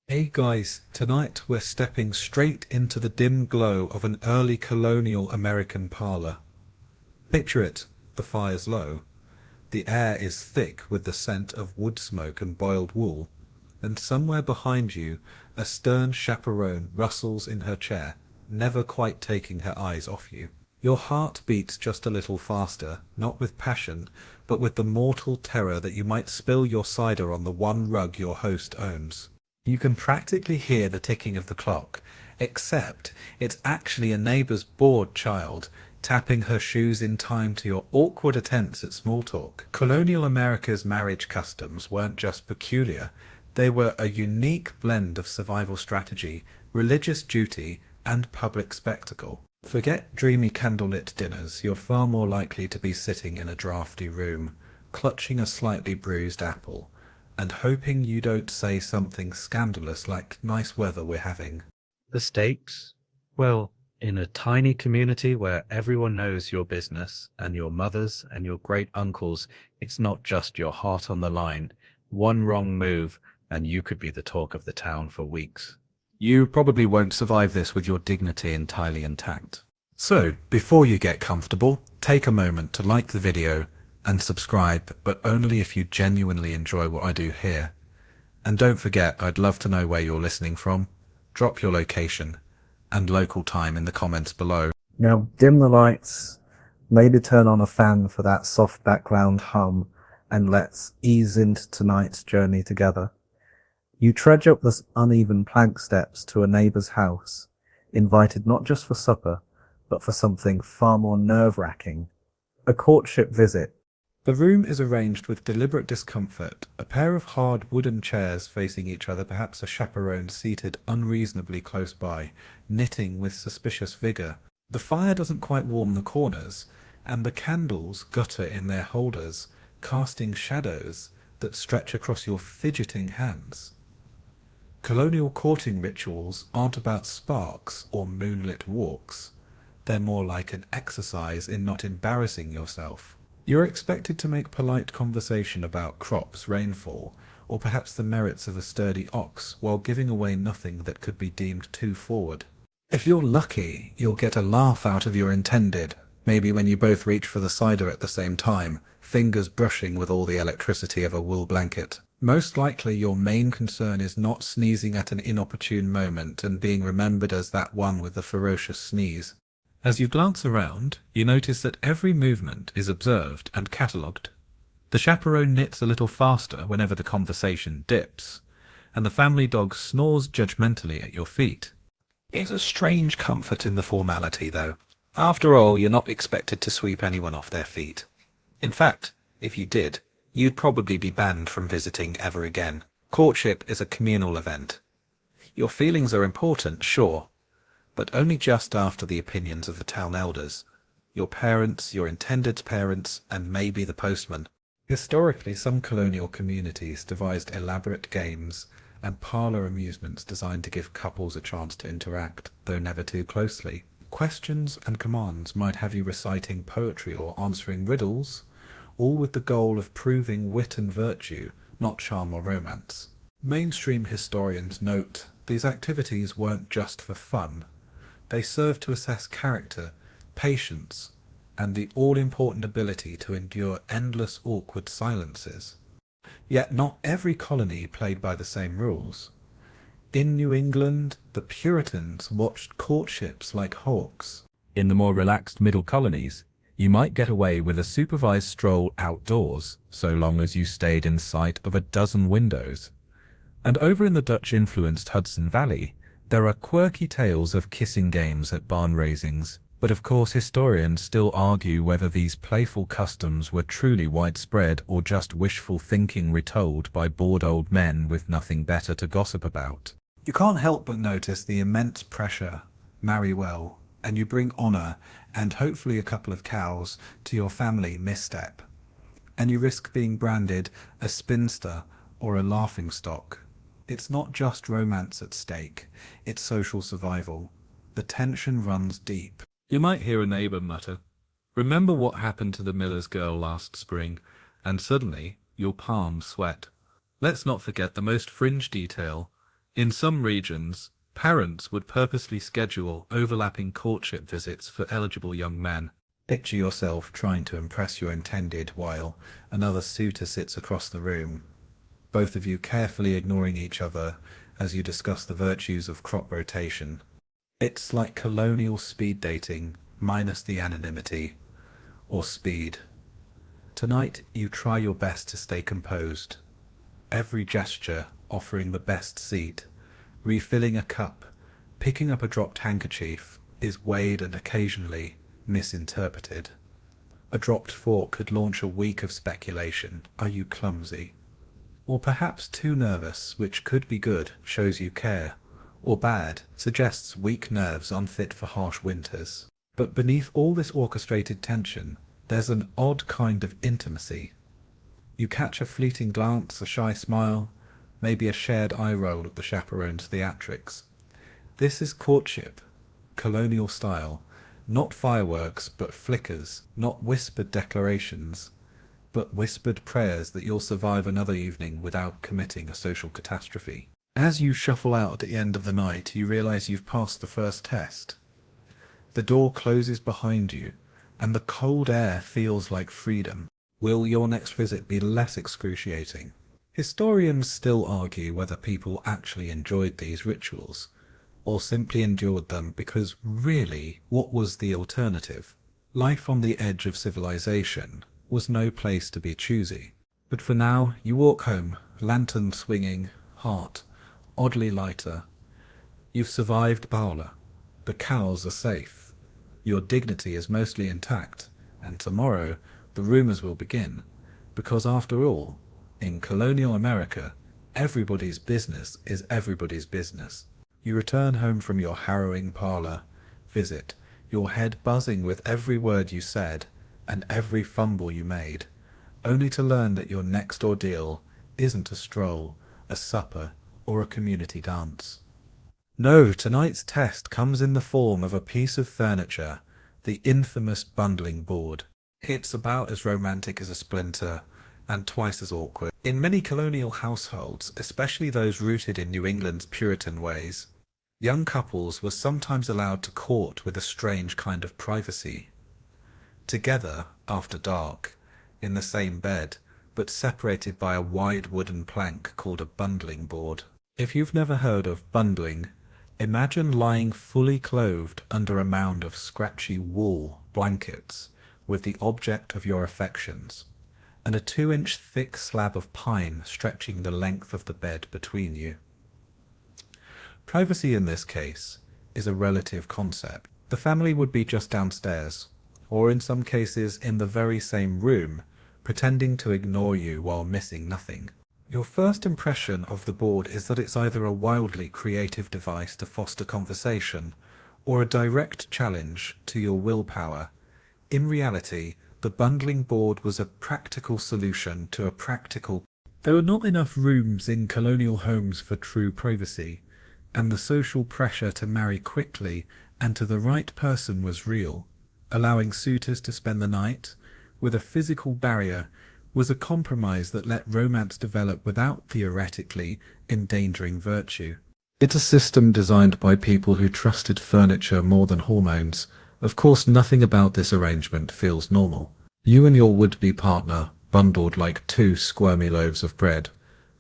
Hey guys, tonight we're stepping straight into the dim glow of an early colonial American parlor. Picture it, the fire's low, the air is thick with the scent of wood smoke and boiled wool, and somewhere behind you a stern chaperone rustles in her chair, never quite taking her eyes off you. Your heart beats just a little faster, not with passion, but with the mortal terror that you might spill your cider on the one rug your host owns. You can practically hear the ticking of the clock, except it's actually a neighbour's bored child tapping her shoes in time to your awkward attempts at small talk. Colonial America's marriage customs weren't just peculiar, they were a unique blend of survival strategy, religious duty, and public spectacle. Forget dreamy candlelit dinners, you're far more likely to be sitting in a drafty room, clutching a slightly bruised apple, and hoping you don't say something scandalous like "nice weather we're having." The stakes? Well, in a tiny community where everyone knows your business, and your mothers and your great uncles, it's not just your heart on the line. One wrong move, and you could be the talk of the town for weeks. You probably won't survive this with your dignity entirely intact. So, before you get comfortable, take a moment to like the video and subscribe, but only if you genuinely enjoy what I do here. And don't forget, I'd love to know where you're listening from. Drop your location and local time in the comments below. Now dim the lights, maybe turn on a fan for that soft background hum, and let's ease into tonight's journey together. You trudge up the uneven plank steps to a neighbour's house, invited not just for supper, but for something far more nerve-wracking, a courtship visit. The room is arranged with deliberate discomfort, a pair of hard wooden chairs facing each other, perhaps a chaperone seated unreasonably close by, knitting with suspicious vigour. The fire doesn't quite warm the corners, and the candles gutter in their holders, casting shadows that stretch across your fidgeting hands. Colonial courting rituals aren't about sparks or moonlit walks. They're more like an exercise in not embarrassing yourself. You're expected to make polite conversation about crops, rainfall, or perhaps the merits of a sturdy ox, while giving away nothing that could be deemed too forward. If you're lucky, you'll get a laugh out of your intended, maybe when you both reach for the cider at the same time, fingers brushing with all the electricity of a wool blanket. Most likely your main concern is not sneezing at an inopportune moment and being remembered as that one with the ferocious sneeze. As you glance around, you notice that every movement is observed and catalogued. The chaperone knits a little faster whenever the conversation dips, and the family dog snores judgmentally at your feet. There's a strange comfort in the formality, though. After all, you're not expected to sweep anyone off their feet. In fact, if you did, you'd probably be banned from visiting ever again. Courtship is a communal event. Your feelings are important, sure, but only just after the opinions of the town elders, your parents, your intended parents, and maybe the postman. Historically, some colonial communities devised elaborate games and parlour amusements designed to give couples a chance to interact, though never too closely. Questions and commands might have you reciting poetry or answering riddles, all with the goal of proving wit and virtue, not charm or romance. Mainstream historians note these activities weren't just for fun. They serve to assess character, patience, and the all-important ability to endure endless awkward silences. Yet not every colony played by the same rules. In New England, the Puritans watched courtships like hawks. In the more relaxed middle colonies, you might get away with a supervised stroll outdoors, so long as you stayed in sight of a dozen windows. And over in the Dutch-influenced Hudson Valley, there are quirky tales of kissing games at barn raisings, but of course historians still argue whether these playful customs were truly widespread or just wishful thinking retold by bored old men with nothing better to gossip about. You can't help but notice the immense pressure. Marry well, and you bring honour and hopefully a couple of cows to your family misstep. And you risk being branded a spinster or a laughingstock. It's not just romance at stake, it's social survival. The tension runs deep. You might hear a neighbour mutter, "Remember what happened to the miller's girl last spring?" And suddenly your palms sweat. Let's not forget the most fringe detail, In some regions, parents would purposely schedule overlapping courtship visits for eligible young men. Picture yourself trying to impress your intended while another suitor sits across the room, both of you carefully ignoring each other as you discuss the virtues of crop rotation. It's like colonial speed dating, minus the anonymity, or speed. Tonight, you try your best to stay composed. Every gesture offering the best seat, refilling a cup, picking up a dropped handkerchief is weighed and occasionally misinterpreted. A dropped fork could launch a week of speculation. Are you clumsy? Or perhaps too nervous, which could be good, shows you care, or bad, suggests weak nerves unfit for harsh winters. But beneath all this orchestrated tension, there's an odd kind of intimacy. You catch a fleeting glance, a shy smile, maybe a shared eye roll at the chaperone's theatrics. This is courtship, colonial style, not fireworks but flickers, not whispered declarations, but whispered prayers that you'll survive another evening without committing a social catastrophe. As you shuffle out at the end of the night, you realize you've passed the first test. The door closes behind you, and the cold air feels like freedom. Will your next visit be less excruciating? Historians still argue whether people actually enjoyed these rituals, or simply endured them because really, what was the alternative? Life on the edge of civilization was no place to be choosy. But for now, you walk home, lantern swinging, heart oddly lighter. You've survived Paula. The cows are safe. Your dignity is mostly intact, and tomorrow the rumors will begin, because after all, in colonial America, everybody's business is everybody's business. You return home from your harrowing parlor visit, your head buzzing with every word you said and every fumble you made, only to learn that your next ordeal isn't a stroll, a supper, or a community dance. No, tonight's test comes in the form of a piece of furniture, the infamous bundling board. It's about as romantic as a splinter, and twice as awkward. In many colonial households, especially those rooted in New England's Puritan ways, young couples were sometimes allowed to court with a strange kind of privacy. Together, after dark, in the same bed, but separated by a wide wooden plank called a bundling board. If you've never heard of bundling, imagine lying fully clothed under a mound of scratchy wool blankets with the object of your affections, and a 2-inch thick slab of pine stretching the length of the bed between you. Privacy in this case is a relative concept. The family would be just downstairs, or in some cases in the very same room, pretending to ignore you while missing nothing. Your first impression of the board is that it's either a wildly creative device to foster conversation, or a direct challenge to your willpower. In reality, the bundling board was a practical solution to a practical. There were not enough rooms in colonial homes for true privacy, and the social pressure to marry quickly and to the right person was real. Allowing suitors to spend the night with a physical barrier was a compromise that let romance develop without theoretically endangering virtue. It's a system designed by people who trusted furniture more than hormones. Of course, nothing about this arrangement feels normal. You and your would-be partner, bundled like 2 squirmy loaves of bread,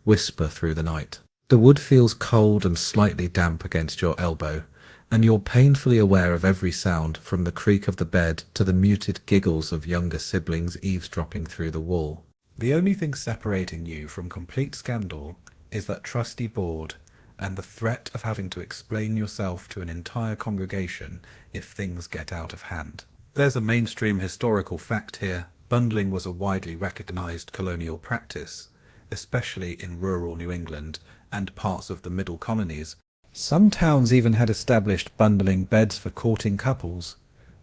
whisper through the night. The wood feels cold and slightly damp against your elbow, and you're painfully aware of every sound, from the creak of the bed to the muted giggles of younger siblings eavesdropping through the wall. The only thing separating you from complete scandal is that trusty board and the threat of having to explain yourself to an entire congregation if things get out of hand. There's a mainstream historical fact here. Bundling was a widely recognized colonial practice, especially in rural New England and parts of the middle colonies. Some towns even had established bundling beds for courting couples,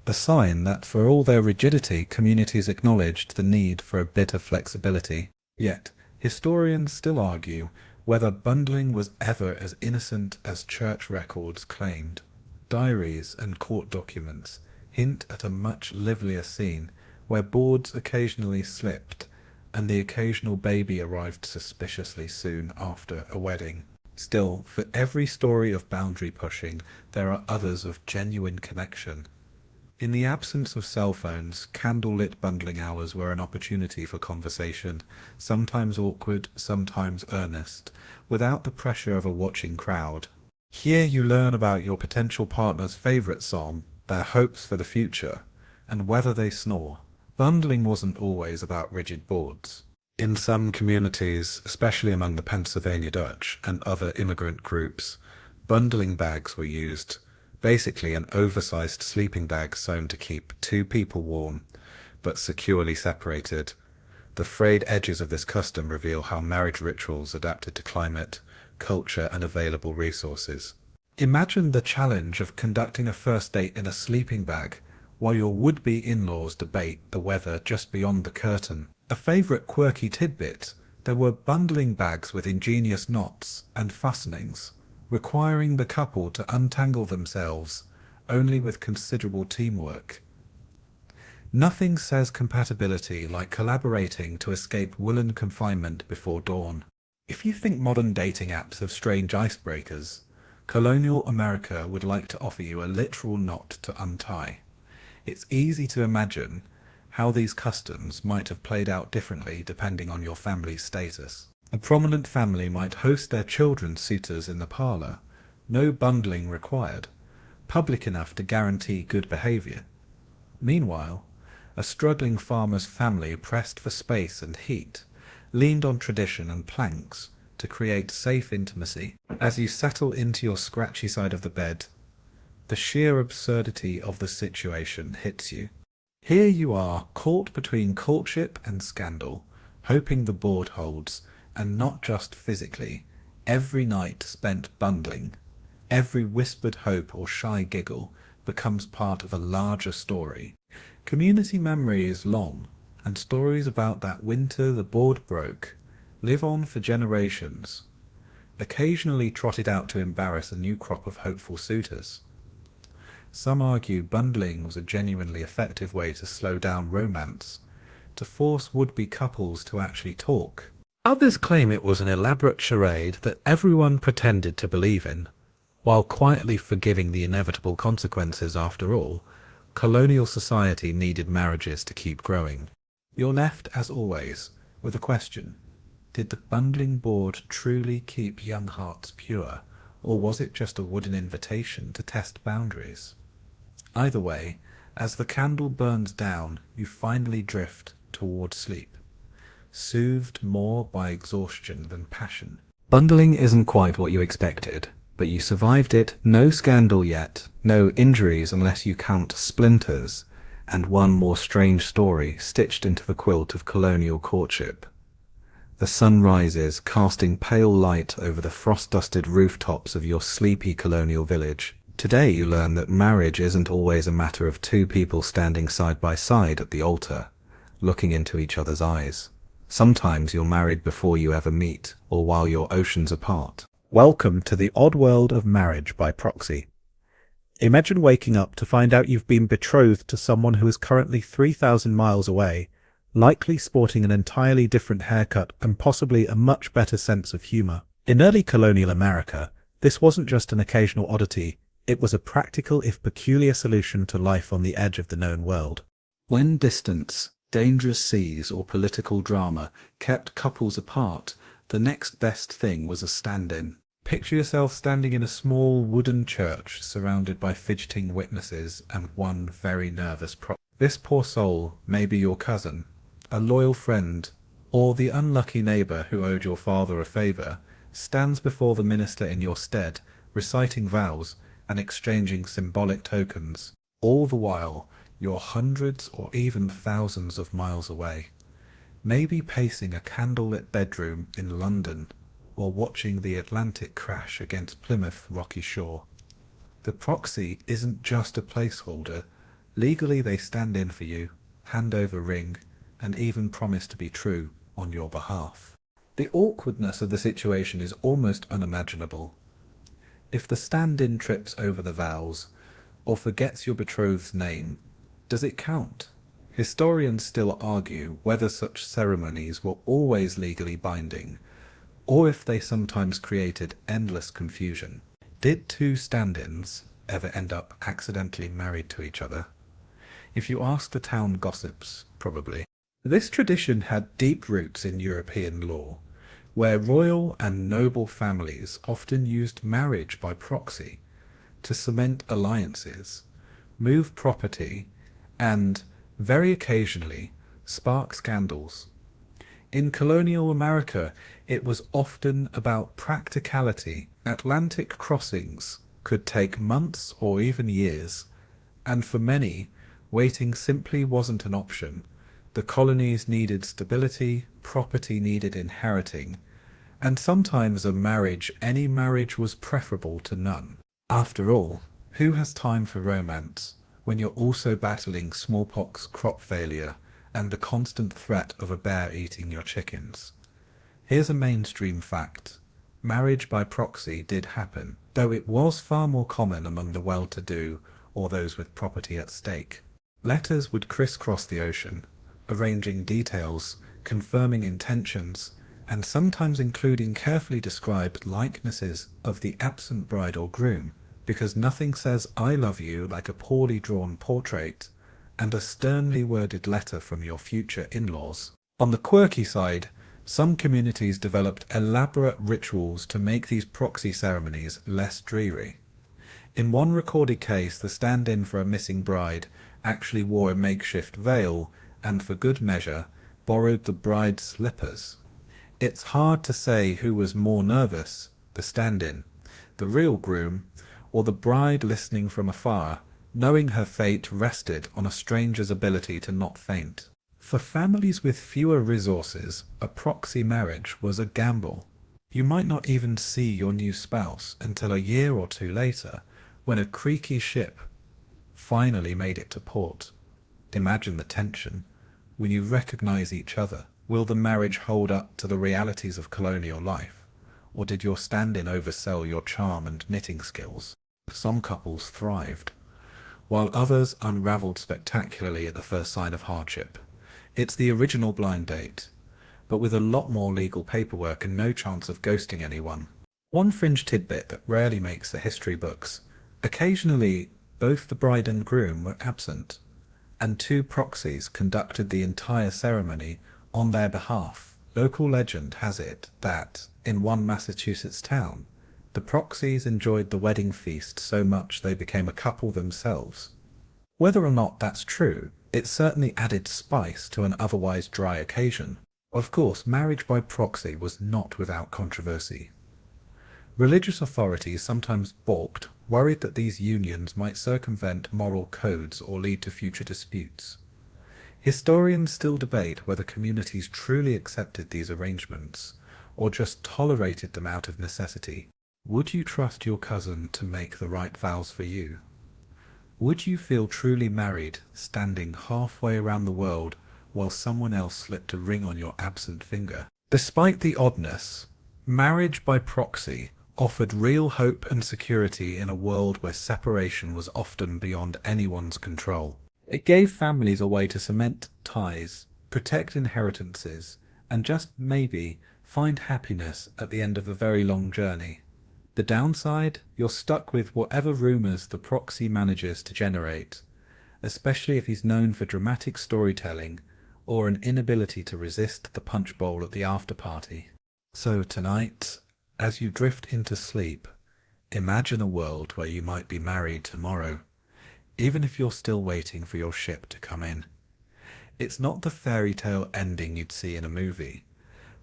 a sign that for all their rigidity, communities acknowledged the need for a bit of flexibility. Yet, historians still argue whether bundling was ever as innocent as church records claimed. Diaries and court documents hint at a much livelier scene where boards occasionally slipped and the occasional baby arrived suspiciously soon after a wedding. Still, for every story of boundary pushing, there are others of genuine connection. In the absence of cell phones, candlelit bundling hours were an opportunity for conversation, sometimes awkward, sometimes earnest, without the pressure of a watching crowd. Here you learn about your potential partner's favorite song, their hopes for the future, and whether they snore. Bundling wasn't always about rigid boards. In some communities, especially among the Pennsylvania Dutch and other immigrant groups, bundling bags were used. Basically an oversized sleeping bag sewn to keep two people warm, but securely separated. The frayed edges of this custom reveal how marriage rituals adapted to climate, culture, and available resources. Imagine the challenge of conducting a first date in a sleeping bag, while your would-be in-laws debate the weather just beyond the curtain. A favorite quirky tidbit, there were bundling bags with ingenious knots and fastenings, requiring the couple to untangle themselves, only with considerable teamwork. Nothing says compatibility like collaborating to escape woolen confinement before dawn. If you think modern dating apps have strange icebreakers, colonial America would like to offer you a literal knot to untie. It's easy to imagine how these customs might have played out differently depending on your family's status. A prominent family might host their children's suitors in the parlour, no bundling required, public enough to guarantee good behaviour. Meanwhile, a struggling farmer's family pressed for space and heat, leaned on tradition and planks to create safe intimacy. As you settle into your scratchy side of the bed, the sheer absurdity of the situation hits you. Here you are, caught between courtship and scandal, hoping the board holds, and not just physically. Every night spent bundling, every whispered hope or shy giggle becomes part of a larger story. Community memory is long, and stories about that winter the board broke live on for generations, occasionally trotted out to embarrass a new crop of hopeful suitors. Some argue bundling was a genuinely effective way to slow down romance, to force would-be couples to actually talk. Others claim it was an elaborate charade that everyone pretended to believe in, while quietly forgiving the inevitable consequences. After all, colonial society needed marriages to keep growing. You're left, as always, with a question. Did the bundling board truly keep young hearts pure, or was it just a wooden invitation to test boundaries? Either way, as the candle burns down, you finally drift toward sleep, soothed more by exhaustion than passion. Bundling isn't quite what you expected, but you survived it. No scandal yet, no injuries unless you count splinters, and one more strange story stitched into the quilt of colonial courtship. The sun rises, casting pale light over the frost-dusted rooftops of your sleepy colonial village. Today you learn that marriage isn't always a matter of two people standing side by side at the altar, looking into each other's eyes. Sometimes you're married before you ever meet, or while you're oceans apart. Welcome to the odd world of marriage by proxy. Imagine waking up to find out you've been betrothed to someone who is currently 3,000 miles away, likely sporting an entirely different haircut and possibly a much better sense of humour. In early colonial America, this wasn't just an occasional oddity, it was a practical if peculiar solution to life on the edge of the known world. When distance, dangerous seas, or political drama kept couples apart, the next best thing was a stand-in. Picture yourself standing in a small wooden church surrounded by fidgeting witnesses and one very nervous prop. This poor soul may be your cousin, a loyal friend, or the unlucky neighbour who owed your father a favour, stands before the minister in your stead, reciting vows and exchanging symbolic tokens. All the while, you're hundreds or even thousands of miles away, maybe pacing a candlelit bedroom in London, or watching the Atlantic crash against Plymouth rocky shore. The proxy isn't just a placeholder. Legally they stand in for you, hand over ring, and even promise to be true on your behalf. The awkwardness of the situation is almost unimaginable. If the stand-in trips over the vows, or forgets your betrothed's name, does it count? Historians still argue whether such ceremonies were always legally binding, or if they sometimes created endless confusion. Did two stand-ins ever end up accidentally married to each other? If you ask the town gossips, probably. This tradition had deep roots in European law, where royal and noble families often used marriage by proxy to cement alliances, move property, and, very occasionally, spark scandals. In colonial America, it was often about practicality. Atlantic crossings could take months or even years, and for many, waiting simply wasn't an option. The colonies needed stability, property needed inheriting, and sometimes any marriage was preferable to none. After all, who has time for romance when you're also battling smallpox, crop failure, and the constant threat of a bear eating your chickens? Here's a mainstream fact. Marriage by proxy did happen, though it was far more common among the well-to-do or those with property at stake. Letters would crisscross the ocean, arranging details, confirming intentions, and sometimes including carefully described likenesses of the absent bride or groom, because nothing says "I love you" like a poorly drawn portrait and a sternly worded letter from your future in-laws. On the quirky side, some communities developed elaborate rituals to make these proxy ceremonies less dreary. In one recorded case, the stand-in for a missing bride actually wore a makeshift veil and, for good measure, borrowed the bride's slippers. It's hard to say who was more nervous, the stand-in, the real groom, or the bride listening from afar, knowing her fate rested on a stranger's ability to not faint. For families with fewer resources, a proxy marriage was a gamble. You might not even see your new spouse until a year or two later, when a creaky ship finally made it to port. Imagine the tension when you recognize each other. Will the marriage hold up to the realities of colonial life, or did your stand-in oversell your charm and knitting skills? Some couples thrived, while others unraveled spectacularly at the first sign of hardship. It's the original blind date, but with a lot more legal paperwork and no chance of ghosting anyone. One fringe tidbit that rarely makes the history books: occasionally both the bride and groom were absent, and two proxies conducted the entire ceremony on their behalf. Local legend has it that, in one Massachusetts town, the proxies enjoyed the wedding feast so much they became a couple themselves. Whether or not that's true, it certainly added spice to an otherwise dry occasion. Of course, marriage by proxy was not without controversy. Religious authorities sometimes balked, worried that these unions might circumvent moral codes or lead to future disputes. Historians still debate whether communities truly accepted these arrangements, or just tolerated them out of necessity. Would you trust your cousin to make the right vows for you? Would you feel truly married, standing halfway around the world while someone else slipped a ring on your absent finger? Despite the oddness, marriage by proxy offered real hope and security in a world where separation was often beyond anyone's control. It gave families a way to cement ties, protect inheritances, and just maybe find happiness at the end of a very long journey. The downside? You're stuck with whatever rumors the proxy manages to generate, especially if he's known for dramatic storytelling or an inability to resist the punch bowl at the after party. So tonight, as you drift into sleep, imagine a world where you might be married tomorrow, even if you're still waiting for your ship to come in. It's not the fairy tale ending you'd see in a movie,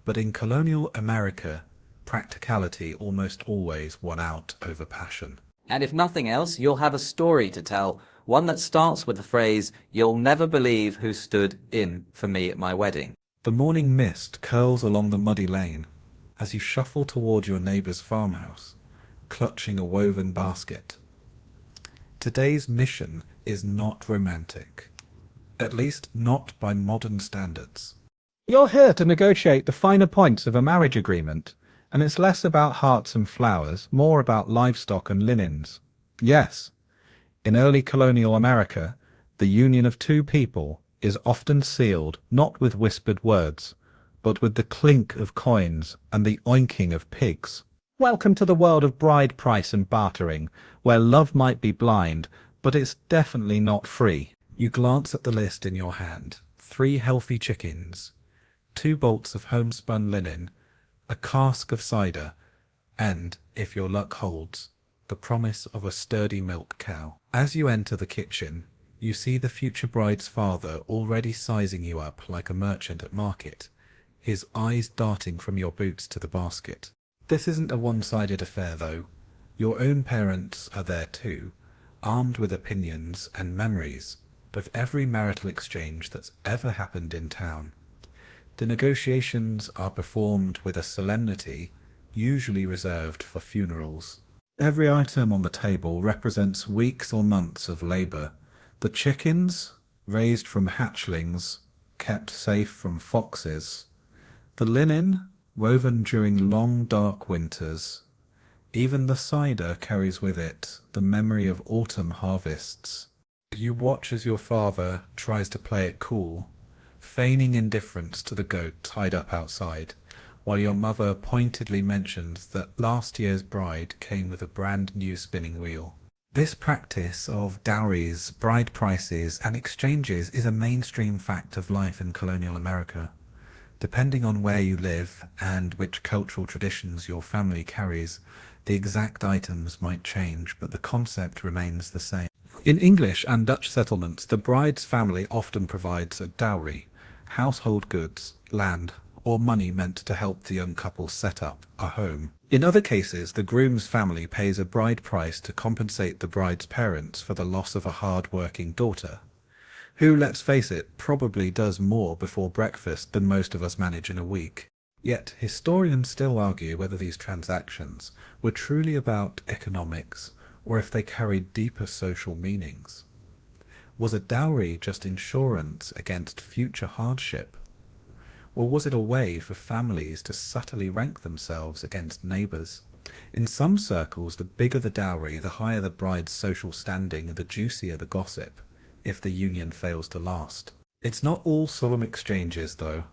but in colonial America, practicality almost always won out over passion. And if nothing else, you'll have a story to tell, one that starts with the phrase, "You'll never believe who stood in for me at my wedding." The morning mist curls along the muddy lane as you shuffle toward your neighbor's farmhouse, clutching a woven basket. Today's mission is not romantic, at least not by modern standards. You're here to negotiate the finer points of a marriage agreement, and it's less about hearts and flowers, more about livestock and linens. Yes, in early colonial America, the union of two people is often sealed not with whispered words, but with the clink of coins and the oinking of pigs. Welcome to the world of bride price and bartering, where love might be blind, but it's definitely not free. You glance at the list in your hand. 3 healthy chickens, 2 bolts of homespun linen, a cask of cider, and, if your luck holds, the promise of a sturdy milk cow. As you enter the kitchen, you see the future bride's father already sizing you up like a merchant at market, his eyes darting from your boots to the basket. This isn't a one-sided affair, though. Your own parents are there too, armed with opinions and memories of every marital exchange that's ever happened in town. The negotiations are performed with a solemnity usually reserved for funerals. Every item on the table represents weeks or months of labour. The chickens, raised from hatchlings, kept safe from foxes. The linen, woven during long dark winters. Even the cider carries with it the memory of autumn harvests. You watch as your father tries to play it cool, feigning indifference to the goat tied up outside, while your mother pointedly mentions that last year's bride came with a brand new spinning wheel. This practice of dowries, bride prices, and exchanges is a mainstream fact of life in colonial America. Depending on where you live and which cultural traditions your family carries, the exact items might change, but the concept remains the same. In English and Dutch settlements, the bride's family often provides a dowry, household goods, land, or money meant to help the young couple set up a home. In other cases, the groom's family pays a bride price to compensate the bride's parents for the loss of a hard-working daughter, who, let's face it, probably does more before breakfast than most of us manage in a week. Yet, historians still argue whether these transactions were truly about economics, or if they carried deeper social meanings. Was a dowry just insurance against future hardship? Or was it a way for families to subtly rank themselves against neighbours? In some circles, the bigger the dowry, the higher the bride's social standing and the juicier the gossip, if the union fails to last. It's not all solemn exchanges, though.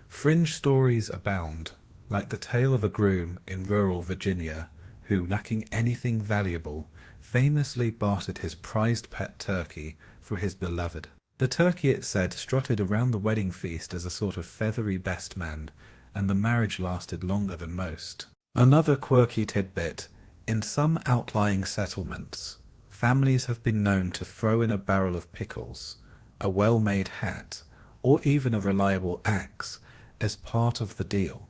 Fringe stories abound, like the tale of a groom in rural Virginia who, lacking anything valuable, famously bartered his prized pet turkey for his beloved. The turkey, it said, strutted around the wedding feast as a sort of feathery best man, and the marriage lasted longer than most. Another quirky tidbit: in some outlying settlements, families have been known to throw in a barrel of pickles, a well-made hat, or even a reliable axe as part of the deal.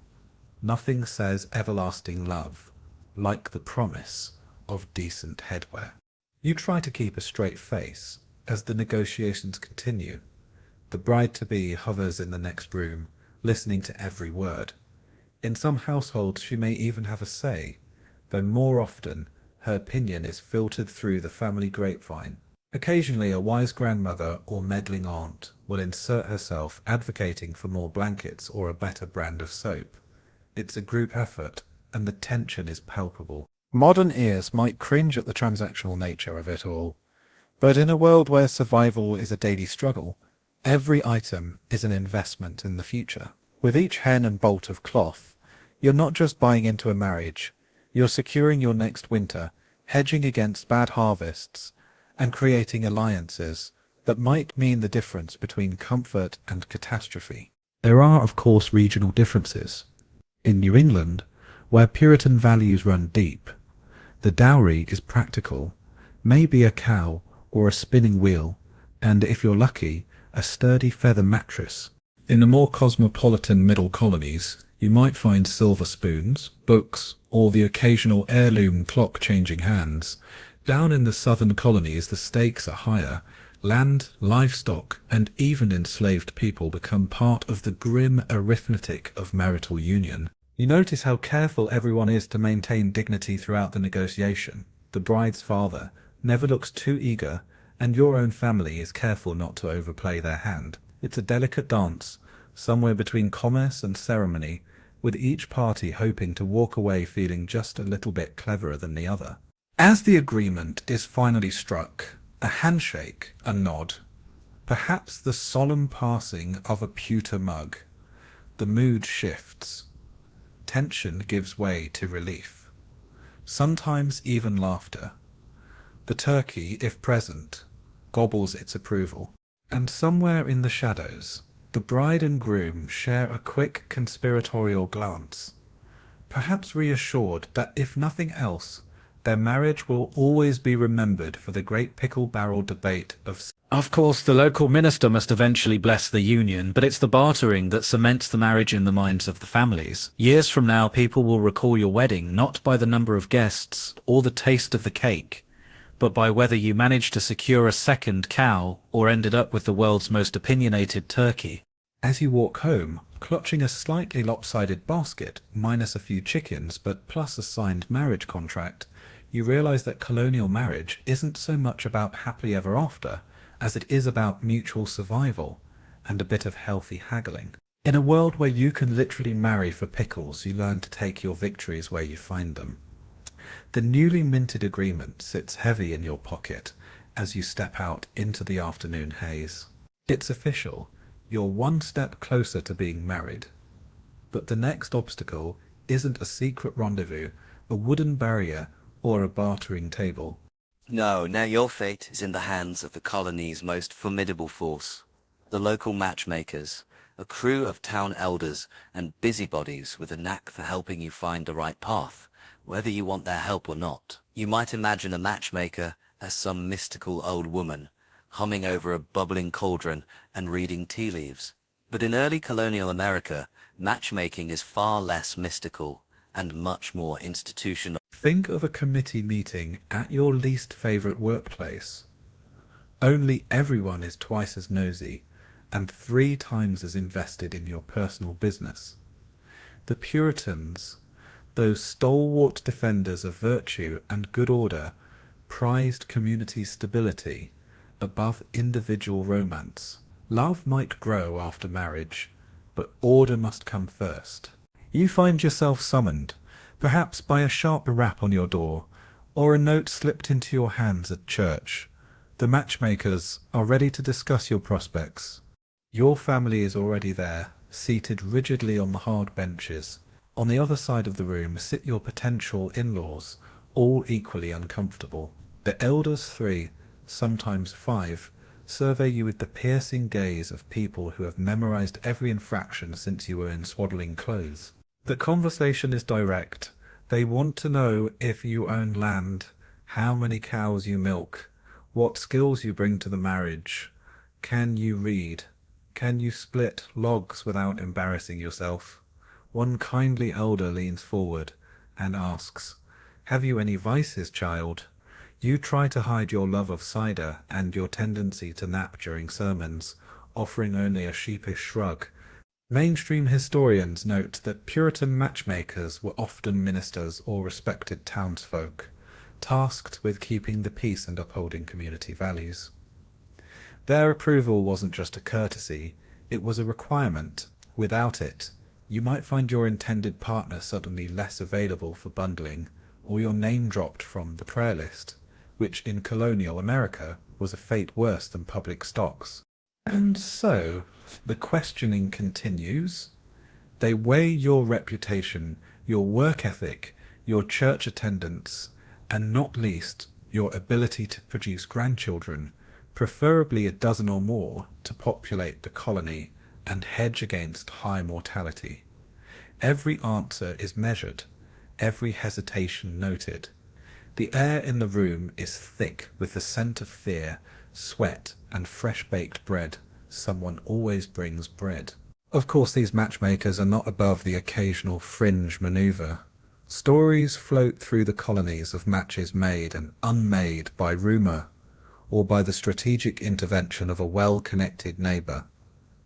Nothing says everlasting love like the promise of decent headwear. You try to keep a straight face as the negotiations continue. The bride-to-be hovers in the next room, listening to every word. In some households she may even have a say, though more often her opinion is filtered through the family grapevine. Occasionally a wise grandmother or meddling aunt will insert herself, advocating for more blankets or a better brand of soap. It's a group effort, and the tension is palpable. Modern ears might cringe at the transactional nature of it all, but in a world where survival is a daily struggle, every item is an investment in the future. With each hen and bolt of cloth, you're not just buying into a marriage, you're securing your next winter, hedging against bad harvests, and creating alliances that might mean the difference between comfort and catastrophe. There are, of course, regional differences. In New England, where Puritan values run deep, the dowry is practical, maybe a cow or a spinning wheel, and, if you're lucky, a sturdy feather mattress. In the more cosmopolitan middle colonies, you might find silver spoons, books, or the occasional heirloom clock changing hands. Down in the southern colonies, the stakes are higher. Land, livestock, and even enslaved people become part of the grim arithmetic of marital union. You notice how careful everyone is to maintain dignity throughout the negotiation. The bride's father never looks too eager, and your own family is careful not to overplay their hand. It's a delicate dance, somewhere between commerce and ceremony, with each party hoping to walk away feeling just a little bit cleverer than the other. As the agreement is finally struck, a handshake, a nod, perhaps the solemn passing of a pewter mug, The mood shifts. Tension gives way to relief. Sometimes even laughter. The turkey, if present, gobbles its approval. And somewhere in the shadows, the bride and groom share a quick conspiratorial glance, perhaps reassured that if nothing else, their marriage will always be remembered for the great pickle barrel debate of... Of course, the local minister must eventually bless the union, but it's the bartering that cements the marriage in the minds of the families. Years from now, people will recall your wedding not by the number of guests or the taste of the cake, but by whether you managed to secure a second cow or ended up with the world's most opinionated turkey. As you walk home, clutching a slightly lopsided basket, minus a few chickens, but plus a signed marriage contract, you realize that colonial marriage isn't so much about happily ever after as it is about mutual survival and a bit of healthy haggling. In a world where you can literally marry for pickles, you learn to take your victories where you find them. The newly minted agreement sits heavy in your pocket as you step out into the afternoon haze. It's official. You're one step closer to being married. But the next obstacle isn't a secret rendezvous, a wooden barrier, or a bartering table. No, now your fate is in the hands of the colony's most formidable force, the local matchmakers, a crew of town elders and busybodies with a knack for helping you find the right path, whether you want their help or not. You might imagine a matchmaker as some mystical old woman, humming over a bubbling cauldron and reading tea leaves. But in early colonial America, matchmaking is far less mystical and much more institutional. Think of a committee meeting at your least favorite workplace. Only everyone is twice as nosy and 3 times as invested in your personal business. The Puritans, those stalwart defenders of virtue and good order, prized community stability above individual romance. Love might grow after marriage, but order must come first. You find yourself summoned, perhaps by a sharp rap on your door, or a note slipped into your hands at church. The matchmakers are ready to discuss your prospects. Your family is already there, seated rigidly on the hard benches. On the other side of the room sit your potential in-laws, all equally uncomfortable. The elders 3, sometimes 5, survey you with the piercing gaze of people who have memorized every infraction since you were in swaddling clothes. The conversation is direct. They want to know if you own land, how many cows you milk, what skills you bring to the marriage. Can you read? Can you split logs without embarrassing yourself? One kindly elder leans forward and asks, "Have you any vices, child?" You try to hide your love of cider and your tendency to nap during sermons, offering only a sheepish shrug. Mainstream historians note that Puritan matchmakers were often ministers or respected townsfolk, tasked with keeping the peace and upholding community values. Their approval wasn't just a courtesy, it was a requirement. Without it, you might find your intended partner suddenly less available for bundling, or your name dropped from the prayer list, which in colonial America was a fate worse than public stocks. And so, the questioning continues. They weigh your reputation, your work ethic, your church attendance, and not least, your ability to produce grandchildren, preferably a dozen or more, to populate the colony and hedge against high mortality. Every answer is measured, every hesitation noted. The air in the room is thick with the scent of fear, sweat, and fresh-baked bread. Someone always brings bread. Of course, these matchmakers are not above the occasional fringe maneuver. Stories float through the colonies of matches made and unmade by rumour, or by the strategic intervention of a well-connected neighbour.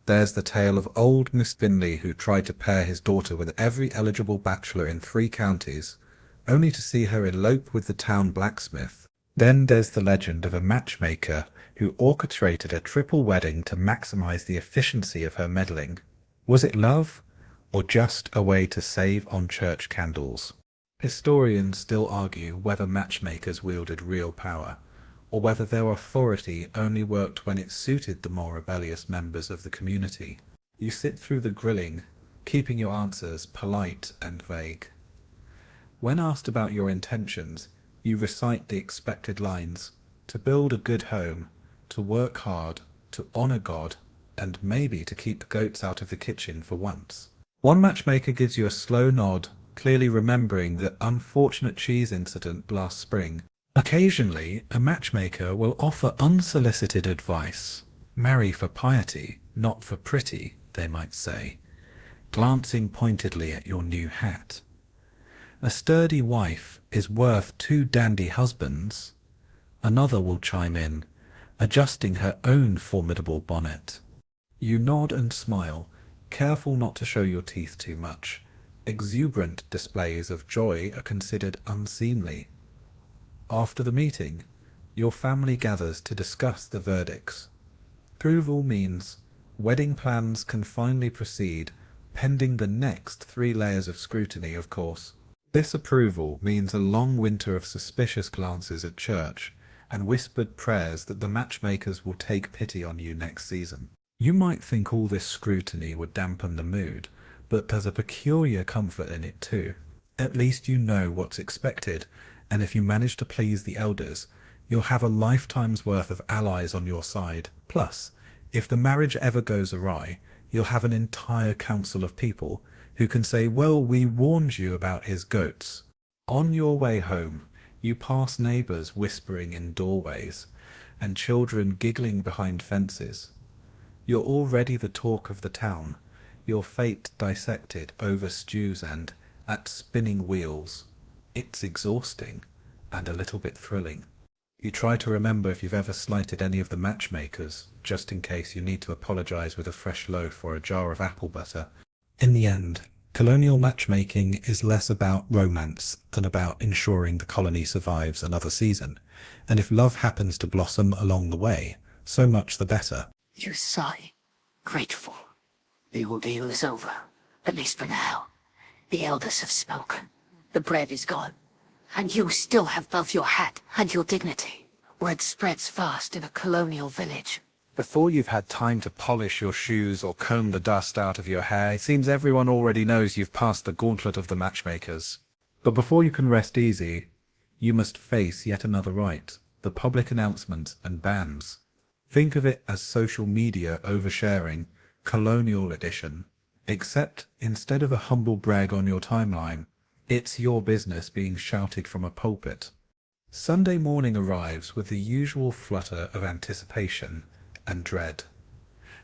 There's the tale of old Miss Finley who tried to pair his daughter with every eligible bachelor in 3 counties, only to see her elope with the town blacksmith. Then there's the legend of a matchmaker who orchestrated a triple wedding to maximize the efficiency of her meddling. Was it love, or just a way to save on church candles? Historians still argue whether matchmakers wielded real power, or whether their authority only worked when it suited the more rebellious members of the community. You sit through the grilling, keeping your answers polite and vague. When asked about your intentions, you recite the expected lines: to build a good home, to work hard, to honor God, and maybe to keep the goats out of the kitchen for once. One matchmaker gives you a slow nod, clearly remembering the unfortunate cheese incident last spring. Occasionally, a matchmaker will offer unsolicited advice. Marry for piety, not for pretty, they might say, glancing pointedly at your new hat. A sturdy wife is worth 2 dandy husbands. Another will chime in, adjusting her own formidable bonnet. You nod and smile, careful not to show your teeth too much. Exuberant displays of joy are considered unseemly. After the meeting, your family gathers to discuss the verdicts. Approval means wedding plans can finally proceed, pending the next 3 layers of scrutiny, of course. This approval means a long winter of suspicious glances at church and whispered prayers that the matchmakers will take pity on you next season. You might think all this scrutiny would dampen the mood, but there's a peculiar comfort in it too. At least you know what's expected, and if you manage to please the elders, you'll have a lifetime's worth of allies on your side. Plus, if the marriage ever goes awry, you'll have an entire council of people who can say, well, we warned you about his goats. On your way home, you pass neighbours whispering in doorways, and children giggling behind fences. You're already the talk of the town, your fate dissected over stews and at spinning wheels. It's exhausting and a little bit thrilling. You try to remember if you've ever slighted any of the matchmakers, just in case you need to apologize with a fresh loaf or a jar of apple butter. In the end, colonial matchmaking is less about romance than about ensuring the colony survives another season, and if love happens to blossom along the way, so much the better. You sigh, grateful. The ordeal is over, at least for now. The elders have spoken. The bread is gone. And you still have both your hat and your dignity. Word spreads fast in a colonial village. Before you've had time to polish your shoes or comb the dust out of your hair, it seems everyone already knows you've passed the gauntlet of the matchmakers. But before you can rest easy, you must face yet another rite, the public announcement and bans. Think of it as social media oversharing, colonial edition. Except, instead of a humble brag on your timeline, it's your business being shouted from a pulpit. Sunday morning arrives with the usual flutter of anticipation and dread.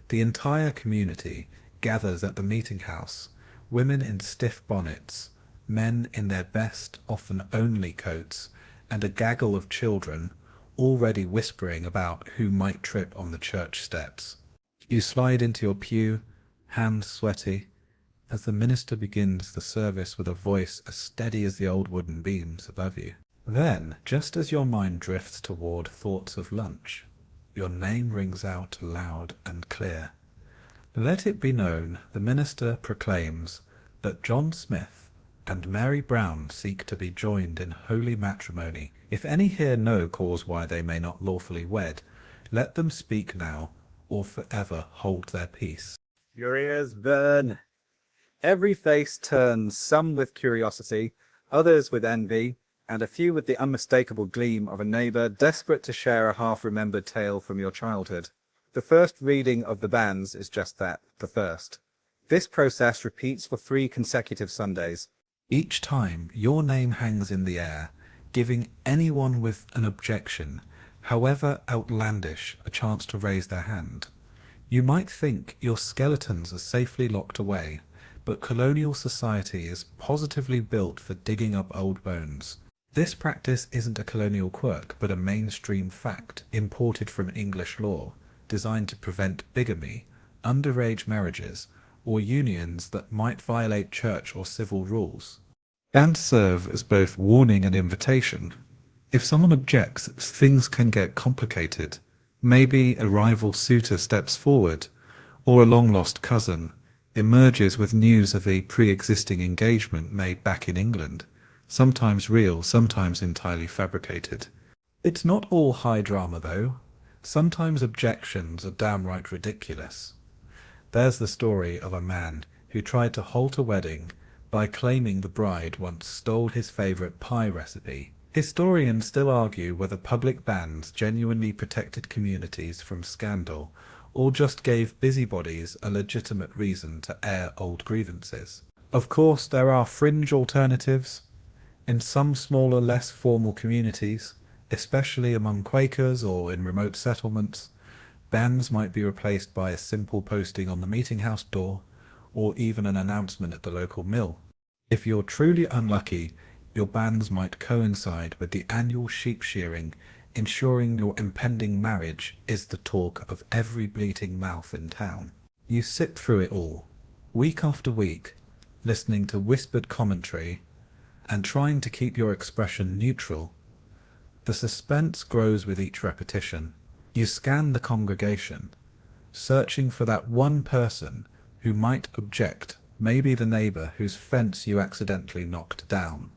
The entire community gathers at the meeting house, women in stiff bonnets, men in their best, often only coats, and a gaggle of children already whispering about who might trip on the church steps. You slide into your pew, hands sweaty, as the minister begins the service with a voice as steady as the old wooden beams above you. Then, just as your mind drifts toward thoughts of lunch, your name rings out loud and clear. Let it be known, the minister proclaims, that John Smith and Mary Brown seek to be joined in holy matrimony. If any here know cause why they may not lawfully wed, let them speak now, or forever hold their peace. Your ears burn. Every face turns, some with curiosity, others with envy, and a few with the unmistakable gleam of a neighbour desperate to share a half-remembered tale from your childhood. The first reading of the bans is just that, the first. This process repeats for 3 consecutive Sundays. Each time, your name hangs in the air, giving anyone with an objection, however outlandish, a chance to raise their hand. You might think your skeletons are safely locked away, but colonial society is positively built for digging up old bones. This practice isn't a colonial quirk, but a mainstream fact imported from English law, designed to prevent bigamy, underage marriages, or unions that might violate church or civil rules. And serve as both warning and invitation. If someone objects, things can get complicated. Maybe a rival suitor steps forward, or a long-lost cousin emerges with news of a pre-existing engagement made back in England, sometimes real, sometimes entirely fabricated. It's not all high drama, though. Sometimes objections are downright ridiculous. There's the story of a man who tried to halt a wedding by claiming the bride once stole his favorite pie recipe. Historians still argue whether public bans genuinely protected communities from scandal or just gave busybodies a legitimate reason to air old grievances. Of course, there are fringe alternatives. In some smaller, less formal communities, especially among Quakers or in remote settlements, bans might be replaced by a simple posting on the meeting house door, or even an announcement at the local mill. If you're truly unlucky, your bans might coincide with the annual sheep shearing, ensuring your impending marriage is the talk of every bleating mouth in town. You sit through it all, week after week, listening to whispered commentary and trying to keep your expression neutral. The suspense grows with each repetition. You scan the congregation, searching for that one person who might object, maybe the neighbor whose fence you accidentally knocked down,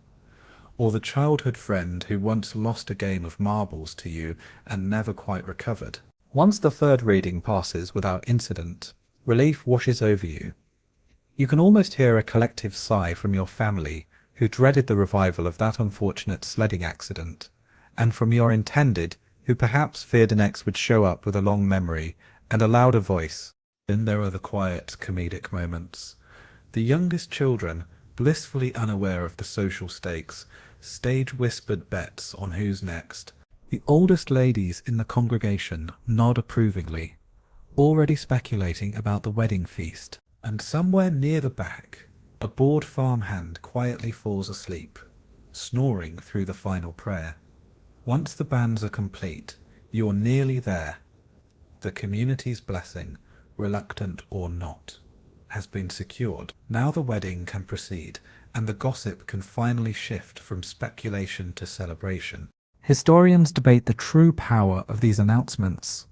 or the childhood friend who once lost a game of marbles to you and never quite recovered. Once the third reading passes without incident, relief washes over you. You can almost hear a collective sigh from your family who dreaded the revival of that unfortunate sledding accident, and from your intended who perhaps feared an ex would show up with a long memory and a louder voice. Then there are the quiet, comedic moments. The youngest children, blissfully unaware of the social stakes, stage whispered bets on who's next. The oldest ladies in the congregation nod approvingly, already speculating about the wedding feast. And somewhere near the back, a bored farmhand quietly falls asleep, snoring through the final prayer. Once the banns are complete, you're nearly there. The community's blessing, reluctant or not, has been secured. Now the wedding can proceed, and the gossip can finally shift from speculation to celebration. Historians debate the true power of these announcements.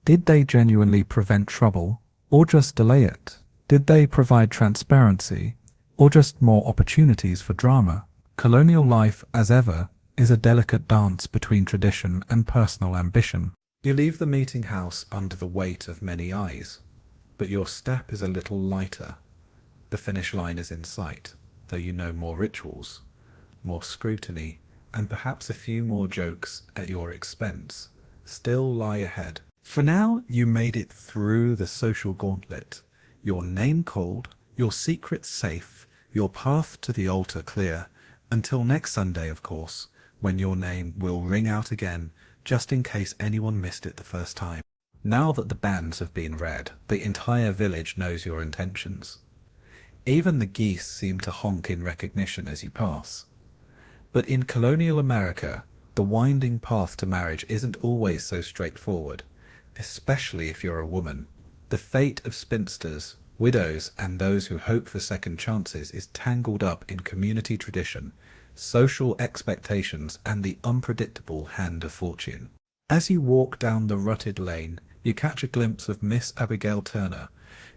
Did they genuinely prevent trouble, or just delay it? Did they provide transparency, or just more opportunities for drama? Colonial life, as ever, is a delicate dance between tradition and personal ambition. You leave the meeting house under the weight of many eyes, but your step is a little lighter. The finish line is in sight, though you know more rituals, more scrutiny, and perhaps a few more jokes at your expense still lie ahead. For now, you made it through the social gauntlet. Your name called, your secret safe, your path to the altar clear, until next Sunday, of course, when your name will ring out again, just in case anyone missed it the first time. Now that the bans have been read, the entire village knows your intentions. Even the geese seem to honk in recognition as you pass. But in colonial America, the winding path to marriage isn't always so straightforward, especially if you're a woman. The fate of spinsters, widows, and those who hope for second chances is tangled up in community tradition, social expectations, and the unpredictable hand of fortune. As you walk down the rutted lane, you catch a glimpse of Miss Abigail Turner,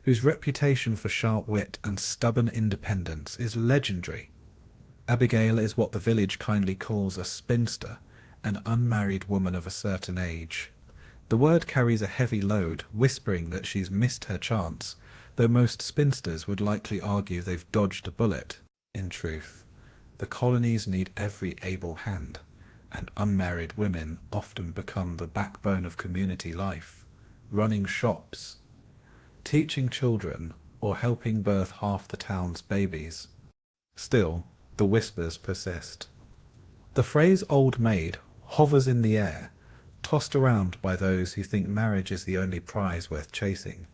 whose reputation for sharp wit and stubborn independence is legendary. Abigail is what the village kindly calls a spinster, an unmarried woman of a certain age. The word carries a heavy load, whispering that she's missed her chance, though most spinsters would likely argue they've dodged a bullet. In truth, the colonies need every able hand, and unmarried women often become the backbone of community life, running shops, teaching children, or helping birth half the town's babies. Still, the whispers persist. The phrase old maid hovers in the air, tossed around by those who think marriage is the only prize worth chasing.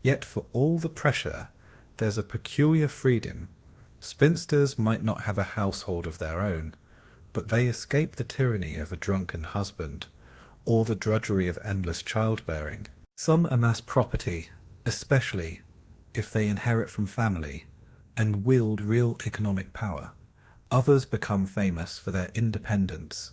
Yet for all the pressure, there's a peculiar freedom. Spinsters might not have a household of their own, but they escape the tyranny of a drunken husband, or the drudgery of endless childbearing. Some amass property, especially if they inherit from family, and wield real economic power. Others become famous for their independence.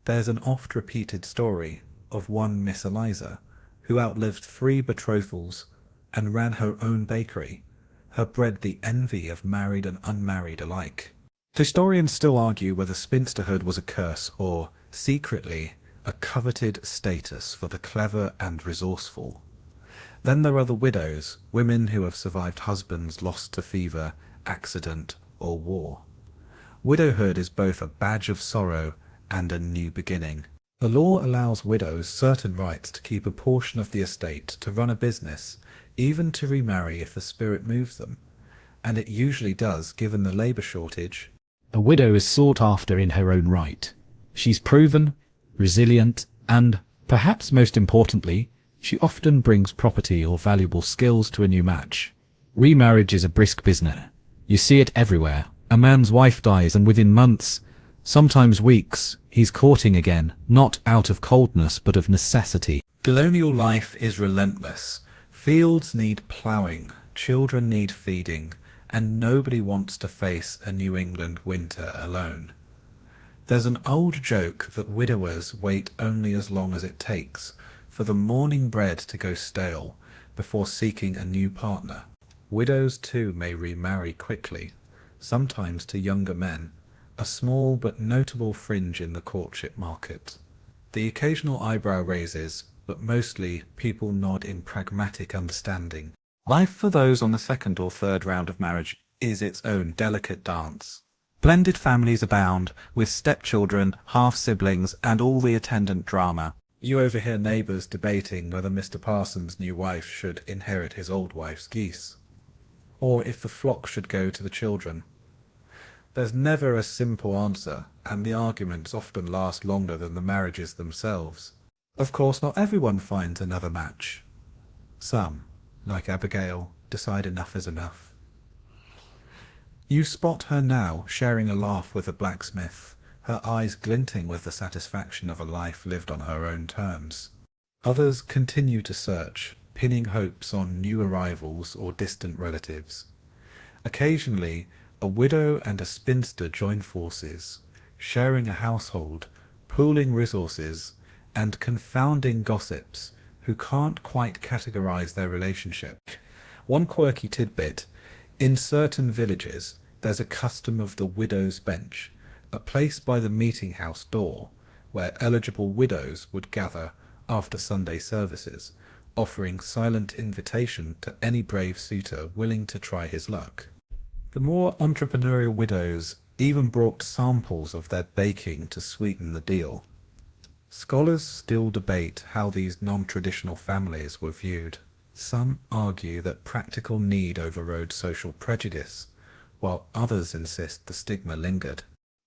There's an oft-repeated story of one Miss Eliza, who outlived 3 betrothals and ran her own bakery, her bread the envy of married and unmarried alike. Historians still argue whether spinsterhood was a curse or, secretly, a coveted status for the clever and resourceful. Then there are the widows, women who have survived husbands lost to fever, accident, or war. Widowhood is both a badge of sorrow and a new beginning. The law allows widows certain rights to keep a portion of the estate, to run a business, even to remarry if the spirit moves them. And it usually does, given the labour shortage. A widow is sought after in her own right. She's proven, resilient, and, perhaps most importantly, she often brings property or valuable skills to a new match. Remarriage is a brisk business. You see it everywhere. A man's wife dies and within months, sometimes weeks, he's courting again, not out of coldness but of necessity. Colonial life is relentless. Fields need ploughing, children need feeding, and nobody wants to face a New England winter alone. There's an old joke that widowers wait only as long as it takes for the morning bread to go stale before seeking a new partner. Widows too may remarry quickly, sometimes to younger men, a small but notable fringe in the courtship market. The occasional eyebrow raises, but mostly people nod in pragmatic understanding. Life for those on the second or third round of marriage is its own delicate dance. Blended families abound, with stepchildren, half-siblings, and all the attendant drama. You overhear neighbours debating whether Mr. Parsons' new wife should inherit his old wife's geese, or if the flock should go to the children. There's never a simple answer, and the arguments often last longer than the marriages themselves. Of course, not everyone finds another match. Some, like Abigail, decide enough is enough. You spot her now, sharing a laugh with a blacksmith, her eyes glinting with the satisfaction of a life lived on her own terms. Others continue to search, pinning hopes on new arrivals or distant relatives. Occasionally, a widow and a spinster join forces, sharing a household, pooling resources, and confounding gossips who can't quite categorize their relationship. One quirky tidbit: in certain villages, there's a custom of the widow's bench, a place by the meeting house door where eligible widows would gather after Sunday services, offering silent invitation to any brave suitor willing to try his luck. The more entrepreneurial widows even brought samples of their baking to sweeten the deal. Scholars still debate how these non-traditional families were viewed. Some argue that practical need overrode social prejudice, while others insist the stigma lingered.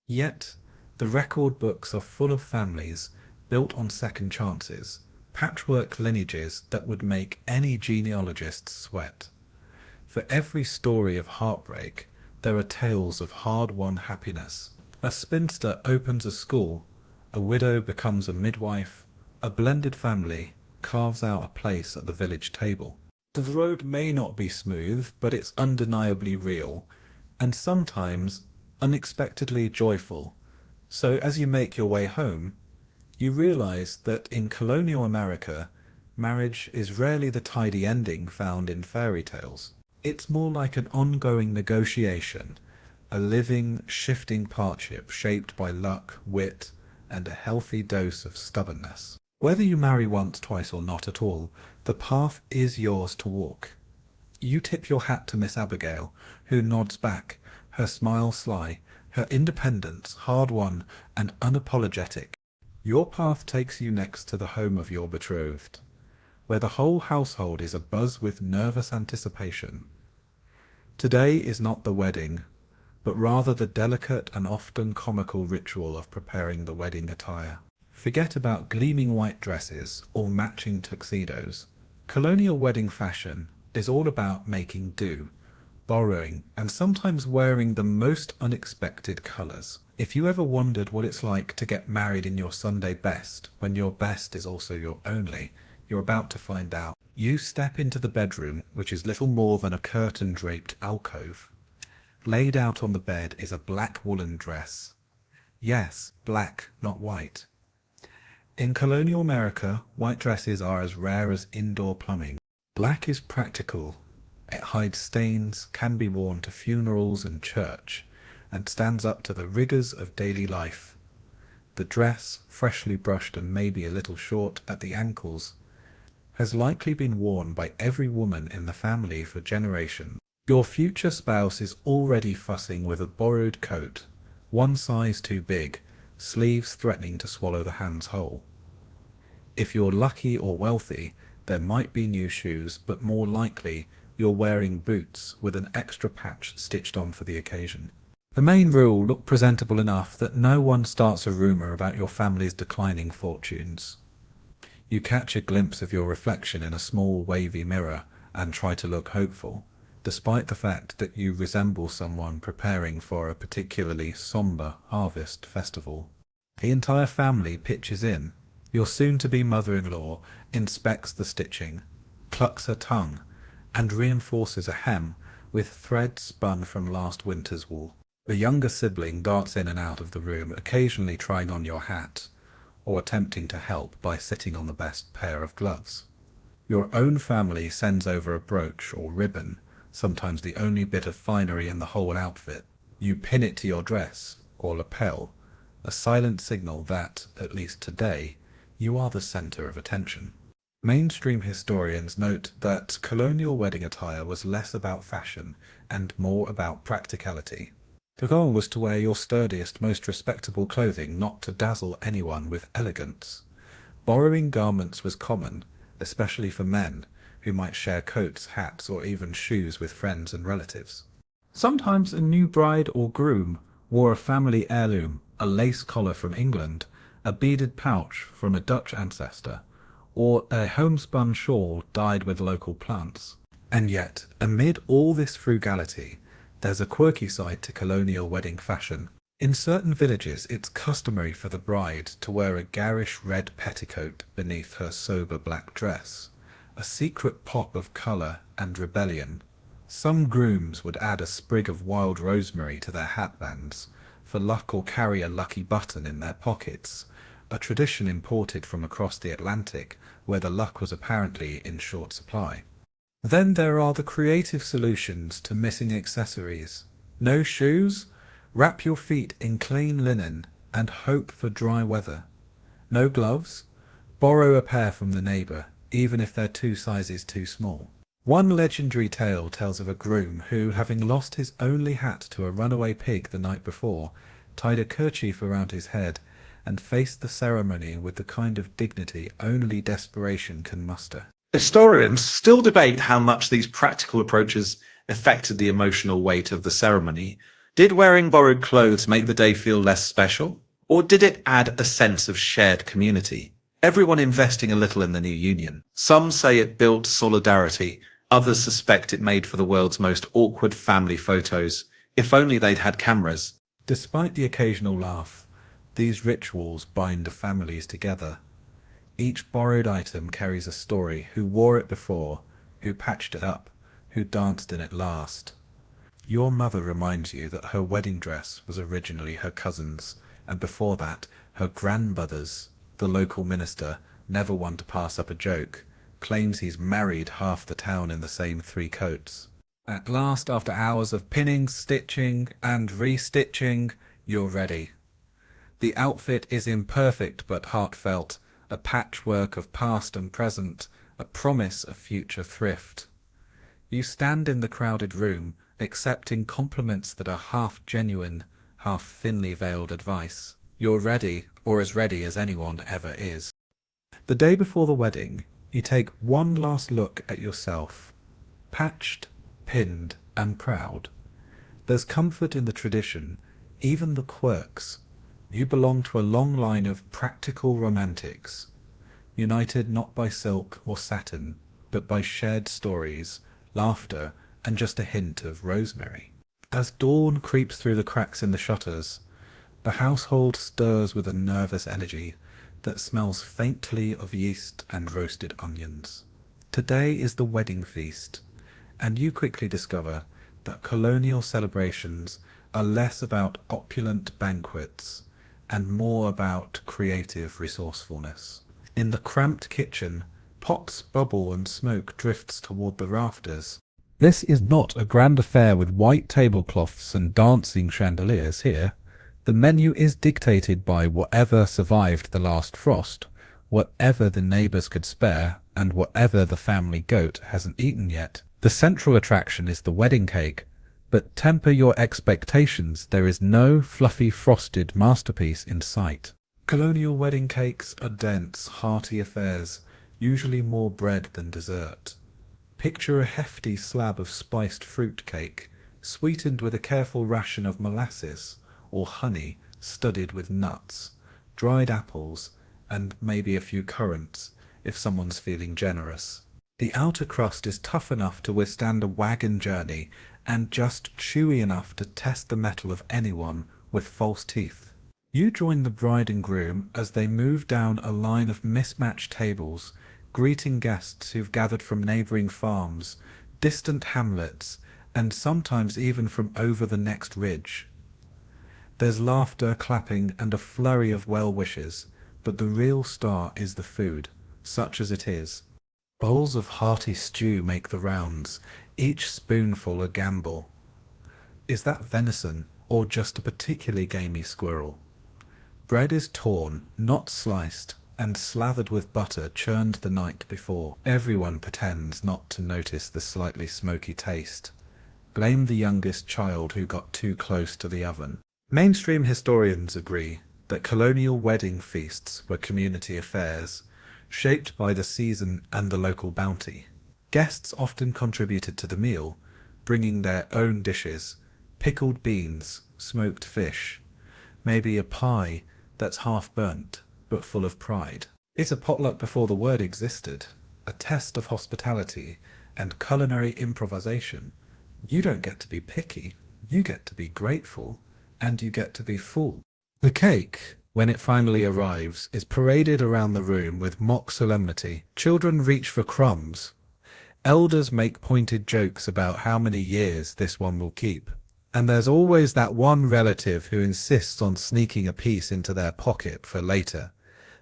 Yet, the record books are full of families built on second chances, patchwork lineages that would make any genealogist sweat. For every story of heartbreak, there are tales of hard-won happiness. A spinster opens a school, a widow becomes a midwife, a blended family carves out a place at the village table. The road may not be smooth, but it's undeniably real, and sometimes unexpectedly joyful. So as you make your way home, you realize that in colonial America, marriage is rarely the tidy ending found in fairy tales. It's more like an ongoing negotiation, a living, shifting partnership shaped by luck, wit, and a healthy dose of stubbornness. Whether you marry once, twice, or not at all, the path is yours to walk. You tip your hat to Miss Abigail, who nods back, her smile sly, her independence hard-won and unapologetic. Your path takes you next to the home of your betrothed, where the whole household is abuzz with nervous anticipation. Today is not the wedding, but rather the delicate and often comical ritual of preparing the wedding attire. Forget about gleaming white dresses or matching tuxedos. Colonial wedding fashion is all about making do, borrowing, and sometimes wearing the most unexpected colours. If you ever wondered what it's like to get married in your Sunday best, when your best is also your only, you're about to find out. You step into the bedroom, which is little more than a curtain-draped alcove. Laid out on the bed is a black woolen dress. Yes, black, not white. In colonial America, white dresses are as rare as indoor plumbing. Black is practical. It hides stains, can be worn to funerals and church, and stands up to the rigours of daily life. The dress, freshly brushed and maybe a little short at the ankles, has likely been worn by every woman in the family for generations. Your future spouse is already fussing with a borrowed coat, one size too big, sleeves threatening to swallow the hands whole. If you're lucky or wealthy, there might be new shoes, but more likely you're wearing boots with an extra patch stitched on for the occasion. The main rule: look presentable enough that no one starts a rumour about your family's declining fortunes. You catch a glimpse of your reflection in a small wavy mirror and try to look hopeful, despite the fact that you resemble someone preparing for a particularly sombre harvest festival. The entire family pitches in. Your soon-to-be mother-in-law inspects the stitching, clucks her tongue, and reinforces a hem with thread spun from last winter's wool. The younger sibling darts in and out of the room, occasionally trying on your hat, or attempting to help by sitting on the best pair of gloves. Your own family sends over a brooch or ribbon, sometimes the only bit of finery in the whole outfit. You pin it to your dress, or lapel, a silent signal that, at least today, you are the centre of attention. Mainstream historians note that colonial wedding attire was less about fashion and more about practicality. The goal was to wear your sturdiest, most respectable clothing, not to dazzle anyone with elegance. Borrowing garments was common, especially for men, who might share coats, hats, or even shoes with friends and relatives. Sometimes a new bride or groom wore a family heirloom, a lace collar from England, a beaded pouch from a Dutch ancestor, or a homespun shawl dyed with local plants. And yet, amid all this frugality, there's a quirky side to colonial wedding fashion. In certain villages, it's customary for the bride to wear a garish red petticoat beneath her sober black dress, a secret pop of colour and rebellion. Some grooms would add a sprig of wild rosemary to their hatbands, for luck, or carry a lucky button in their pockets, a tradition imported from across the Atlantic, where the luck was apparently in short supply. Then there are the creative solutions to missing accessories. No shoes? Wrap your feet in clean linen and hope for dry weather. No gloves? Borrow a pair from the neighbour, even if they're 2 sizes too small. One legendary tale tells of a groom who, having lost his only hat to a runaway pig the night before, tied a kerchief around his head and faced the ceremony with the kind of dignity only desperation can muster. Historians still debate how much these practical approaches affected the emotional weight of the ceremony. Did wearing borrowed clothes make the day feel less special? Or did it add a sense of shared community? Everyone investing a little in the new union. Some say it built solidarity. Others suspect it made for the world's most awkward family photos. If only they'd had cameras. Despite the occasional laugh, these rituals bind families together. Each borrowed item carries a story: who wore it before, who patched it up, who danced in it last. Your mother reminds you that her wedding dress was originally her cousin's, and before that, her grandmother's. The local minister, never one to pass up a joke, claims he's married half the town in the same 3 coats. At last, after hours of pinning, stitching, and restitching, you're ready. The outfit is imperfect but heartfelt, a patchwork of past and present, a promise of future thrift. You stand in the crowded room, accepting compliments that are half genuine, half thinly veiled advice. You're ready, or as ready as anyone ever is. The day before the wedding, you take one last look at yourself, patched, pinned, and proud. There's comfort in the tradition, even the quirks. You belong to a long line of practical romantics, united not by silk or satin, but by shared stories, laughter, and just a hint of rosemary. As dawn creeps through the cracks in the shutters, the household stirs with a nervous energy that smells faintly of yeast and roasted onions. Today is the wedding feast, and you quickly discover that colonial celebrations are less about opulent banquets and more about creative resourcefulness. In the cramped kitchen, pots bubble and smoke drifts toward the rafters. This is not a grand affair with white tablecloths and dancing chandeliers here. The menu is dictated by whatever survived the last frost, whatever the neighbours could spare, and whatever the family goat hasn't eaten yet. The central attraction is the wedding cake, but temper your expectations, there is no fluffy frosted masterpiece in sight. Colonial wedding cakes are dense, hearty affairs, usually more bread than dessert. Picture a hefty slab of spiced fruit cake, sweetened with a careful ration of molasses or honey studded with nuts, dried apples, and maybe a few currants if someone's feeling generous. The outer crust is tough enough to withstand a wagon journey and just chewy enough to test the mettle of anyone with false teeth. You join the bride and groom as they move down a line of mismatched tables, greeting guests who've gathered from neighbouring farms, distant hamlets, and sometimes even from over the next ridge. There's laughter, clapping, and a flurry of well wishes, but the real star is the food, such as it is. Bowls of hearty stew make the rounds, each spoonful a gamble. Is that venison, or just a particularly gamey squirrel? Bread is torn, not sliced, and slathered with butter churned the night before. Everyone pretends not to notice the slightly smoky taste. Blame the youngest child who got too close to the oven. Mainstream historians agree that colonial wedding feasts were community affairs, shaped by the season and the local bounty. Guests often contributed to the meal, bringing their own dishes, pickled beans, smoked fish, maybe a pie that's half burnt, but full of pride. It's a potluck before the word existed, a test of hospitality and culinary improvisation. You don't get to be picky, you get to be grateful, and you get to be full. The cake, when it finally arrives, is paraded around the room with mock solemnity. Children reach for crumbs. Elders make pointed jokes about how many years this one will keep. And there's always that one relative who insists on sneaking a piece into their pocket for later.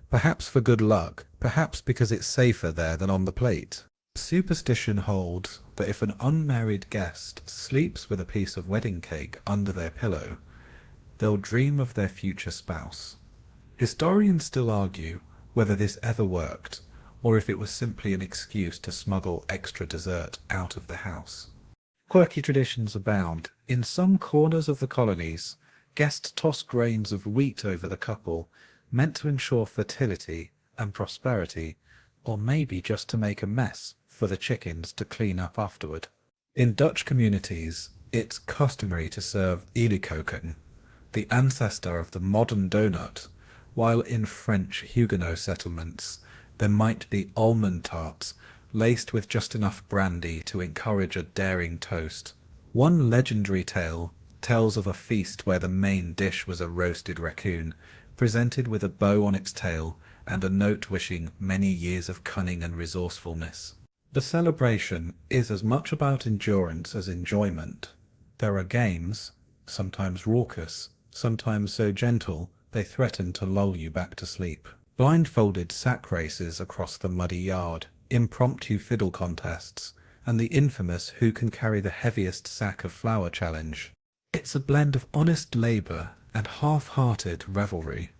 Perhaps for good luck, perhaps because it's safer there than on the plate. Superstition holds that if an unmarried guest sleeps with a piece of wedding cake under their pillow, they'll dream of their future spouse. Historians still argue whether this ever worked, or if it was simply an excuse to smuggle extra dessert out of the house. Quirky traditions abound. In some corners of the colonies, guests toss grains of wheat over the couple, meant to ensure fertility and prosperity, or maybe just to make a mess for the chickens to clean up afterward. In Dutch communities, it's customary to serve Early Colonial, the ancestor of the modern donut, while in French Huguenot settlements there might be almond tarts laced with just enough brandy to encourage a daring toast. One legendary tale tells of a feast where the main dish was a roasted raccoon, presented with a bow on its tail and a note wishing many years of cunning and resourcefulness. The celebration is as much about endurance as enjoyment. There are games, sometimes raucous, sometimes so gentle they threaten to lull you back to sleep. Blindfolded sack races across the muddy yard, impromptu fiddle contests, and the infamous who can carry the heaviest sack of flour challenge. It's a blend of honest labour and half-hearted revelry.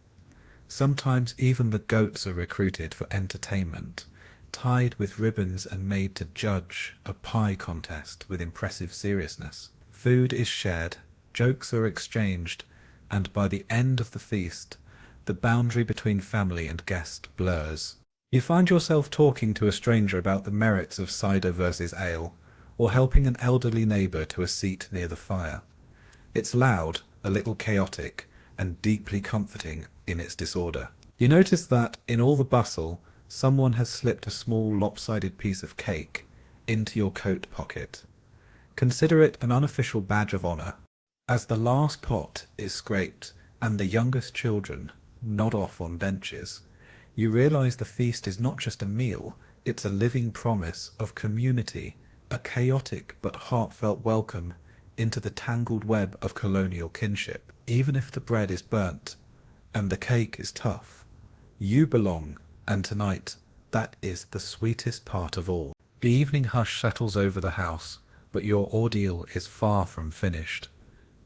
Sometimes even the goats are recruited for entertainment, tied with ribbons and made to judge a pie contest with impressive seriousness. Food is shared, jokes are exchanged, and by the end of the feast, the boundary between family and guest blurs. You find yourself talking to a stranger about the merits of cider versus ale, or helping an elderly neighbour to a seat near the fire. It's loud, a little chaotic, and deeply comforting in its disorder. You notice that, in all the bustle, someone has slipped a small lopsided piece of cake into your coat pocket. Consider it an unofficial badge of honour. As the last pot is scraped and the youngest children nod off on benches, you realise the feast is not just a meal, it's a living promise of community, a chaotic but heartfelt welcome into the tangled web of colonial kinship. Even if the bread is burnt and the cake is tough, you belong, and tonight that is the sweetest part of all. The evening hush settles over the house, but your ordeal is far from finished.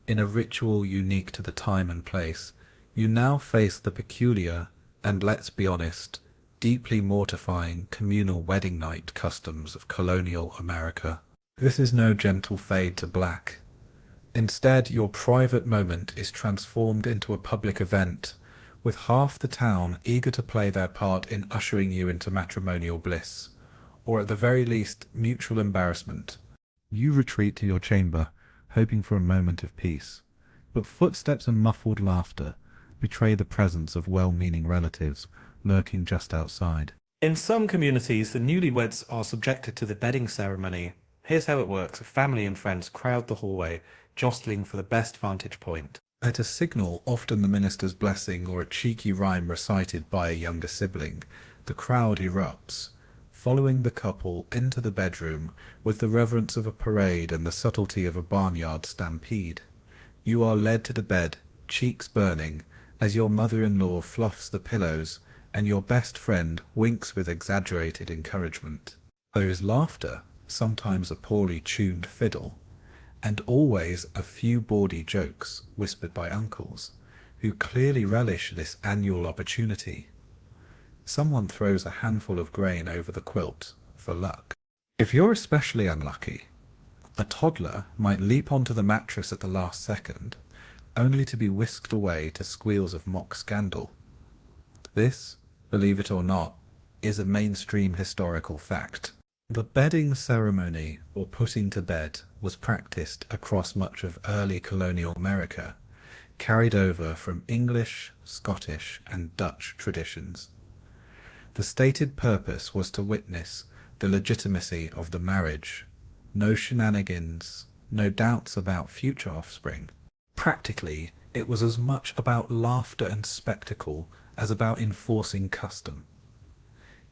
In a ritual unique to the time and place, you now face the peculiar, and let's be honest, deeply mortifying communal wedding night customs of colonial America. This is no gentle fade to black. Instead, your private moment is transformed into a public event, with half the town eager to play their part in ushering you into matrimonial bliss, or at the very least, mutual embarrassment. You retreat to your chamber, hoping for a moment of peace, but footsteps and muffled laughter betray the presence of well-meaning relatives lurking just outside. In some communities, the newlyweds are subjected to the bedding ceremony. Here's how it works. Family and friends crowd the hallway, jostling for the best vantage point. At a signal, often the minister's blessing or a cheeky rhyme recited by a younger sibling, the crowd erupts, following the couple into the bedroom with the reverence of a parade and the subtlety of a barnyard stampede. You are led to the bed, cheeks burning, as your mother-in-law fluffs the pillows and your best friend winks with exaggerated encouragement. There is laughter, sometimes a poorly tuned fiddle, and always a few bawdy jokes whispered by uncles, who clearly relish this annual opportunity. Someone throws a handful of grain over the quilt for luck. If you're especially unlucky, a toddler might leap onto the mattress at the last second, only to be whisked away to squeals of mock scandal. This, believe it or not, is a mainstream historical fact. The bedding ceremony, or putting to bed, was practiced across much of early colonial America, carried over from English, Scottish, and Dutch traditions. The stated purpose was to witness the legitimacy of the marriage. No shenanigans, no doubts about future offspring. Practically, it was as much about laughter and spectacle as about enforcing custom.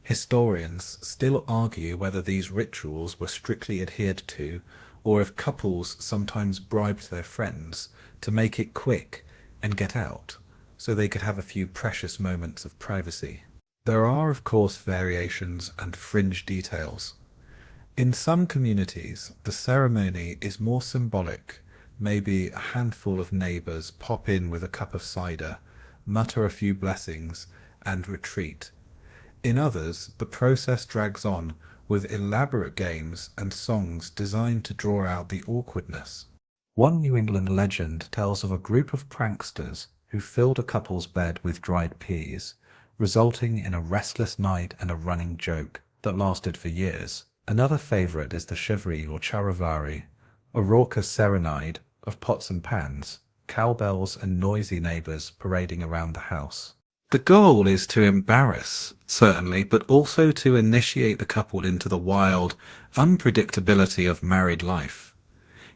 Historians still argue whether these rituals were strictly adhered to, or if couples sometimes bribed their friends to make it quick and get out, so they could have a few precious moments of privacy. There are, of course, variations and fringe details. In some communities, the ceremony is more symbolic. Maybe a handful of neighbors pop in with a cup of cider, mutter a few blessings, and retreat. In others, the process drags on with elaborate games and songs designed to draw out the awkwardness. One New England legend tells of a group of pranksters who filled a couple's bed with dried peas, resulting in a restless night and a running joke that lasted for years. Another favorite is the chivri or charivari, a raucous serenade of pots and pans, cowbells and noisy neighbors parading around the house. The goal is to embarrass, certainly, but also to initiate the couple into the wild unpredictability of married life.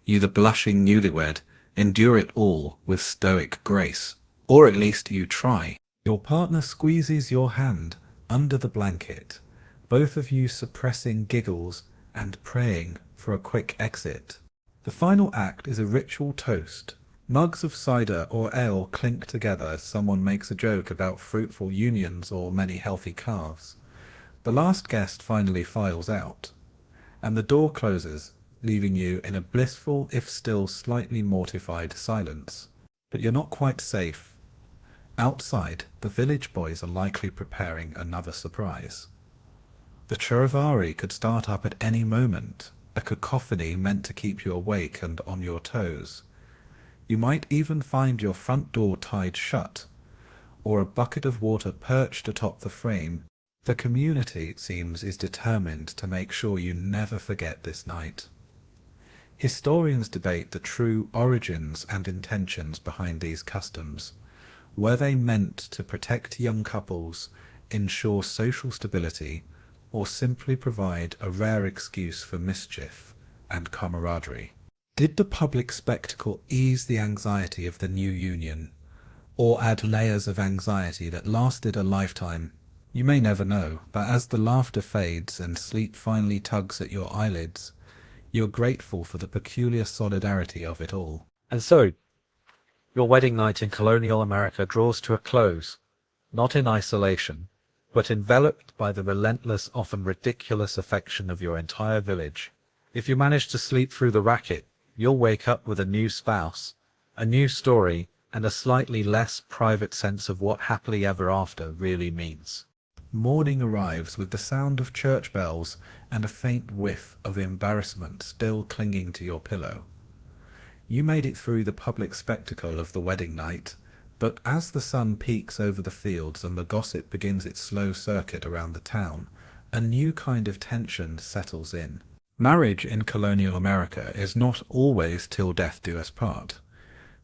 You, the blushing newlywed, endure it all with stoic grace, or at least you try. Your partner squeezes your hand under the blanket, both of you suppressing giggles and praying for a quick exit. The final act is a ritual toast. Mugs of cider or ale clink together as someone makes a joke about fruitful unions or many healthy calves. The last guest finally files out, and the door closes, leaving you in a blissful, if still slightly mortified, silence. But you're not quite safe. Outside, the village boys are likely preparing another surprise. The charivari could start up at any moment, a cacophony meant to keep you awake and on your toes. You might even find your front door tied shut, or a bucket of water perched atop the frame. The community, it seems, is determined to make sure you never forget this night. Historians debate the true origins and intentions behind these customs. Were they meant to protect young couples, ensure social stability, or simply provide a rare excuse for mischief and camaraderie? Did the public spectacle ease the anxiety of the new union, or add layers of anxiety that lasted a lifetime? You may never know, but as the laughter fades and sleep finally tugs at your eyelids, you're grateful for the peculiar solidarity of it all. And so, your wedding night in colonial America draws to a close, not in isolation, but enveloped by the relentless, often ridiculous affection of your entire village. If you manage to sleep through the racket, you'll wake up with a new spouse, a new story, and a slightly less private sense of what happily ever after really means. Morning arrives with the sound of church bells and a faint whiff of embarrassment still clinging to your pillow. You made it through the public spectacle of the wedding night, but as the sun peaks over the fields and the gossip begins its slow circuit around the town, a new kind of tension settles in. Marriage in colonial America is not always till death do us part.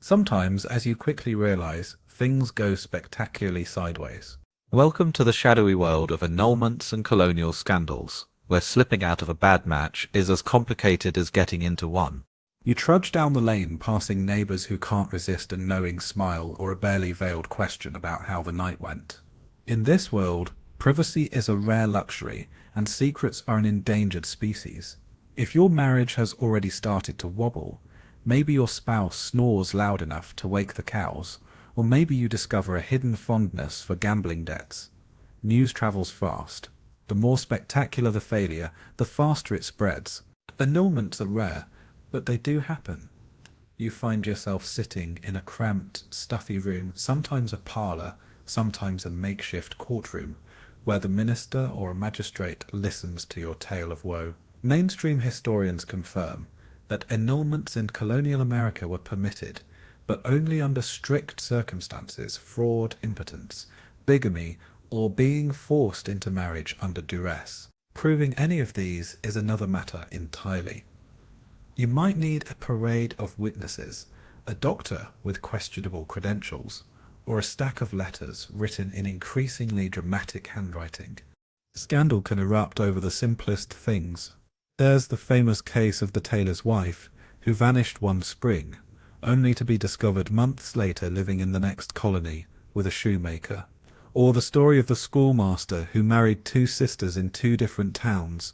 Sometimes, as you quickly realize, things go spectacularly sideways. Welcome to the shadowy world of annulments and colonial scandals, where slipping out of a bad match is as complicated as getting into one. You trudge down the lane, passing neighbors who can't resist a knowing smile or a barely veiled question about how the night went. In this world, privacy is a rare luxury, and secrets are an endangered species. If your marriage has already started to wobble, maybe your spouse snores loud enough to wake the cows, or maybe you discover a hidden fondness for gambling debts. News travels fast. The more spectacular the failure, the faster it spreads. Annulments are rare, but they do happen. You find yourself sitting in a cramped, stuffy room, sometimes a parlour, sometimes a makeshift courtroom, where the minister or a magistrate listens to your tale of woe. Mainstream historians confirm that annulments in colonial America were permitted, but only under strict circumstances: fraud, impotence, bigamy, or being forced into marriage under duress. Proving any of these is another matter entirely. You might need a parade of witnesses, a doctor with questionable credentials, or a stack of letters written in increasingly dramatic handwriting. Scandal can erupt over the simplest things. There's the famous case of the tailor's wife, who vanished one spring, only to be discovered months later living in the next colony with a shoemaker. Or the story of the schoolmaster who married two sisters in two different towns,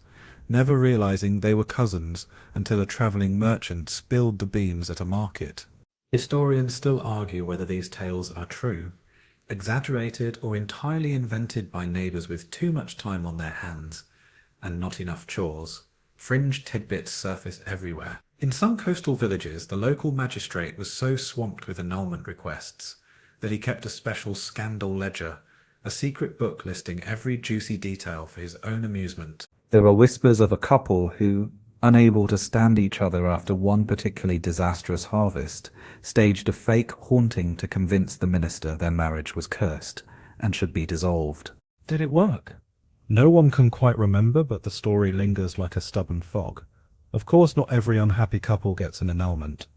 never realizing they were cousins until a travelling merchant spilled the beans at a market. Historians still argue whether these tales are true, exaggerated or entirely invented by neighbours with too much time on their hands and not enough chores. Fringe tidbits surface everywhere. In some coastal villages, the local magistrate was so swamped with annulment requests that he kept a special scandal ledger, a secret book listing every juicy detail for his own amusement. There were whispers of a couple who, unable to stand each other after one particularly disastrous harvest, staged a fake haunting to convince the minister their marriage was cursed and should be dissolved. Did it work? No one can quite remember, but the story lingers like a stubborn fog. Of course, not every unhappy couple gets an annulment.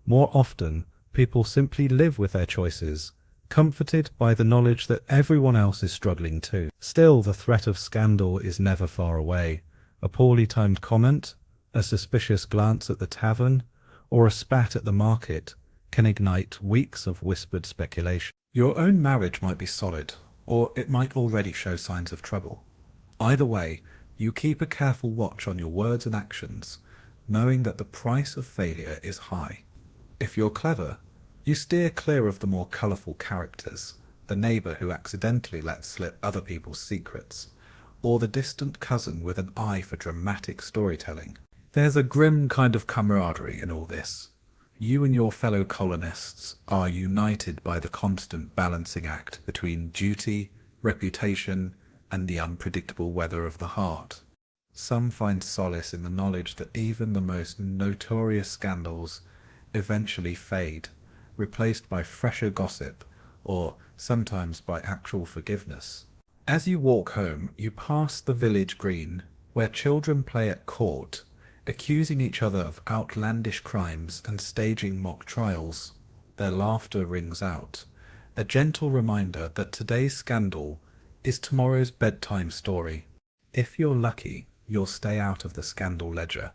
More often, people simply live with their choices, comforted by the knowledge that everyone else is struggling too. Still, the threat of scandal is never far away. A poorly timed comment, a suspicious glance at the tavern, or a spat at the market can ignite weeks of whispered speculation. Your own marriage might be solid, or it might already show signs of trouble. Either way, you keep a careful watch on your words and actions, knowing that the price of failure is high. If you're clever, you steer clear of the more colourful characters, the neighbour who accidentally lets slip other people's secrets, or the distant cousin with an eye for dramatic storytelling. There's a grim kind of camaraderie in all this. You and your fellow colonists are united by the constant balancing act between duty, reputation, and the unpredictable weather of the heart. Some find solace in the knowledge that even the most notorious scandals eventually fade, replaced by fresher gossip, or sometimes by actual forgiveness. As you walk home, you pass the village green, where children play at court, accusing each other of outlandish crimes and staging mock trials. Their laughter rings out, a gentle reminder that today's scandal is tomorrow's bedtime story. If you're lucky, you'll stay out of the scandal ledger,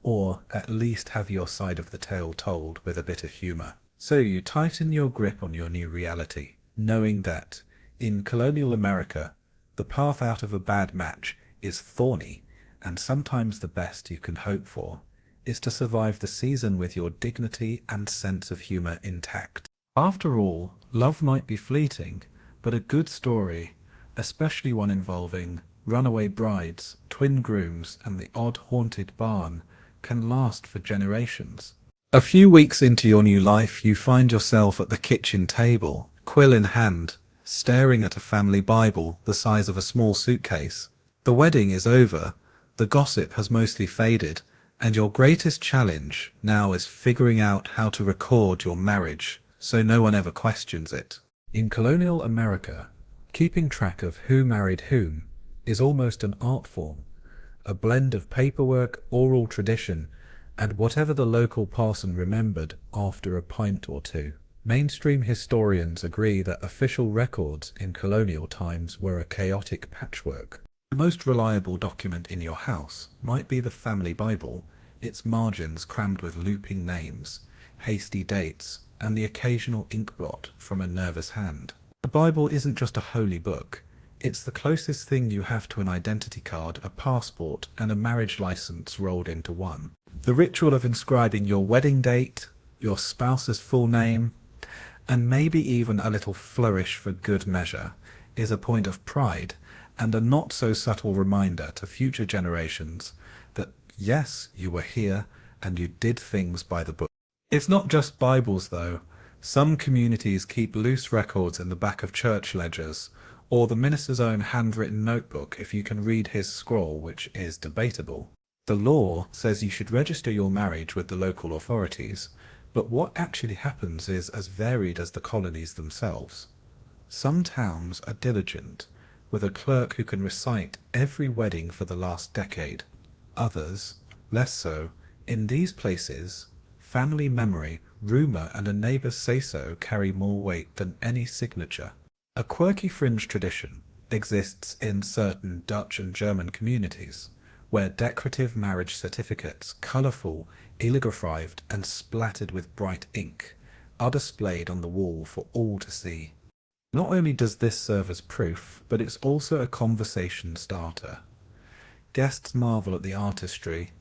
or at least have your side of the tale told with a bit of humour. So you tighten your grip on your new reality, knowing that, in colonial America, the path out of a bad match is thorny, and sometimes the best you can hope for is to survive the season with your dignity and sense of humour intact. After all, love might be fleeting, but a good story, especially one involving runaway brides, twin grooms, and the odd haunted barn, can last for generations. A few weeks into your new life, you find yourself at the kitchen table, quill in hand, staring at a family Bible the size of a small suitcase. The wedding is over, the gossip has mostly faded, and your greatest challenge now is figuring out how to record your marriage so no one ever questions it. In colonial America, keeping track of who married whom is almost an art form, a blend of paperwork, oral tradition, and whatever the local parson remembered after a pint or two. Mainstream historians agree that official records in colonial times were a chaotic patchwork. The most reliable document in your house might be the family Bible, its margins crammed with looping names, hasty dates, and the occasional ink blot from a nervous hand. The Bible isn't just a holy book, it's the closest thing you have to an identity card, a passport, and a marriage license rolled into one. The ritual of inscribing your wedding date, your spouse's full name, and maybe even a little flourish for good measure, is a point of pride and a not-so-subtle reminder to future generations that, yes, you were here and you did things by the book. It's not just Bibles, though. Some communities keep loose records in the back of church ledgers, or the minister's own handwritten notebook if you can read his scroll, which is debatable. The law says you should register your marriage with the local authorities, but what actually happens is as varied as the colonies themselves. Some towns are diligent, with a clerk who can recite every wedding for the last decade. Others, less so. In these places, family memory, rumour, and a neighbour's say-so carry more weight than any signature. A quirky fringe tradition exists in certain Dutch and German communities, where decorative marriage certificates, colourful, calligraphed, and splattered with bright ink, are displayed on the wall for all to see. Not only does this serve as proof, but it's also a conversation starter. Guests marvel at the artistry,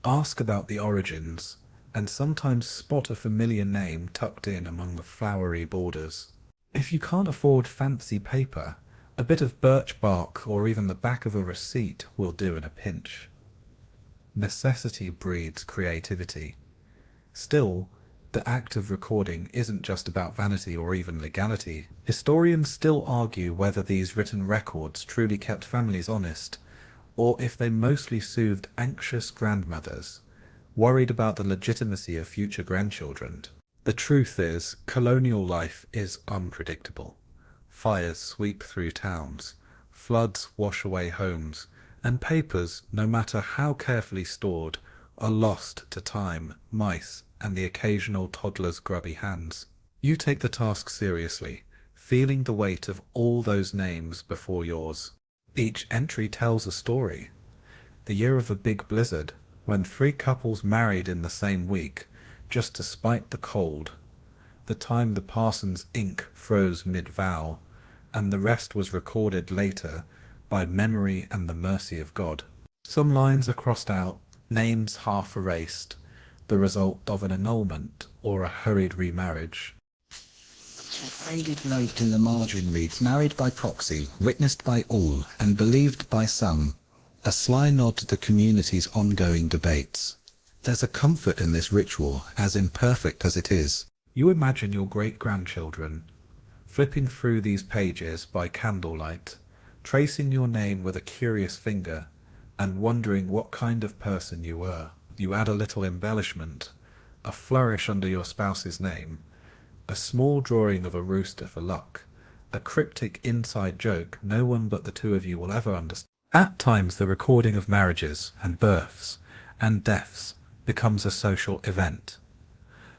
ask about the origins, and sometimes spot a familiar name tucked in among the flowery borders. If you can't afford fancy paper, a bit of birch bark or even the back of a receipt will do in a pinch. Necessity breeds creativity. Still, the act of recording isn't just about vanity or even legality. Historians still argue whether these written records truly kept families honest, or if they mostly soothed anxious grandmothers, worried about the legitimacy of future grandchildren. The truth is, colonial life is unpredictable. Fires sweep through towns, floods wash away homes, and papers, no matter how carefully stored, are lost to time, mice, and the occasional toddler's grubby hands. You take the task seriously, feeling the weight of all those names before yours. Each entry tells a story. The year of the big blizzard, when 3 couples married in the same week, just to spite the cold. The time the parson's ink froze mid-vow, and the rest was recorded later by memory and the mercy of God. Some lines are crossed out, names half erased, the result of an annulment or a hurried remarriage. A faded note in the margin reads, "Married by proxy, witnessed by all, and believed by some." A sly nod to the community's ongoing debates. There's a comfort in this ritual, as imperfect as it is. You imagine your great-grandchildren flipping through these pages by candlelight, tracing your name with a curious finger, and wondering what kind of person you were. You add a little embellishment, a flourish under your spouse's name, a small drawing of a rooster for luck, a cryptic inside joke no one but the two of you will ever understand. At times the recording of marriages and births and deaths becomes a social event.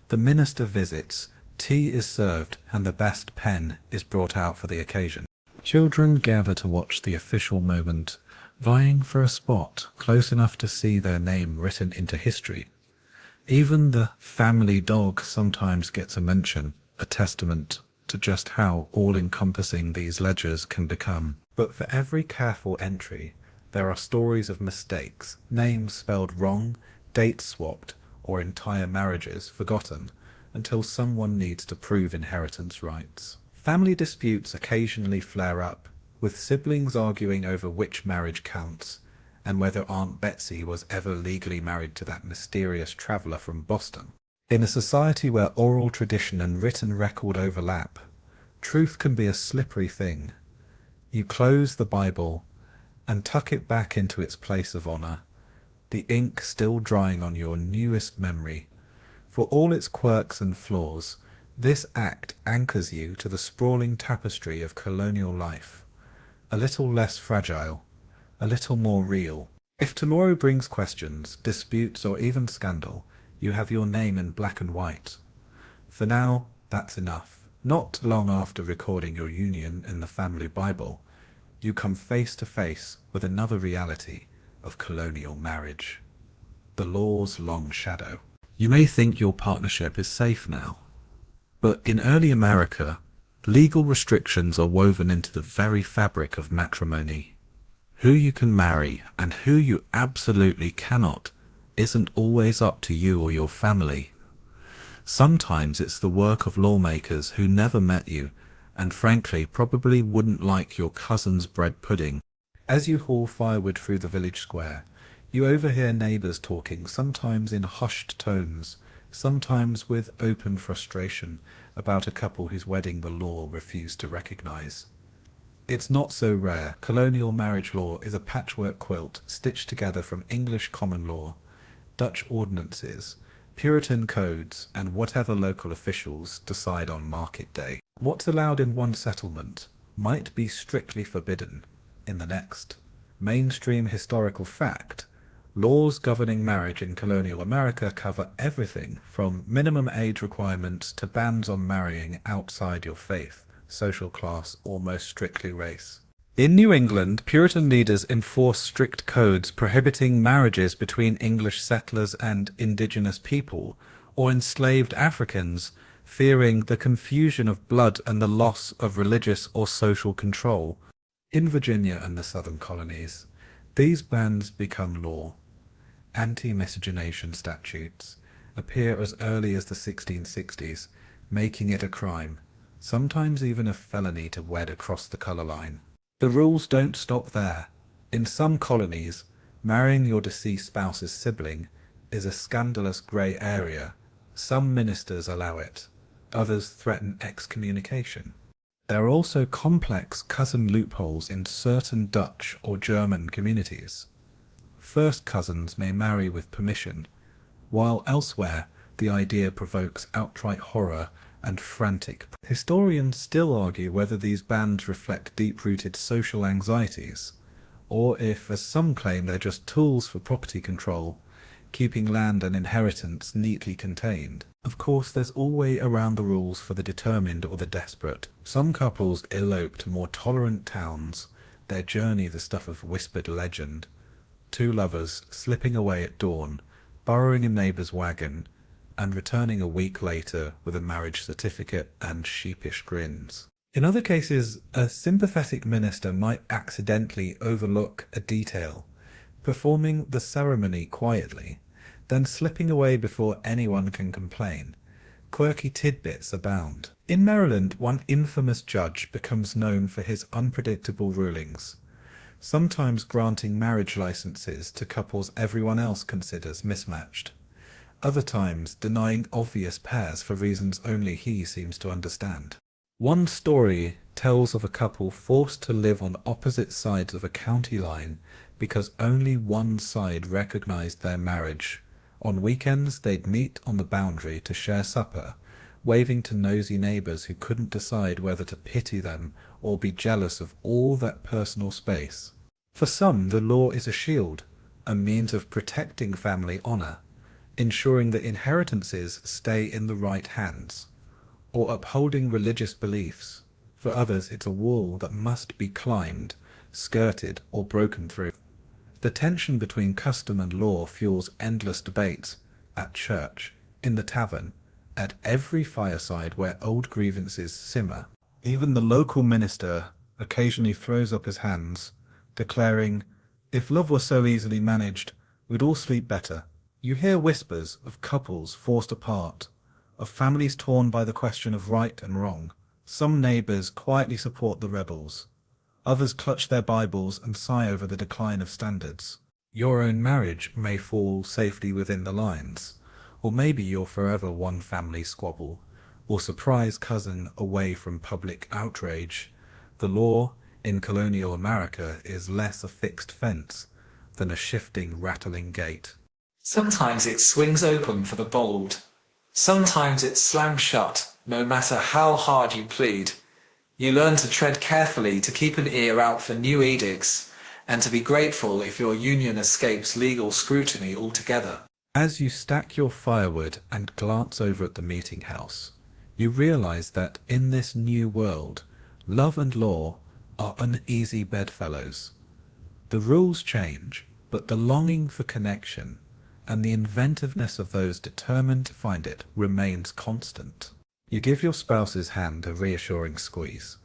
The minister visits, tea is served, and the best pen is brought out for the occasion. Children gather to watch the official moment, vying for a spot close enough to see their name written into history. Even the family dog sometimes gets a mention, a testament to just how all-encompassing these ledgers can become. But for every careful entry, there are stories of mistakes, names spelled wrong, dates swapped, or entire marriages forgotten, until someone needs to prove inheritance rights. Family disputes occasionally flare up, with siblings arguing over which marriage counts, and whether Aunt Betsy was ever legally married to that mysterious traveller from Boston. In a society where oral tradition and written record overlap, Truth can be a slippery thing. You close the Bible and tuck it back into its place of honor, the ink still drying on your newest memory. For all its quirks and flaws, this act anchors you to the sprawling tapestry of colonial life, a little less fragile, a little more real. If tomorrow brings questions, disputes, or even scandal, you have your name in black and white. For now, that's enough. Not long after recording your union in the family Bible, you come face to face with another reality of colonial marriage. The law's long shadow. You may think your partnership is safe now, but in early America, legal restrictions are woven into the very fabric of matrimony. Who you can marry and who you absolutely cannot isn't always up to you or your family. Sometimes it's the work of lawmakers who never met you and frankly probably wouldn't like your cousin's bread pudding. As you haul firewood through the village square, you overhear neighbors talking, sometimes in hushed tones, sometimes with open frustration, about a couple whose wedding the law refused to recognize. It's not so rare. Colonial marriage law is a patchwork quilt stitched together from English common law, Dutch ordinances, Puritan codes, and whatever local officials decide on market day. What's allowed in one settlement might be strictly forbidden in the next. Mainstream historical fact: laws governing marriage in colonial America cover everything from minimum age requirements to bans on marrying outside your faith, social class, or most strictly race. In New England, Puritan leaders enforced strict codes prohibiting marriages between English settlers and indigenous people, or enslaved Africans, fearing the confusion of blood and the loss of religious or social control. In Virginia and the southern colonies, these bans become law. Anti-miscegenation statutes appear as early as the 1660s, making it a crime, sometimes even a felony, to wed across the color line. The rules don't stop there. In some colonies, marrying your deceased spouse's sibling is a scandalous grey area. Some ministers allow it, others threaten excommunication. There are also complex cousin loopholes in certain Dutch or German communities. First cousins may marry with permission, while elsewhere the idea provokes outright horror and frantic. Historians still argue whether these bans reflect deep-rooted social anxieties, or if, as some claim, they're just tools for property control, keeping land and inheritance neatly contained. Of course, there's always around the rules for the determined or the desperate. Some couples elope to more tolerant towns, their journey the stuff of whispered legend. Two lovers slipping away at dawn, borrowing a neighbour's wagon, and returning a week later with a marriage certificate and sheepish grins. In other cases, a sympathetic minister might accidentally overlook a detail, performing the ceremony quietly, then slipping away before anyone can complain. Quirky tidbits abound. In Maryland, one infamous judge becomes known for his unpredictable rulings, sometimes granting marriage licenses to couples everyone else considers mismatched, other times denying obvious pairs for reasons only he seems to understand. One story tells of a couple forced to live on opposite sides of a county line because only one side recognized their marriage. On weekends they'd meet on the boundary to share supper, waving to nosy neighbors who couldn't decide whether to pity them or be jealous of all that personal space. For some, the law is a shield, a means of protecting family honor, ensuring that inheritances stay in the right hands, or upholding religious beliefs. For others, it's a wall that must be climbed, skirted, or broken through. The tension between custom and law fuels endless debates at church, in the tavern, at every fireside where old grievances simmer. Even the local minister occasionally throws up his hands, declaring, "If love were so easily managed, we'd all sleep better." You hear whispers of couples forced apart, of families torn by the question of right and wrong. Some neighbors quietly support the rebels. Others clutch their Bibles and sigh over the decline of standards. Your own marriage may fall safely within the lines, or maybe you're forever one family squabble, or surprise cousin away from public outrage, the law in colonial America is less a fixed fence than a shifting, rattling gate. Sometimes it swings open for the bold. Sometimes it slams shut, no matter how hard you plead. You learn to tread carefully, to keep an ear out for new edicts, and to be grateful if your union escapes legal scrutiny altogether. As you stack your firewood and glance over at the meeting house, you realize that in this new world, love and law are uneasy bedfellows. The rules change, but the longing for connection and the inventiveness of those determined to find it remains constant. You give your spouse's hand a reassuring squeeze,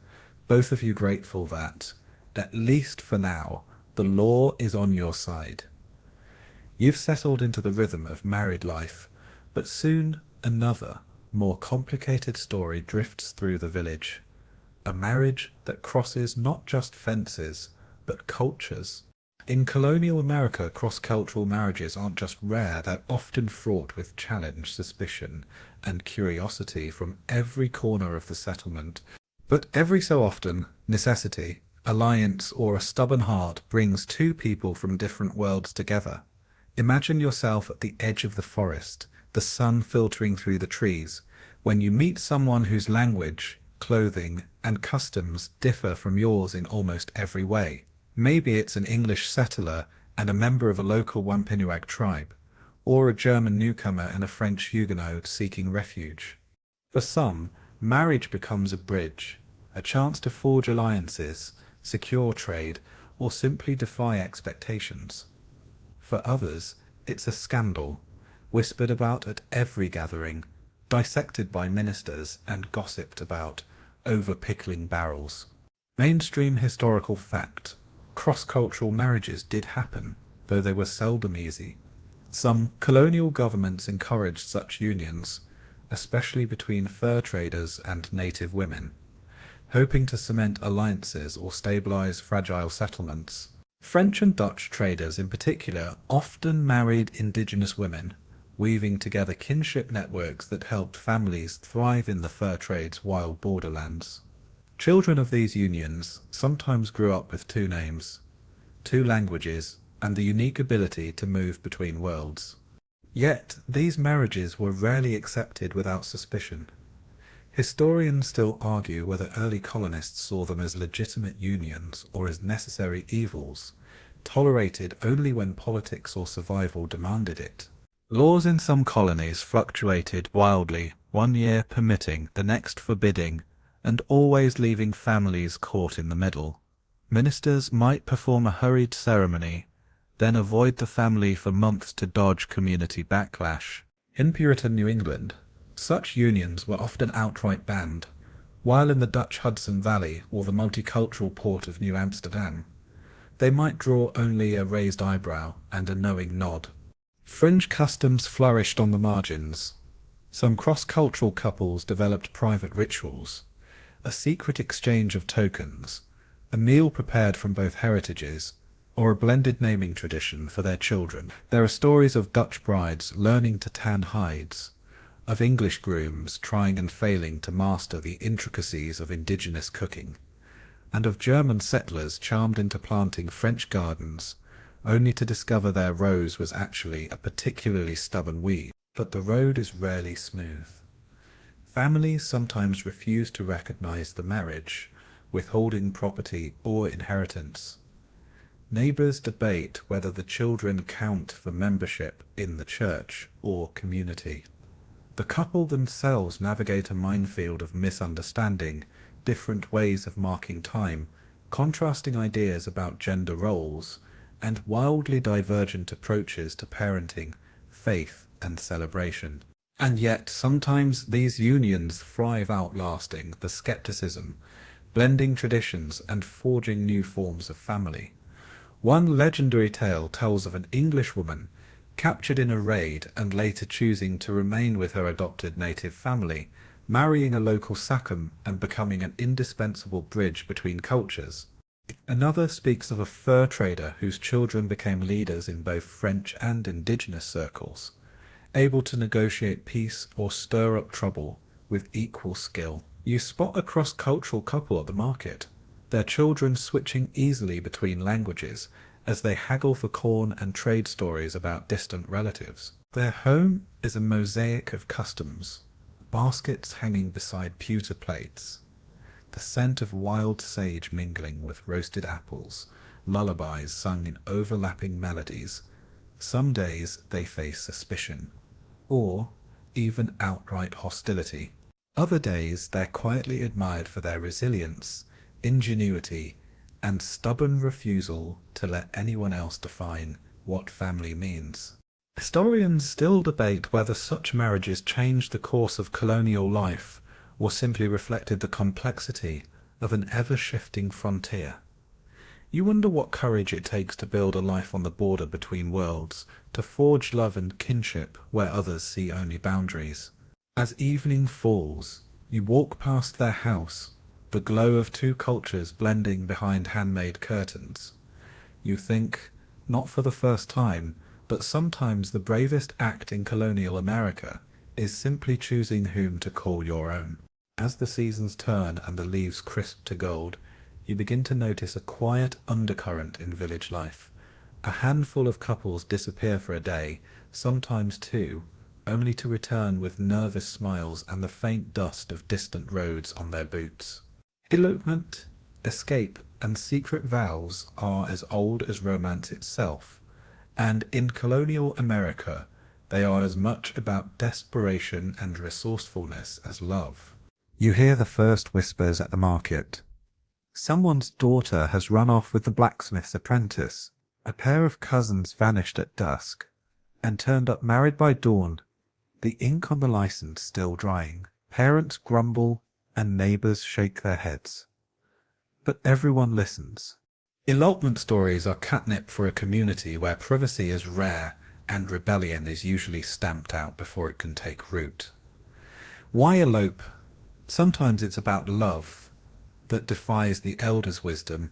both of you grateful that, at least for now, the law is on your side. You've settled into the rhythm of married life, but soon another, more complicated story drifts through the village. A marriage that crosses not just fences, but cultures. In colonial America, cross-cultural marriages aren't just rare, they're often fraught with challenge, suspicion, and curiosity from every corner of the settlement. But every so often, necessity, alliance, or a stubborn heart brings two people from different worlds together. Imagine yourself at the edge of the forest, the sun filtering through the trees, when you meet someone whose language, clothing, and customs differ from yours in almost every way. Maybe it's an English settler and a member of a local Wampanoag tribe, or a German newcomer and a French Huguenot seeking refuge. For some, marriage becomes a bridge, a chance to forge alliances, secure trade, or simply defy expectations. For others, it's a scandal, whispered about at every gathering, dissected by ministers and gossiped about over pickling barrels. Mainstream historical fact. Cross-cultural marriages did happen, though they were seldom easy. Some colonial governments encouraged such unions, especially between fur traders and native women, hoping to cement alliances or stabilize fragile settlements. French and Dutch traders in particular often married indigenous women, weaving together kinship networks that helped families thrive in the fur trade's wild borderlands. Children of these unions sometimes grew up with two names, two languages, and the unique ability to move between worlds. Yet these marriages were rarely accepted without suspicion. Historians still argue whether early colonists saw them as legitimate unions or as necessary evils, tolerated only when politics or survival demanded it. Laws in some colonies fluctuated wildly, one year permitting, the next forbidding, and always leaving families caught in the middle. Ministers might perform a hurried ceremony, then avoid the family for months to dodge community backlash. In Puritan New England, such unions were often outright banned, while in the Dutch Hudson Valley or the multicultural port of New Amsterdam, they might draw only a raised eyebrow and a knowing nod. Fringe customs flourished on the margins. Some cross-cultural couples developed private rituals, a secret exchange of tokens, a meal prepared from both heritages, or a blended naming tradition for their children. There are stories of Dutch brides learning to tan hides, of English grooms trying and failing to master the intricacies of indigenous cooking, and of German settlers charmed into planting French gardens, only to discover their rose was actually a particularly stubborn weed. But the road is rarely smooth. Families sometimes refuse to recognize the marriage, withholding property or inheritance. Neighbors debate whether the children count for membership in the church or community. The couple themselves navigate a minefield of misunderstanding, different ways of marking time, contrasting ideas about gender roles, and wildly divergent approaches to parenting, faith, and celebration. And yet, sometimes these unions thrive outlasting the skepticism, blending traditions and forging new forms of family. One legendary tale tells of an English woman captured in a raid and later choosing to remain with her adopted native family, marrying a local Sachem and becoming an indispensable bridge between cultures. Another speaks of a fur trader whose children became leaders in both French and indigenous circles, able to negotiate peace or stir up trouble with equal skill. You spot a cross-cultural couple at the market, their children switching easily between languages as they haggle for corn and trade stories about distant relatives. Their home is a mosaic of customs, baskets hanging beside pewter plates, the scent of wild sage mingling with roasted apples, lullabies sung in overlapping melodies. Some days they face suspicion, or even outright hostility. Other days they're quietly admired for their resilience, ingenuity, and stubborn refusal to let anyone else define what family means. Historians still debate whether such marriages changed the course of colonial life or simply reflected the complexity of an ever-shifting frontier. You wonder what courage it takes to build a life on the border between worlds, to forge love and kinship where others see only boundaries. As evening falls, you walk past their house, the glow of two cultures blending behind handmade curtains. You think, not for the first time, but sometimes the bravest act in colonial America is simply choosing whom to call your own. As the seasons turn and the leaves crisp to gold, you begin to notice a quiet undercurrent in village life. A handful of couples disappear for a day, sometimes two, only to return with nervous smiles and the faint dust of distant roads on their boots. Elopement, escape, and secret vows are as old as romance itself, and in colonial America they are as much about desperation and resourcefulness as love. You hear the first whispers at the market. Someone's daughter has run off with the blacksmith's apprentice. A pair of cousins vanished at dusk and turned up married by dawn, the ink on the license still drying. Parents grumble and neighbors shake their heads. But everyone listens. Elopement stories are catnip for a community where privacy is rare and rebellion is usually stamped out before it can take root. Why elope? Sometimes it's about love that defies the elder's wisdom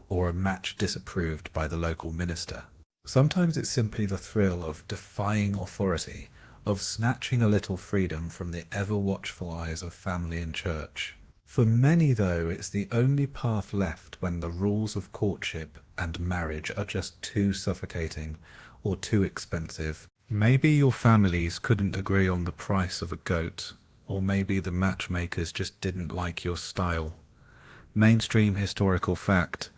or a match disapproved by the local minister. Sometimes it's simply the thrill of defying authority, of snatching a little freedom from the ever-watchful eyes of family and church. For many, though, it's the only path left when the rules of courtship and marriage are just too suffocating or too expensive. Maybe your families couldn't agree on the price of a goat, or maybe the matchmakers just didn't like your style. Mainstream historical fact: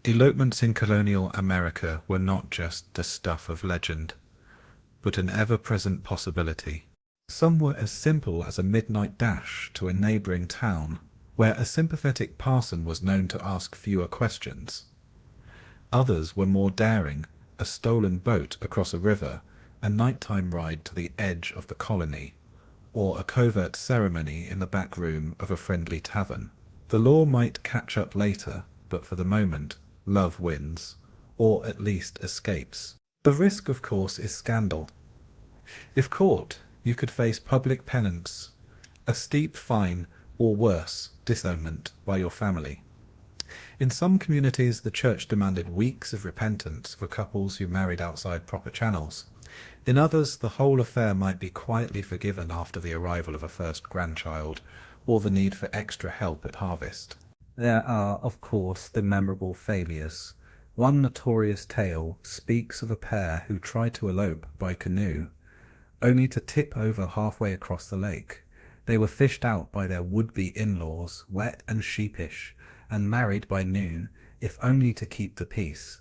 elopements in colonial America were not just the stuff of legend, but an ever-present possibility. Some were as simple as a midnight dash to a neighbouring town, where a sympathetic parson was known to ask fewer questions. Others were more daring: a stolen boat across a river, a nighttime ride to the edge of the colony, or a covert ceremony in the back room of a friendly tavern. The law might catch up later, but for the moment, love wins, or at least escapes. The risk, of course, is scandal. If caught, you could face public penance, a steep fine, or worse, disownment by your family. In some communities, the church demanded weeks of repentance for couples who married outside proper channels. In others, the whole affair might be quietly forgiven after the arrival of a first grandchild, or the need for extra help at harvest. There are, of course, the memorable failures. One notorious tale speaks of a pair who tried to elope by canoe, only to tip over halfway across the lake. They were fished out by their would-be in-laws, wet and sheepish, and married by noon, if only to keep the peace.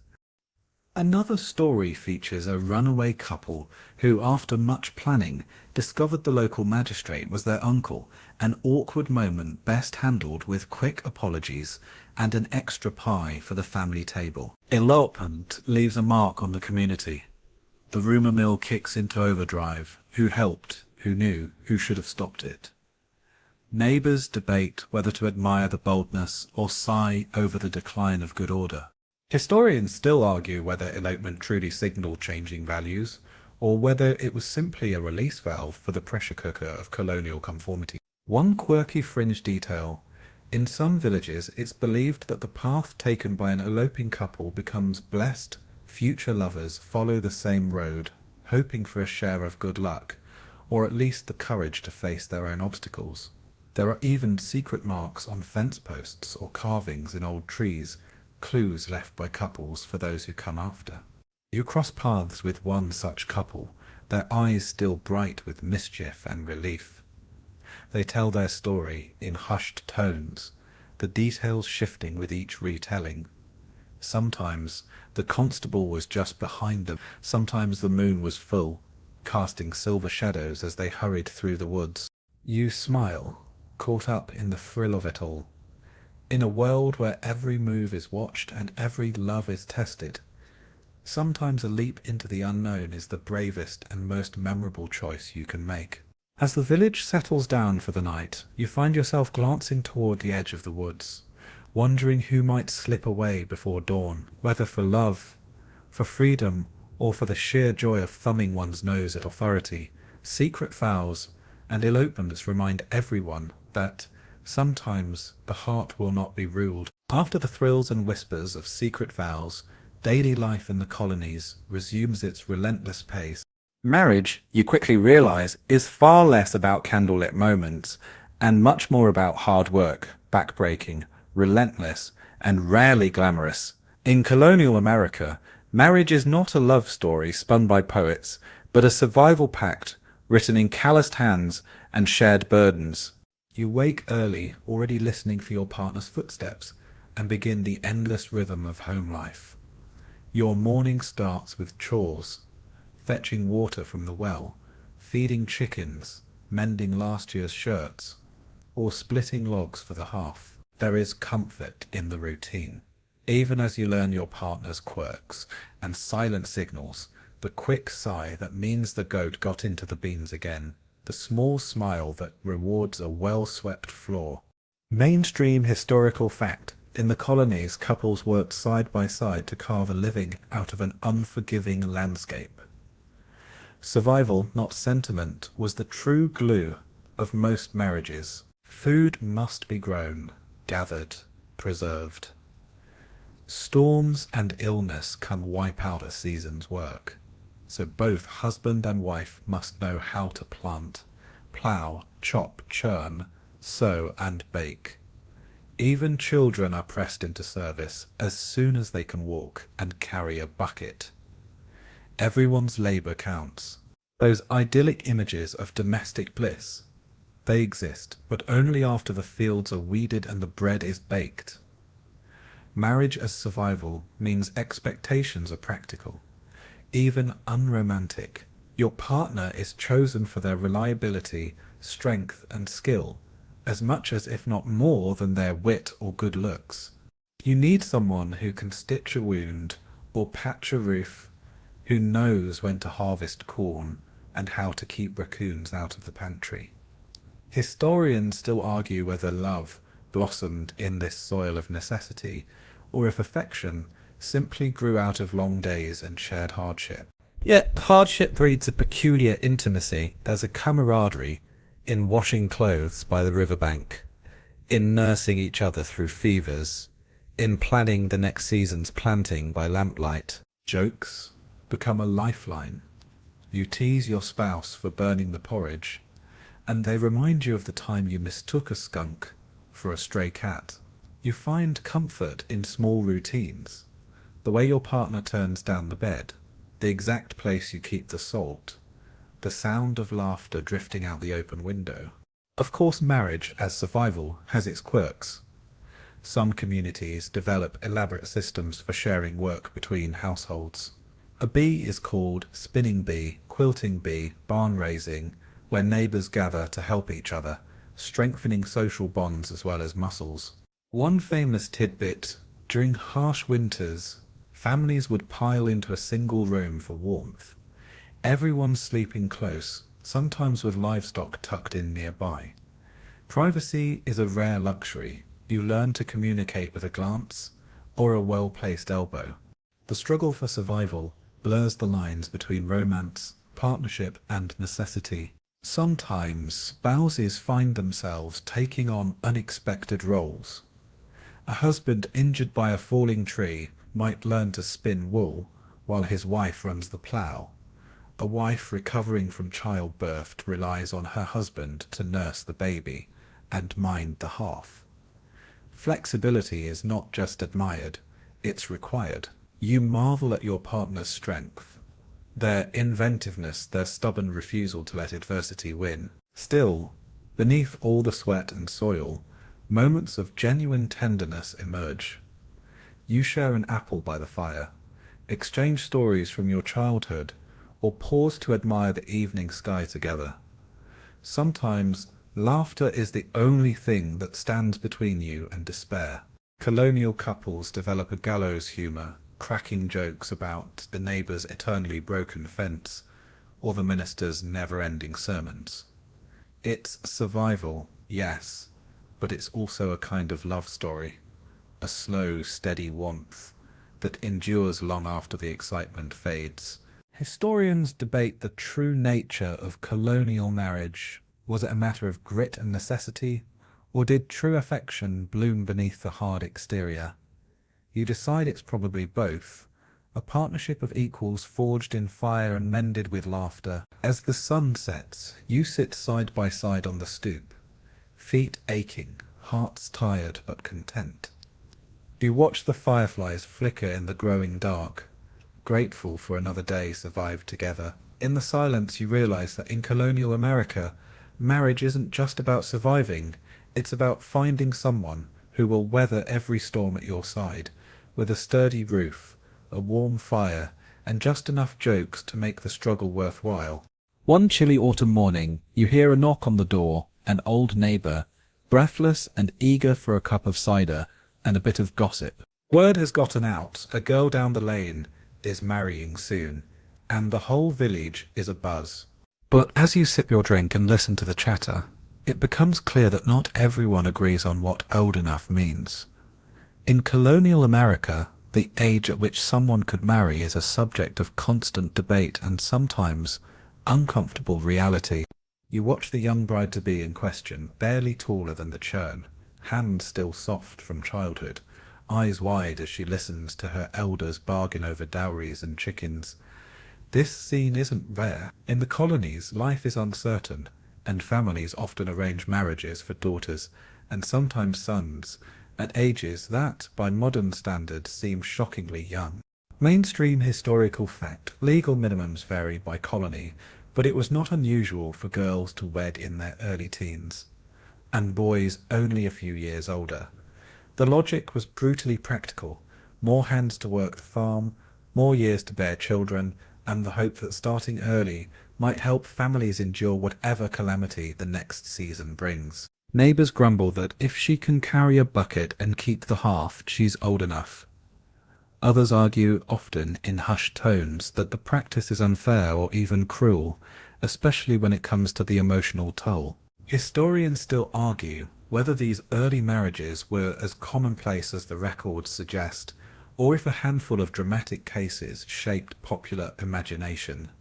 Another story features a runaway couple who, after much planning, discovered the local magistrate was their uncle, an awkward moment best handled with quick apologies and an extra pie for the family table. Elopement leaves a mark on the community. The rumour mill kicks into overdrive. Who helped? Who knew? Who should have stopped it? Neighbours debate whether to admire the boldness or sigh over the decline of good order. Historians still argue whether elopement truly signalled changing values, or whether it was simply a release valve for the pressure cooker of colonial conformity. One quirky fringe detail: in some villages it's believed that the path taken by an eloping couple becomes blessed. Future lovers follow the same road, hoping for a share of good luck, or at least the courage to face their own obstacles. There are even secret marks on fence posts or carvings in old trees, clues left by couples for those who come after. You cross paths with one such couple, their eyes still bright with mischief and relief. They tell their story in hushed tones, the details shifting with each retelling. Sometimes the constable was just behind them, sometimes the moon was full, casting silver shadows as they hurried through the woods. You smile, caught up in the thrill of it all. In a world where every move is watched and every love is tested, sometimes a leap into the unknown is the bravest and most memorable choice you can make. As the village settles down for the night, you find yourself glancing toward the edge of the woods, wondering who might slip away before dawn, whether for love, for freedom, or for the sheer joy of thumbing one's nose at authority. Secret vows and elopements remind everyone that sometimes the heart will not be ruled. After the thrills and whispers of secret vows, daily life in the colonies resumes its relentless pace. Marriage, you quickly realize, is far less about candlelit moments and much more about hard work, backbreaking, relentless, and rarely glamorous. In colonial America, marriage is not a love story spun by poets, but a survival pact written in calloused hands and shared burdens. You wake early, already listening for your partner's footsteps, and begin the endless rhythm of home life. Your morning starts with chores, fetching water from the well, feeding chickens, mending last year's shirts, or splitting logs for the hearth. There is comfort in the routine. Even as you learn your partner's quirks and silent signals, the quick sigh that means the goat got into the beans again, the small smile that rewards a well-swept floor. Mainstream historical fact. In the colonies, couples worked side by side to carve a living out of an unforgiving landscape. Survival, not sentiment, was the true glue of most marriages. Food must be grown, gathered, preserved. Storms and illness can wipe out a season's work, so both husband and wife must know how to plant, plough, chop, churn, sow and bake. Even children are pressed into service as soon as they can walk and carry a bucket. Everyone's labour counts. Those idyllic images of domestic bliss, they exist, but only after the fields are weeded and the bread is baked. Marriage as survival means expectations are practical, even unromantic. Your partner is chosen for their reliability, strength and skill, as much as if not more than their wit or good looks. You need someone who can stitch a wound or patch a roof, who knows when to harvest corn and how to keep raccoons out of the pantry. Historians still argue whether love blossomed in this soil of necessity, or if affection simply grew out of long days and shared hardship. Yet hardship breeds a peculiar intimacy. There's a camaraderie in washing clothes by the riverbank, in nursing each other through fevers, in planning the next season's planting by lamplight. Jokes become a lifeline. You tease your spouse for burning the porridge, and they remind you of the time you mistook a skunk for a stray cat. You find comfort in small routines, the way your partner turns down the bed, the exact place you keep the salt, the sound of laughter drifting out the open window. Of course, marriage as survival has its quirks. Some communities develop elaborate systems for sharing work between households. A bee is called spinning bee, quilting bee, barn raising, where neighbours gather to help each other, strengthening social bonds as well as muscles. One famous tidbit: during harsh winters, families would pile into a single room for warmth. Everyone sleeping close, sometimes with livestock tucked in nearby. Privacy is a rare luxury. You learn to communicate with a glance or a well-placed elbow. The struggle for survival blurs the lines between romance, partnership, and necessity. Sometimes spouses find themselves taking on unexpected roles. A husband injured by a falling tree might learn to spin wool while his wife runs the plough. A wife recovering from childbirth relies on her husband to nurse the baby, and mind the half. Flexibility is not just admired, it's required. You marvel at your partner's strength, their inventiveness, their stubborn refusal to let adversity win. Still, beneath all the sweat and soil, moments of genuine tenderness emerge. You share an apple by the fire, exchange stories from your childhood, or pause to admire the evening sky together. Sometimes, laughter is the only thing that stands between you and despair. Colonial couples develop a gallows humor, cracking jokes about the neighbor's eternally broken fence, or the minister's never-ending sermons. It's survival, yes, but it's also a kind of love story, a slow, steady warmth that endures long after the excitement fades. Historians debate the true nature of colonial marriage. Was it a matter of grit and necessity, or did true affection bloom beneath the hard exterior? You decide it's probably both, a partnership of equals forged in fire and mended with laughter. As the sun sets, you sit side by side on the stoop, feet aching, hearts tired but content. You watch the fireflies flicker in the growing dark, grateful for another day survived together. In the silence you realize that in colonial America, marriage isn't just about surviving, it's about finding someone who will weather every storm at your side, with a sturdy roof, a warm fire, and just enough jokes to make the struggle worthwhile. One chilly autumn morning, you hear a knock on the door, an old neighbor, breathless and eager for a cup of cider and a bit of gossip. Word has gotten out, a girl down the lane is marrying soon, and the whole village is abuzz. But as you sip your drink and listen to the chatter, it becomes clear that not everyone agrees on what old enough means. In colonial America, the age at which someone could marry is a subject of constant debate and sometimes uncomfortable reality. You watch the young bride-to-be in question, barely taller than the churn, hands still soft from childhood, eyes wide as she listens to her elders bargain over dowries and chickens. This scene isn't rare. In the colonies, life is uncertain, and families often arrange marriages for daughters, and sometimes sons, at ages that, by modern standards, seem shockingly young. Mainstream historical fact, legal minimums vary by colony, but it was not unusual for girls to wed in their early teens, and boys only a few years older. The logic was brutally practical: more hands to work the farm, more years to bear children, and the hope that starting early might help families endure whatever calamity the next season brings. Neighbors grumble that if she can carry a bucket and keep the hearth, she's old enough. Others argue, often in hushed tones, that the practice is unfair or even cruel, especially when it comes to the emotional toll. Historians still argue whether these early marriages were as commonplace as the records suggest, or if a handful of dramatic cases shaped popular imagination.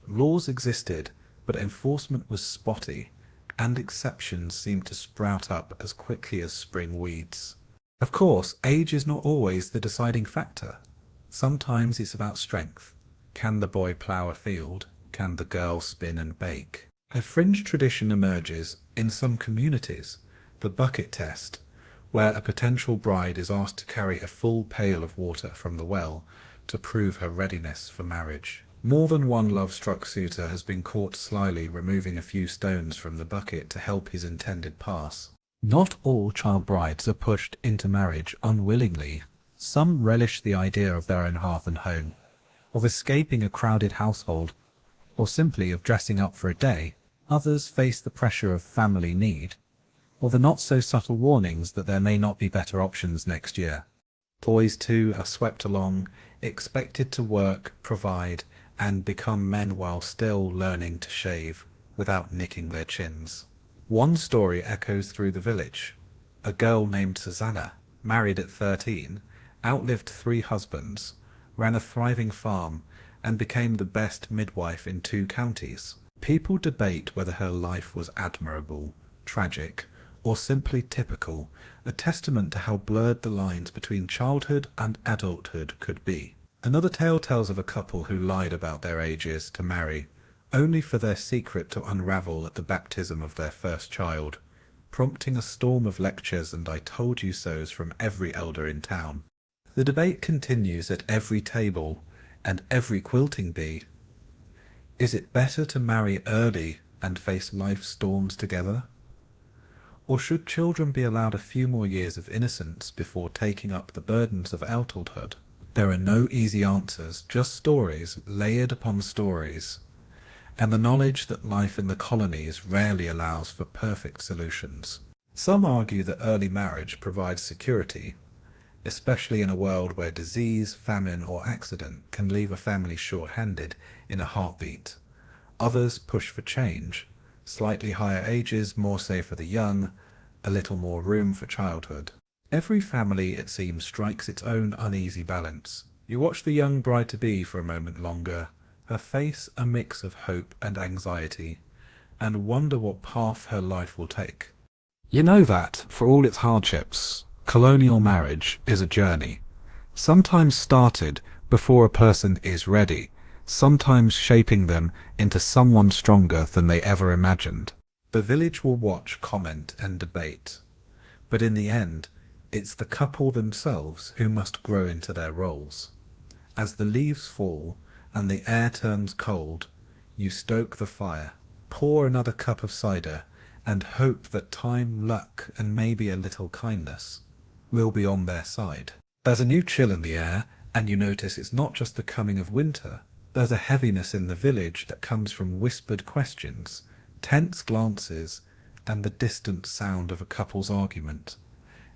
Laws existed, but enforcement was spotty, and exceptions seemed to sprout up as quickly as spring weeds. Of course, age is not always the deciding factor. Sometimes it's about strength. Can the boy plough a field? Can the girl spin and bake? A fringe tradition emerges in some communities, the bucket test, where a potential bride is asked to carry a full pail of water from the well to prove her readiness for marriage. More than one love-struck suitor has been caught slyly removing a few stones from the bucket to help his intended pass. Not all child brides are pushed into marriage unwillingly. Some relish the idea of their own hearth and home, of escaping a crowded household, or simply of dressing up for a day. Others face the pressure of family need, or the not-so-subtle warnings that there may not be better options next year. Boys, too, are swept along, expected to work, provide, and become men while still learning to shave without nicking their chins. One story echoes through the village. A girl named Susanna, married at 13, outlived 3 husbands, ran a thriving farm, and became the best midwife in 2 counties. People debate whether her life was admirable, tragic, or simply typical, a testament to how blurred the lines between childhood and adulthood could be. Another tale tells of a couple who lied about their ages to marry, only for their secret to unravel at the baptism of their first child. prompting a storm of lectures and I told you so's from every elder in town. The debate continues at every table and every quilting bee. Is it better to marry early and face life's storms together? Or should children be allowed a few more years of innocence before taking up the burdens of adulthood? There are no easy answers, just stories layered upon stories, and the knowledge that life in the colonies rarely allows for perfect solutions. Some argue that early marriage provides security, especially in a world where disease, famine, or accident can leave a family short-handed in a heartbeat. Others push for change, slightly higher ages, more safe for the young, a little more room for childhood. Every family, it seems, strikes its own uneasy balance. You watch the young bride-to-be for a moment longer, her face a mix of hope and anxiety, and wonder what path her life will take. You know that, for all its hardships, colonial marriage is a journey, sometimes started before a person is ready, sometimes shaping them into someone stronger than they ever imagined. The village will watch, comment, and debate, but in the end, it's the couple themselves who must grow into their roles. As the leaves fall and the air turns cold, you stoke the fire, pour another cup of cider, and hope that time, luck, and maybe a little kindness will be on their side. There's a new chill in the air, and you notice it's not just the coming of winter. There's a heaviness in the village that comes from whispered questions, tense glances, and the distant sound of a couple's argument,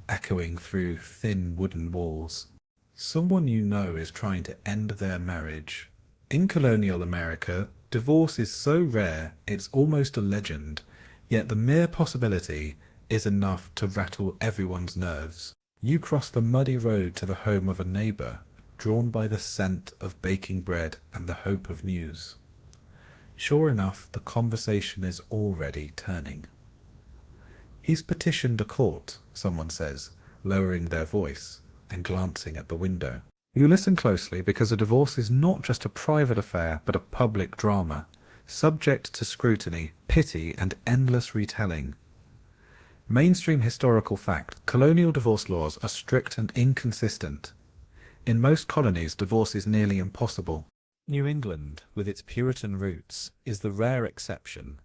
echoing through thin wooden walls. Someone you know is trying to end their marriage. In colonial America, divorce is so rare it's almost a legend, yet the mere possibility is enough to rattle everyone's nerves. You cross the muddy road to the home of a neighbour, drawn by the scent of baking bread and the hope of news. Sure enough, the conversation is already turning. He's petitioned a court, someone says, lowering their voice and glancing at the window. You listen closely because a divorce is not just a private affair but a public drama, subject to scrutiny, pity, and endless retelling. Mainstream historical fact: colonial divorce laws are strict and inconsistent. In most colonies, divorce is nearly impossible. New England, with its Puritan roots, is the rare exception.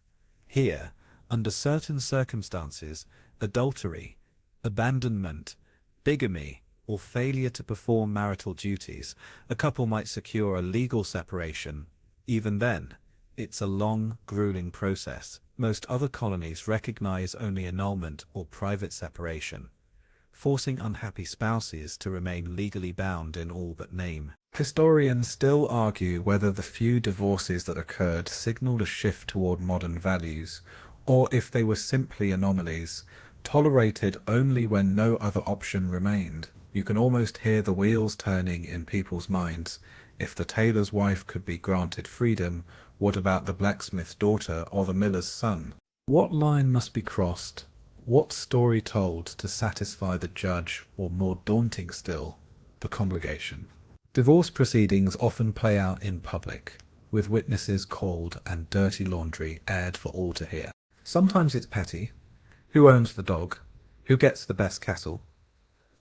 Here, under certain circumstances, adultery, abandonment, bigamy, or failure to perform marital duties, a couple might secure a legal separation. Even then, it's a long, grueling process. Most other colonies recognize only annulment or private separation, forcing unhappy spouses to remain legally bound in all but name. Historians still argue whether the few divorces that occurred signaled a shift toward modern values, or if they were simply anomalies, tolerated only when no other option remained. You can almost hear the wheels turning in people's minds. If the tailor's wife could be granted freedom, what about the blacksmith's daughter or the miller's son? What line must be crossed? What story told to satisfy the judge, or more daunting still, the congregation? Divorce proceedings often play out in public, with witnesses called and dirty laundry aired for all to hear. Sometimes it's petty. Who owns the dog? Who gets the best kettle?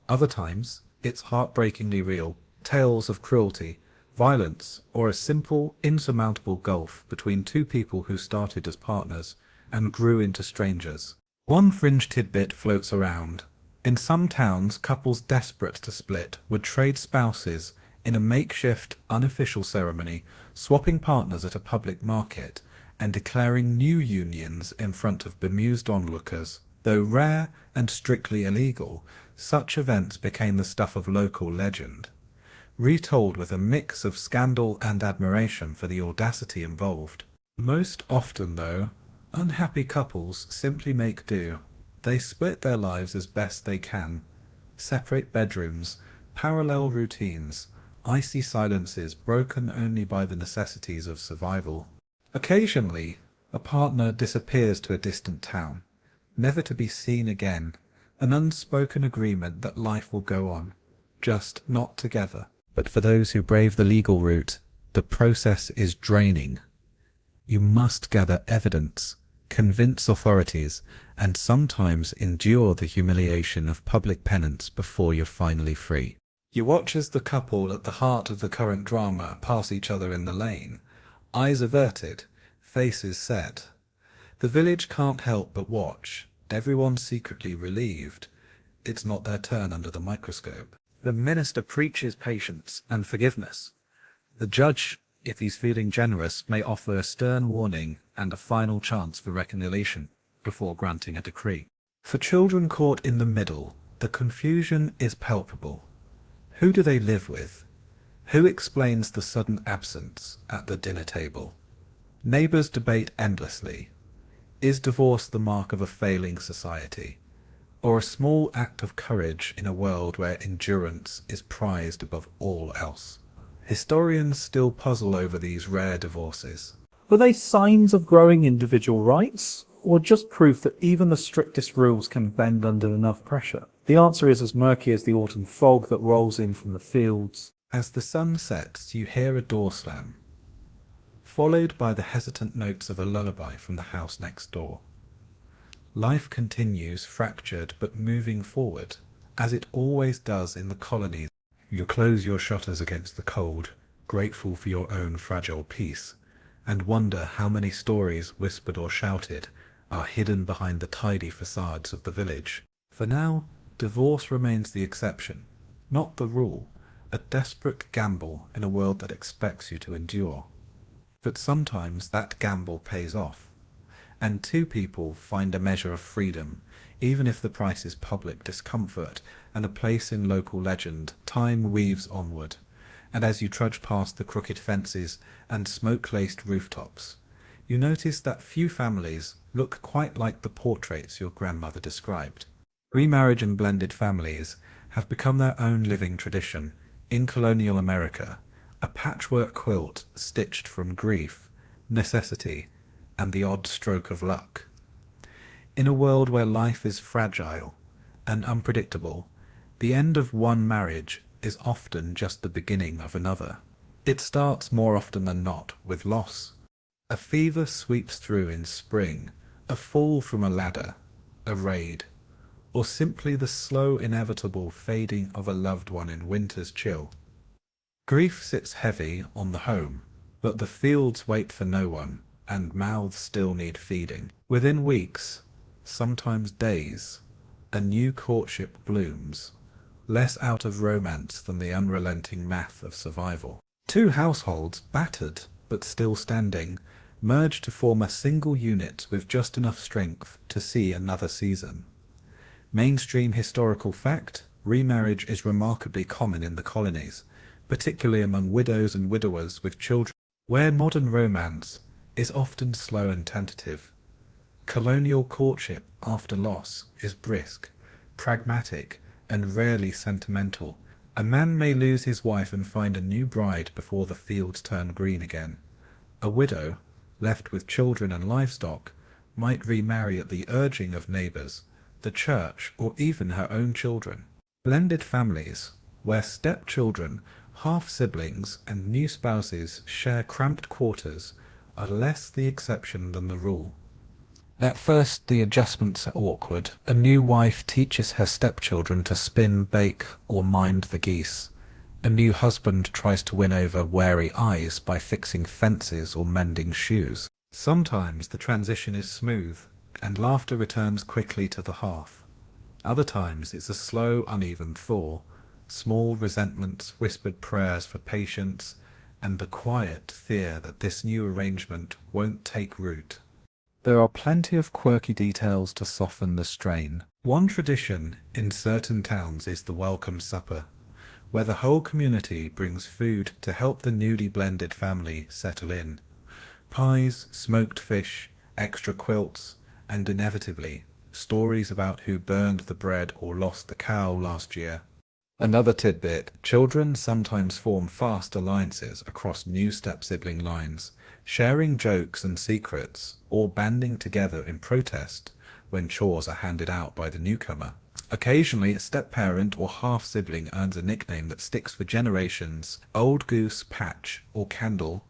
Other times, it's heartbreakingly real. Tales of cruelty, violence, or a simple, insurmountable gulf between two people who started as partners and grew into strangers. One fringe tidbit floats around. In some towns, couples desperate to split would trade spouses in a makeshift, unofficial ceremony, swapping partners at a public market and declaring new unions in front of bemused onlookers. Though rare and strictly illegal, such events became the stuff of local legend, retold with a mix of scandal and admiration for the audacity involved. Most often, though, unhappy couples simply make do. They split their lives as best they can. Separate bedrooms, parallel routines, icy silences broken only by the necessities of survival. Occasionally, a partner disappears to a distant town, never to be seen again, an unspoken agreement that life will go on, just not together. But for those who brave the legal route, the process is draining. You must gather evidence, convince authorities, and sometimes endure the humiliation of public penance before you're finally free. You watch as the couple at the heart of the current drama pass each other in the lane, eyes averted, faces set. The village can't help but watch, everyone secretly relieved. It's not their turn under the microscope. The minister preaches patience and forgiveness. The judge, if he's feeling generous, may offer a stern warning and a final chance for reconciliation before granting a decree. For children caught in the middle, the confusion is palpable. Who do they live with? Who explains the sudden absence at the dinner table? Neighbors debate endlessly. Is divorce the mark of a failing society, or a small act of courage in a world where endurance is prized above all else? Historians still puzzle over these rare divorces. Were they signs of growing individual rights, or just proof that even the strictest rules can bend under enough pressure? The answer is as murky as the autumn fog that rolls in from the fields. As the sun sets, you hear a door slam, followed by the hesitant notes of a lullaby from the house next door. Life continues, fractured but moving forward, as it always does in the colonies. You close your shutters against the cold, grateful for your own fragile peace, and wonder how many stories, whispered or shouted, are hidden behind the tidy facades of the village. For now, divorce remains the exception, not the rule, a desperate gamble in a world that expects you to endure. But sometimes that gamble pays off, and two people find a measure of freedom, even if the price is public discomfort and a place in local legend. Time weaves onward, and as you trudge past the crooked fences and smoke-laced rooftops, you notice that few families look quite like the portraits your grandmother described. Remarriage and blended families have become their own living tradition. In colonial America, a patchwork quilt stitched from grief, necessity, and the odd stroke of luck. In a world where life is fragile and unpredictable, the end of one marriage is often just the beginning of another. It starts more often than not with loss. A fever sweeps through in spring, a fall from a ladder, a raid, or simply the slow, inevitable fading of a loved one in winter's chill. Grief sits heavy on the home, but the fields wait for no one, and mouths still need feeding. Within weeks, sometimes days, a new courtship blooms, less out of romance than the unrelenting math of survival. Two households, battered but still standing, merge to form a single unit with just enough strength to see another season. Mainstream historical fact, remarriage is remarkably common in the colonies, particularly among widows and widowers with children, where modern romance is often slow and tentative. Colonial courtship after loss is brisk, pragmatic, and rarely sentimental. A man may lose his wife and find a new bride before the fields turn green again. A widow, left with children and livestock, might remarry at the urging of neighbors, the church, or even her own children. Blended families, where stepchildren, half-siblings, and new spouses share cramped quarters, are less the exception than the rule. At first, the adjustments are awkward. A new wife teaches her stepchildren to spin, bake, or mind the geese. A new husband tries to win over wary eyes by fixing fences or mending shoes. Sometimes the transition is smooth, and laughter returns quickly to the hearth. Other times it's a slow, uneven thaw, small resentments, whispered prayers for patience, and the quiet fear that this new arrangement won't take root. There are plenty of quirky details to soften the strain. One tradition in certain towns is the welcome supper, where the whole community brings food to help the newly blended family settle in. Pies, smoked fish, extra quilts, and inevitably, stories about who burned the bread or lost the cow last year. Another tidbit, children sometimes form fast alliances across new step-sibling lines, sharing jokes and secrets, or banding together in protest when chores are handed out by the newcomer. Occasionally, a step-parent or half-sibling earns a nickname that sticks for generations, Old Goose, Patch, or Candle,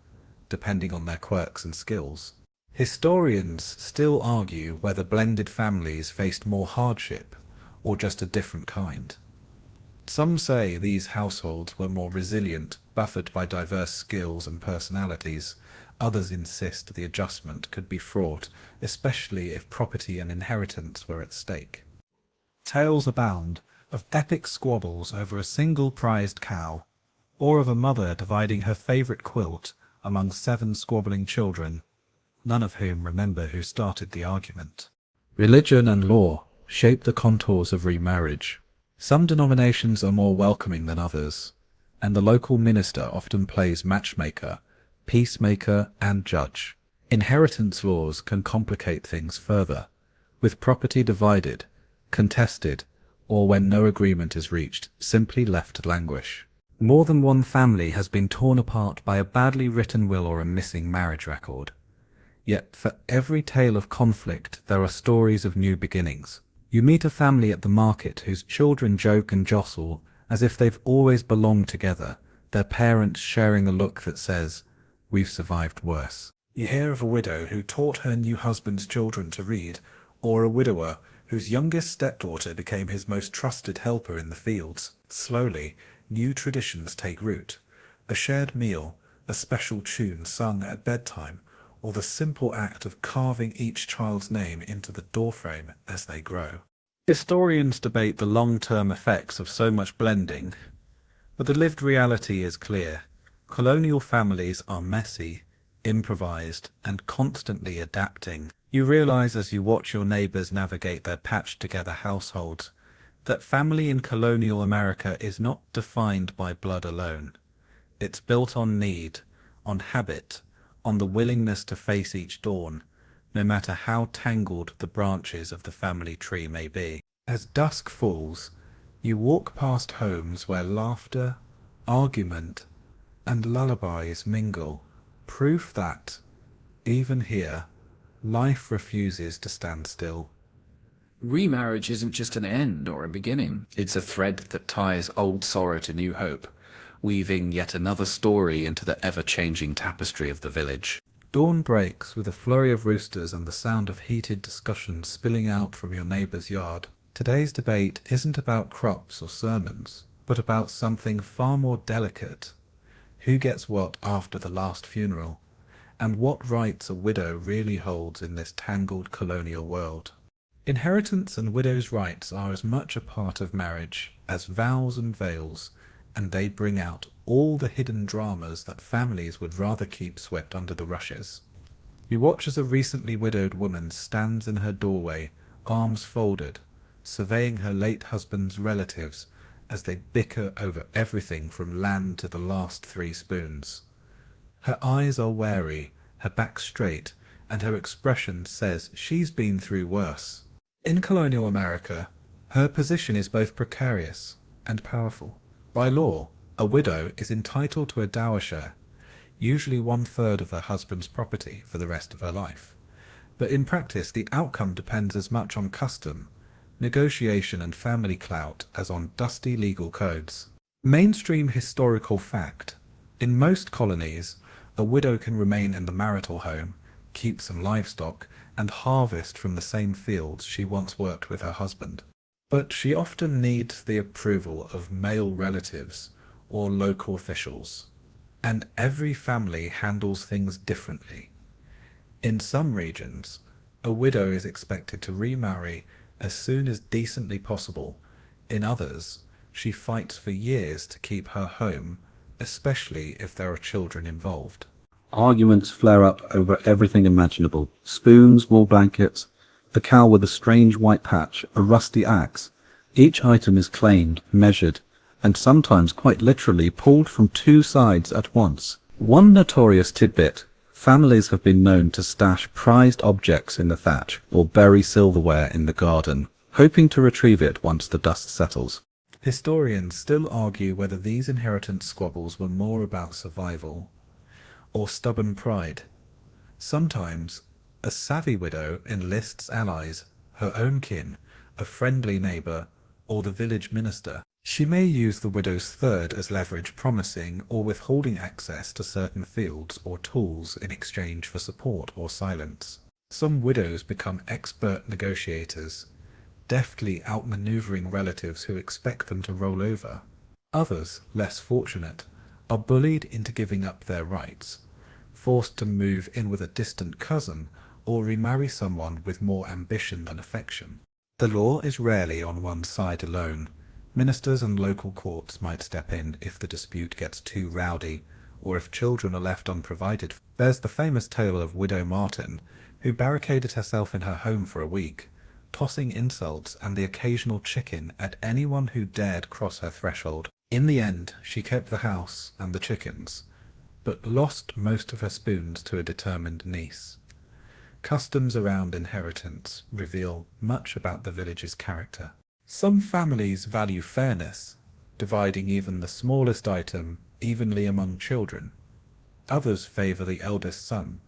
depending on their quirks and skills. Historians still argue whether blended families faced more hardship or just a different kind. Some say these households were more resilient, buffered by diverse skills and personalities. Others insist the adjustment could be fraught, especially if property and inheritance were at stake. Tales abound of epic squabbles over a single prized cow, or of a mother dividing her favourite quilt among 7 squabbling children, none of whom remember who started the argument. Religion and law shape the contours of remarriage. Some denominations are more welcoming than others, and the local minister often plays matchmaker, peacemaker, and judge. Inheritance laws can complicate things further, with property divided, contested, or when no agreement is reached, simply left to languish. More than one family has been torn apart by a badly written will or a missing marriage record. Yet for every tale of conflict there are stories of new beginnings. You meet a family at the market whose children joke and jostle as if they've always belonged together, their parents sharing a look that says, "We've survived worse." You hear of a widow who taught her new husband's children to read, or a widower whose youngest stepdaughter became his most trusted helper in the fields. Slowly, new traditions take root. A shared meal, a special tune sung at bedtime, or the simple act of carving each child's name into the doorframe as they grow. Historians debate the long-term effects of so much blending, but the lived reality is clear. Colonial families are messy, improvised, and constantly adapting. You realize as you watch your neighbors navigate their patched-together households that family in colonial America is not defined by blood alone. It's built on need, on habit, on the willingness to face each dawn, no matter how tangled the branches of the family tree may be. As dusk falls, you walk past homes where laughter, argument, and lullabies mingle, proof that, even here, life refuses to stand still. Remarriage isn't just an end or a beginning. It's a thread that ties old sorrow to new hope, weaving yet another story into the ever-changing tapestry of the village. Dawn breaks with a flurry of roosters and the sound of heated discussion spilling out from your neighbour's yard. Today's debate isn't about crops or sermons, but about something far more delicate. Who gets what after the last funeral, and what rights a widow really holds in this tangled colonial world. Inheritance and widows' rights are as much a part of marriage as vows and veils, and they bring out all the hidden dramas that families would rather keep swept under the rushes. You watch as a recently widowed woman stands in her doorway, arms folded, surveying her late husband's relatives as they bicker over everything from land to the last 3 spoons. Her eyes are wary, her back straight, and her expression says she's been through worse. In colonial America, her position is both precarious and powerful. By law, a widow is entitled to a dower share, usually 1/3 of her husband's property for the rest of her life. But in practice, the outcome depends as much on custom, negotiation and family clout as on dusty legal codes. Mainstream historical fact: in most colonies, a widow can remain in the marital home, keep some livestock, and harvest from the same fields she once worked with her husband. But she often needs the approval of male relatives or local officials, and every family handles things differently. In some regions, a widow is expected to remarry as soon as decently possible. In others, she fights for years to keep her home, especially if there are children involved. Arguments flare up over everything imaginable. Spoons, wool blankets, the cow with a strange white patch, a rusty axe. Each item is claimed, measured, and sometimes quite literally pulled from 2 sides at once. One notorious tidbit: families have been known to stash prized objects in the thatch or bury silverware in the garden, hoping to retrieve it once the dust settles. Historians still argue whether these inheritance squabbles were more about survival or stubborn pride. Sometimes, a savvy widow enlists allies, her own kin, a friendly neighbour, or the village minister. She may use the widow's third as leverage, promising or withholding access to certain fields or tools in exchange for support or silence. Some widows become expert negotiators, deftly outmaneuvering relatives who expect them to roll over. Others, less fortunate, are bullied into giving up their rights, forced to move in with a distant cousin or remarry someone with more ambition than affection. The law is rarely on one side alone. Ministers and local courts might step in if the dispute gets too rowdy, or if children are left unprovided. There's the famous tale of Widow Martin, who barricaded herself in her home for a week, tossing insults and the occasional chicken at anyone who dared cross her threshold. In the end, she kept the house and the chickens, but lost most of her spoons to a determined niece. Customs around inheritance reveal much about the village's character. Some families value fairness, dividing even the smallest item evenly among children. Others favour the eldest son,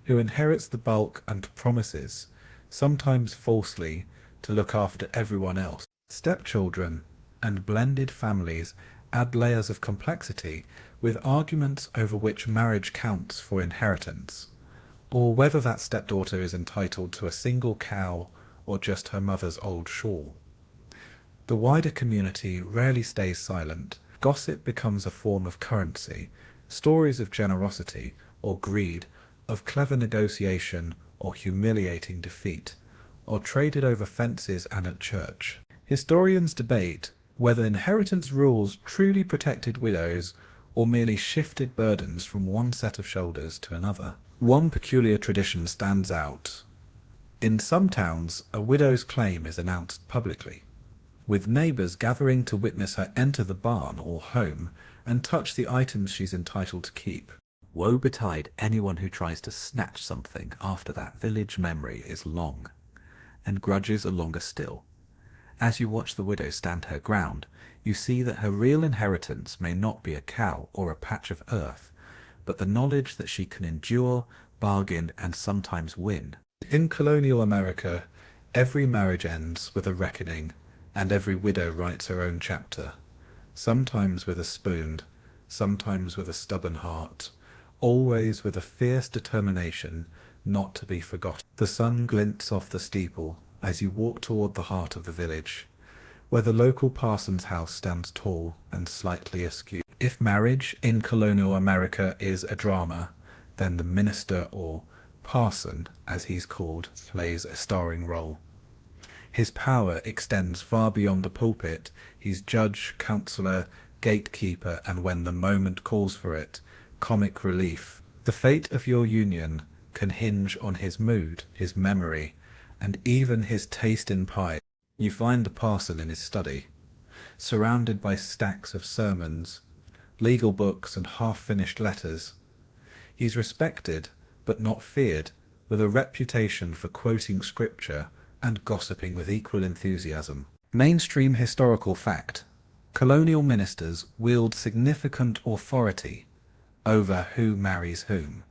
who inherits the bulk and promises, sometimes falsely, to look after everyone else. Stepchildren and blended families add layers of complexity, with arguments over which marriage counts for inheritance, or whether that stepdaughter is entitled to a single cow or just her mother's old shawl. The wider community rarely stays silent. Gossip becomes a form of currency. Stories of generosity or greed, of clever negotiation or humiliating defeat, are traded over fences and at church. Historians debate whether inheritance rules truly protected widows or merely shifted burdens from one set of shoulders to another. One peculiar tradition stands out. In some towns, a widow's claim is announced publicly, with neighbours gathering to witness her enter the barn or home and touch the items she's entitled to keep. Woe betide anyone who tries to snatch something after that village memory is long, and grudges are longer still. As you watch the widow stand her ground, you see that her real inheritance may not be a cow or a patch of earth, but the knowledge that she can endure, bargain, and sometimes win. In colonial America, every marriage ends with a reckoning, and every widow writes her own chapter, sometimes with a spoon, sometimes with a stubborn heart, always with a fierce determination not to be forgotten. The sun glints off the steeple as you walk toward the heart of the village, where the local parson's house stands tall and slightly askew. If marriage in colonial America is a drama, then the minister, or parson as he's called, plays a starring role. His power extends far beyond the pulpit. He's judge, counsellor, gatekeeper, and when the moment calls for it, comic relief. The fate of your union can hinge on his mood, his memory, and even his taste in pie. You find the parson in his study, surrounded by stacks of sermons, legal books, and half-finished letters. He's respected, but not feared, with a reputation for quoting scripture and gossiping with equal enthusiasm. Mainstream historical fact: colonial ministers wield significant authority over who marries whom,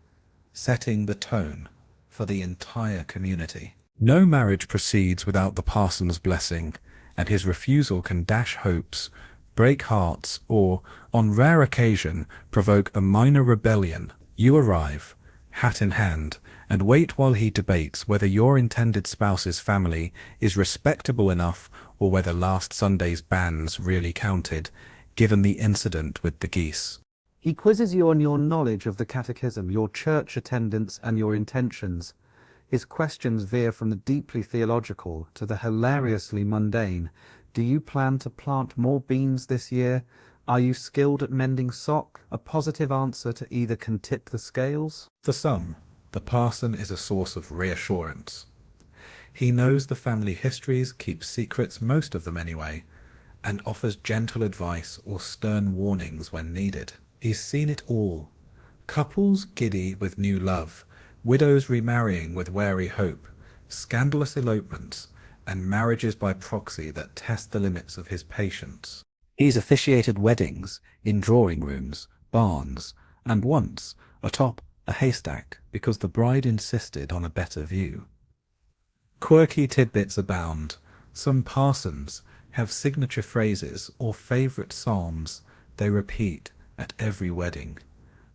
setting the tone for the entire community. No marriage proceeds without the parson's blessing, and his refusal can dash hopes, break hearts, or, on rare occasion, provoke a minor rebellion. You arrive, hat in hand, and wait while he debates whether your intended spouse's family is respectable enough or whether last Sunday's bans really counted, given the incident with the geese. He quizzes you on your knowledge of the catechism, your church attendance, and your intentions. His questions veer from the deeply theological to the hilariously mundane. Do you plan to plant more beans this year? Are you skilled at mending sock? A positive answer to either can tip the scales. For some, the parson is a source of reassurance. He knows the family histories, keeps secrets, most of them anyway, and offers gentle advice or stern warnings when needed. He's seen it all. Couples giddy with new love, widows remarrying with wary hope, scandalous elopements, and marriages by proxy that test the limits of his patience. He's officiated weddings in drawing rooms, barns, and once atop a haystack because the bride insisted on a better view. Quirky tidbits abound. Some parsons have signature phrases or favorite psalms they repeat at every wedding,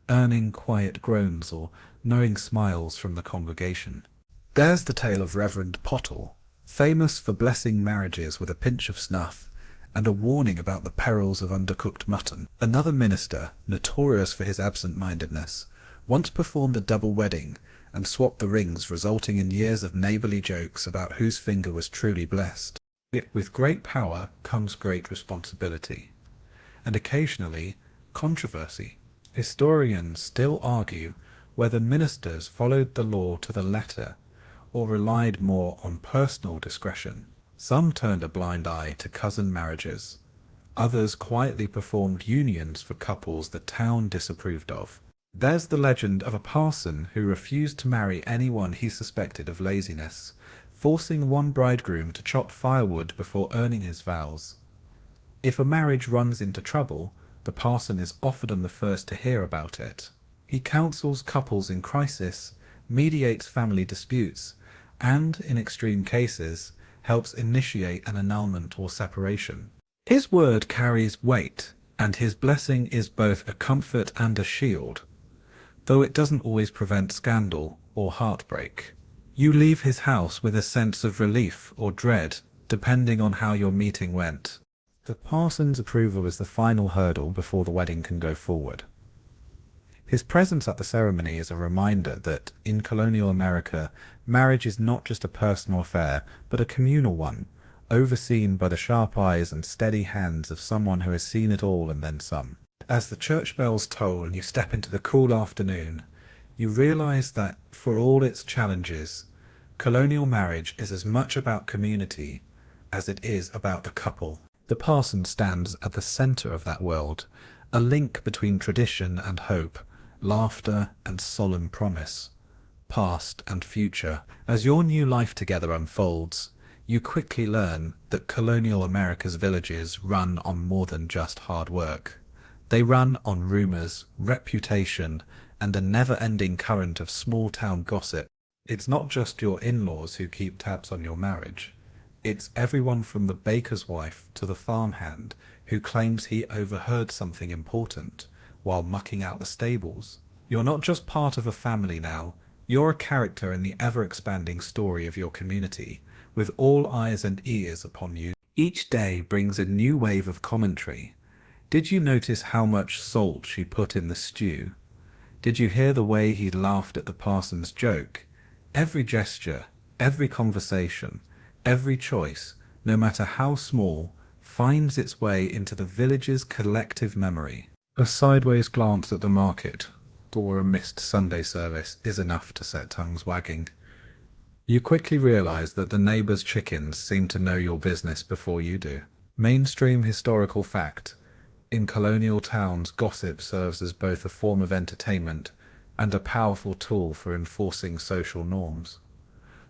earning quiet groans or knowing smiles from the congregation. There's the tale of Reverend Pottle, famous for blessing marriages with a pinch of snuff and a warning about the perils of undercooked mutton. Another minister, notorious for his absent-mindedness, once performed a double wedding and swapped the rings, resulting in years of neighbourly jokes about whose finger was truly blessed. Yet with great power comes great responsibility, and occasionally controversy. Historians still argue whether ministers followed the law to the letter or relied more on personal discretion. Some turned a blind eye to cousin marriages. Others quietly performed unions for couples the town disapproved of. There's the legend of a parson who refused to marry anyone he suspected of laziness, forcing one bridegroom to chop firewood before earning his vows. If a marriage runs into trouble, the parson is often the first to hear about it. He counsels couples in crisis, mediates family disputes, and, in extreme cases, helps initiate an annulment or separation. His word carries weight, and his blessing is both a comfort and a shield, though it doesn't always prevent scandal or heartbreak. You leave his house with a sense of relief or dread, depending on how your meeting went. The parson's approval is the final hurdle before the wedding can go forward. His presence at the ceremony is a reminder that, in colonial America, marriage is not just a personal affair, but a communal one, overseen by the sharp eyes and steady hands of someone who has seen it all and then some. As the church bells toll and you step into the cool afternoon, you realize that, for all its challenges, colonial marriage is as much about community as it is about the couple. The parson stands at the center of that world, a link between tradition and hope, laughter and solemn promise, past and future. As your new life together unfolds, you quickly learn that colonial America's villages run on more than just hard work. They run on rumors, reputation, and a never-ending current of small-town gossip. It's not just your in-laws who keep tabs on your marriage. It's everyone from the baker's wife to the farmhand who claims he overheard something important while mucking out the stables. You're not just part of a family now, you're a character in the ever-expanding story of your community, with all eyes and ears upon you. Each day brings a new wave of commentary. Did you notice how much salt she put in the stew? Did you hear the way he laughed at the parson's joke? Every gesture, every conversation, every choice, no matter how small, finds its way into the village's collective memory. A sideways glance at the market or a missed Sunday service is enough to set tongues wagging. You quickly realize that the neighbor's chickens seem to know your business before you do. Mainstream historical fact: in colonial towns, gossip serves as both a form of entertainment and a powerful tool for enforcing social norms.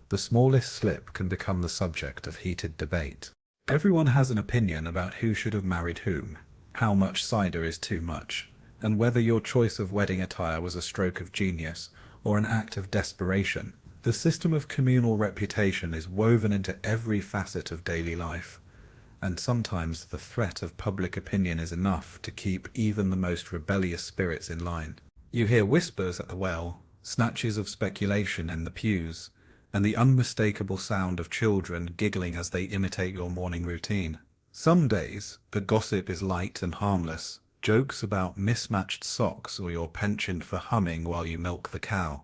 The smallest slip can become the subject of heated debate. Everyone has an opinion about who should have married whom, how much cider is too much, and whether your choice of wedding attire was a stroke of genius or an act of desperation. The system of communal reputation is woven into every facet of daily life, and sometimes the threat of public opinion is enough to keep even the most rebellious spirits in line. You hear whispers at the well, snatches of speculation in the pews, and the unmistakable sound of children giggling as they imitate your morning routine. Some days, the gossip is light and harmless, jokes about mismatched socks or your penchant for humming while you milk the cow.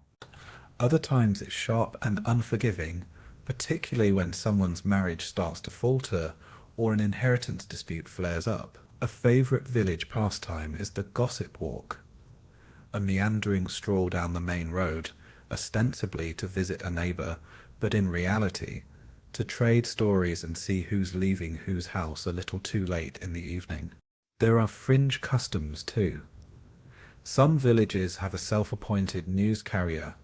Other times it's sharp and unforgiving, particularly when someone's marriage starts to falter or an inheritance dispute flares up. A favourite village pastime is the gossip walk, a meandering stroll down the main road, ostensibly to visit a neighbour, but in reality, to trade stories and see who's leaving whose house a little too late in the evening. There are fringe customs too. Some villages have a self-appointed news carrier,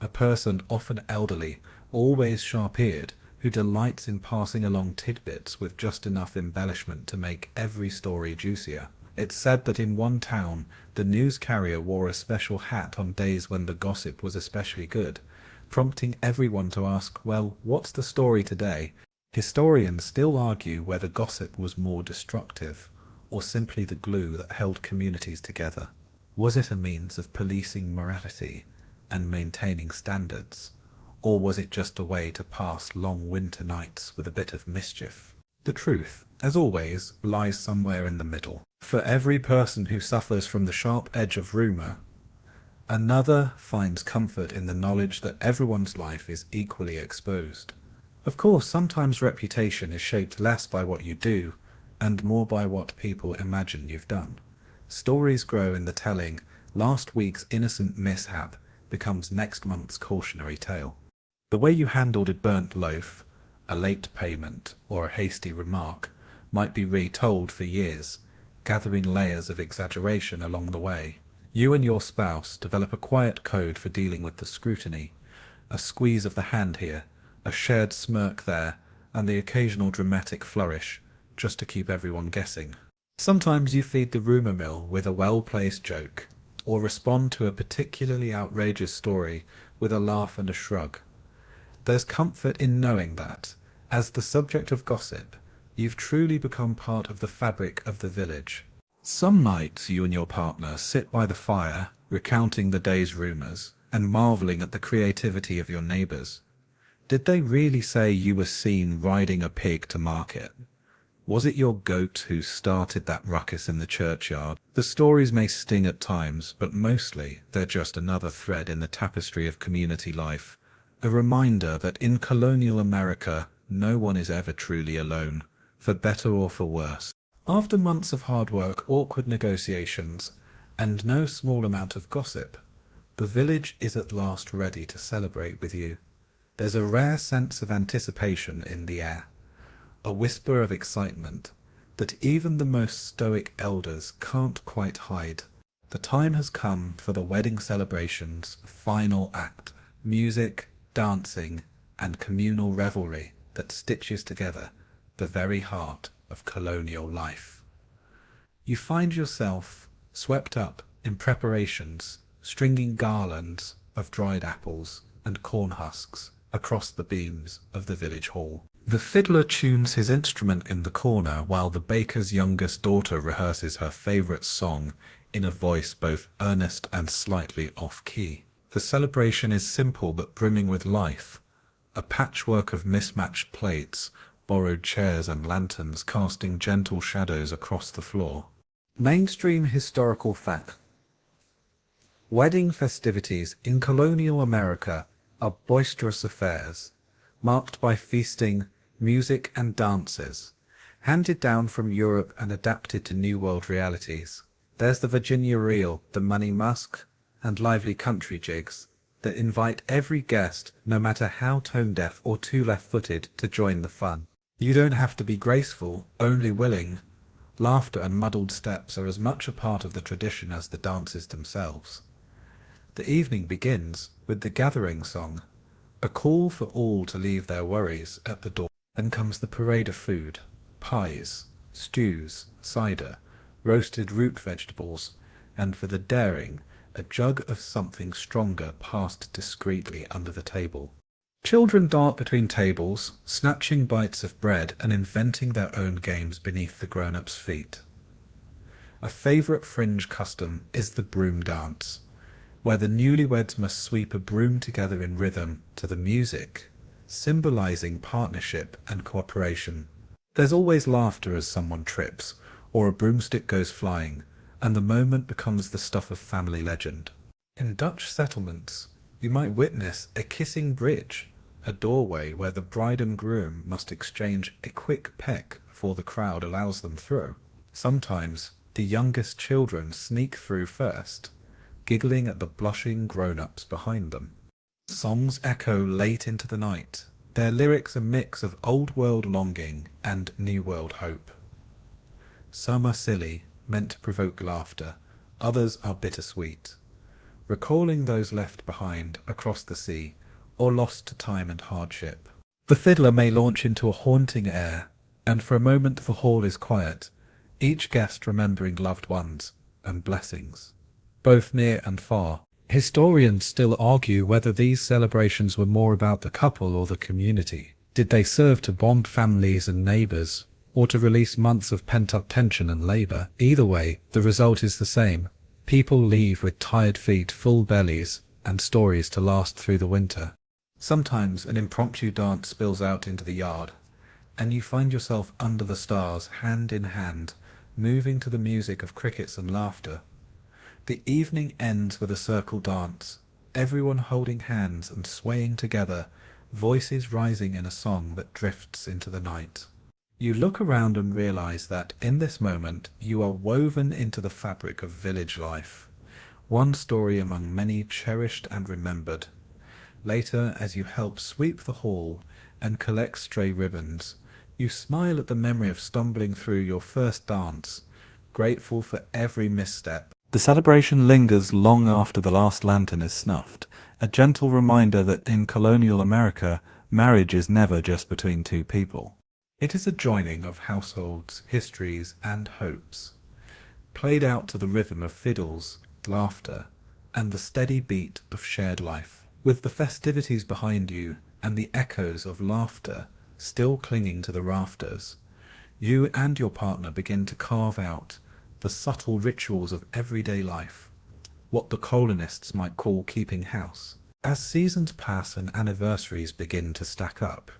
a person often elderly, always sharp-eared, who delights in passing along tidbits with just enough embellishment to make every story juicier. It's said that in one town, the news carrier wore a special hat on days when the gossip was especially good, prompting everyone to ask, well, what's the story today? Historians still argue whether gossip was more destructive, or simply the glue that held communities together. Was it a means of policing morality and maintaining standards, or was it just a way to pass long winter nights with a bit of mischief? The truth, as always, lies somewhere in the middle. For every person who suffers from the sharp edge of rumour, another finds comfort in the knowledge that everyone's life is equally exposed. Of course, sometimes reputation is shaped less by what you do, and more by what people imagine you've done. Stories grow in the telling. Last week's innocent mishap becomes next month's cautionary tale. The way you handled a burnt loaf, a late payment, or a hasty remark might be retold for years, gathering layers of exaggeration along the way. You and your spouse develop a quiet code for dealing with the scrutiny, a squeeze of the hand here, a shared smirk there, and the occasional dramatic flourish, just to keep everyone guessing. Sometimes you feed the rumour mill with a well-placed joke, or respond to a particularly outrageous story with a laugh and a shrug. There's comfort in knowing that, as the subject of gossip, you've truly become part of the fabric of the village. Some nights you and your partner sit by the fire, recounting the day's rumours, and marvelling at the creativity of your neighbours. Did they really say you were seen riding a pig to market? Was it your goat who started that ruckus in the churchyard? The stories may sting at times, but mostly they're just another thread in the tapestry of community life. A reminder that in colonial America, no one is ever truly alone, for better or for worse. After months of hard work, awkward negotiations, and no small amount of gossip, the village is at last ready to celebrate with you. There's a rare sense of anticipation in the air, a whisper of excitement that even the most stoic elders can't quite hide. The time has come for the wedding celebration's final act, music, dancing, and communal revelry that stitches together the very heart of colonial life. You find yourself swept up in preparations, stringing garlands of dried apples and corn husks across the beams of the village hall. The fiddler tunes his instrument in the corner while the baker's youngest daughter rehearses her favourite song in a voice both earnest and slightly off-key. The celebration is simple but brimming with life, a patchwork of mismatched plates, borrowed chairs and lanterns casting gentle shadows across the floor. Mainstream historical fact. Wedding festivities in colonial America are boisterous affairs, marked by feasting, music and dances, handed down from Europe and adapted to New World realities. There's the Virginia reel, the money musk, and lively country jigs that invite every guest, no matter how tone-deaf or too left-footed, to join the fun. You don't have to be graceful, only willing. Laughter and muddled steps are as much a part of the tradition as the dances themselves. The evening begins with the gathering song, a call for all to leave their worries at the door. Then comes the parade of food, pies, stews, cider, roasted root vegetables, and for the daring, a jug of something stronger passed discreetly under the table. Children dart between tables, snatching bites of bread and inventing their own games beneath the grown-ups' feet. A favourite fringe custom is the broom dance, where the newlyweds must sweep a broom together in rhythm to the music, symbolising partnership and cooperation. There's always laughter as someone trips, or a broomstick goes flying, and the moment becomes the stuff of family legend. In Dutch settlements, you might witness a kissing bridge, a doorway where the bride and groom must exchange a quick peck before the crowd allows them through. Sometimes the youngest children sneak through first, giggling at the blushing grown-ups behind them. Songs echo late into the night, their lyrics a mix of old-world longing and new-world hope. Some are silly, meant to provoke laughter, others are bittersweet, recalling those left behind across the sea, or lost to time and hardship. The fiddler may launch into a haunting air, and for a moment the hall is quiet, each guest remembering loved ones and blessings, both near and far. Historians still argue whether these celebrations were more about the couple or the community. Did they serve to bond families and neighbors, or to release months of pent-up tension and labor? Either way, the result is the same. People leave with tired feet, full bellies, and stories to last through the winter. Sometimes an impromptu dance spills out into the yard, and you find yourself under the stars, hand in hand, moving to the music of crickets and laughter. The evening ends with a circle dance, everyone holding hands and swaying together, voices rising in a song that drifts into the night. You look around and realize that in this moment you are woven into the fabric of village life, one story among many cherished and remembered. Later, as you help sweep the hall and collect stray ribbons, you smile at the memory of stumbling through your first dance, grateful for every misstep. The celebration lingers long after the last lantern is snuffed, a gentle reminder that in colonial America, marriage is never just between two people. It is a joining of households, histories, and hopes, played out to the rhythm of fiddles, laughter, and the steady beat of shared life. With the festivities behind you and the echoes of laughter still clinging to the rafters, you and your partner begin to carve out the subtle rituals of everyday life, what the colonists might call keeping house. As seasons pass and anniversaries begin to stack up,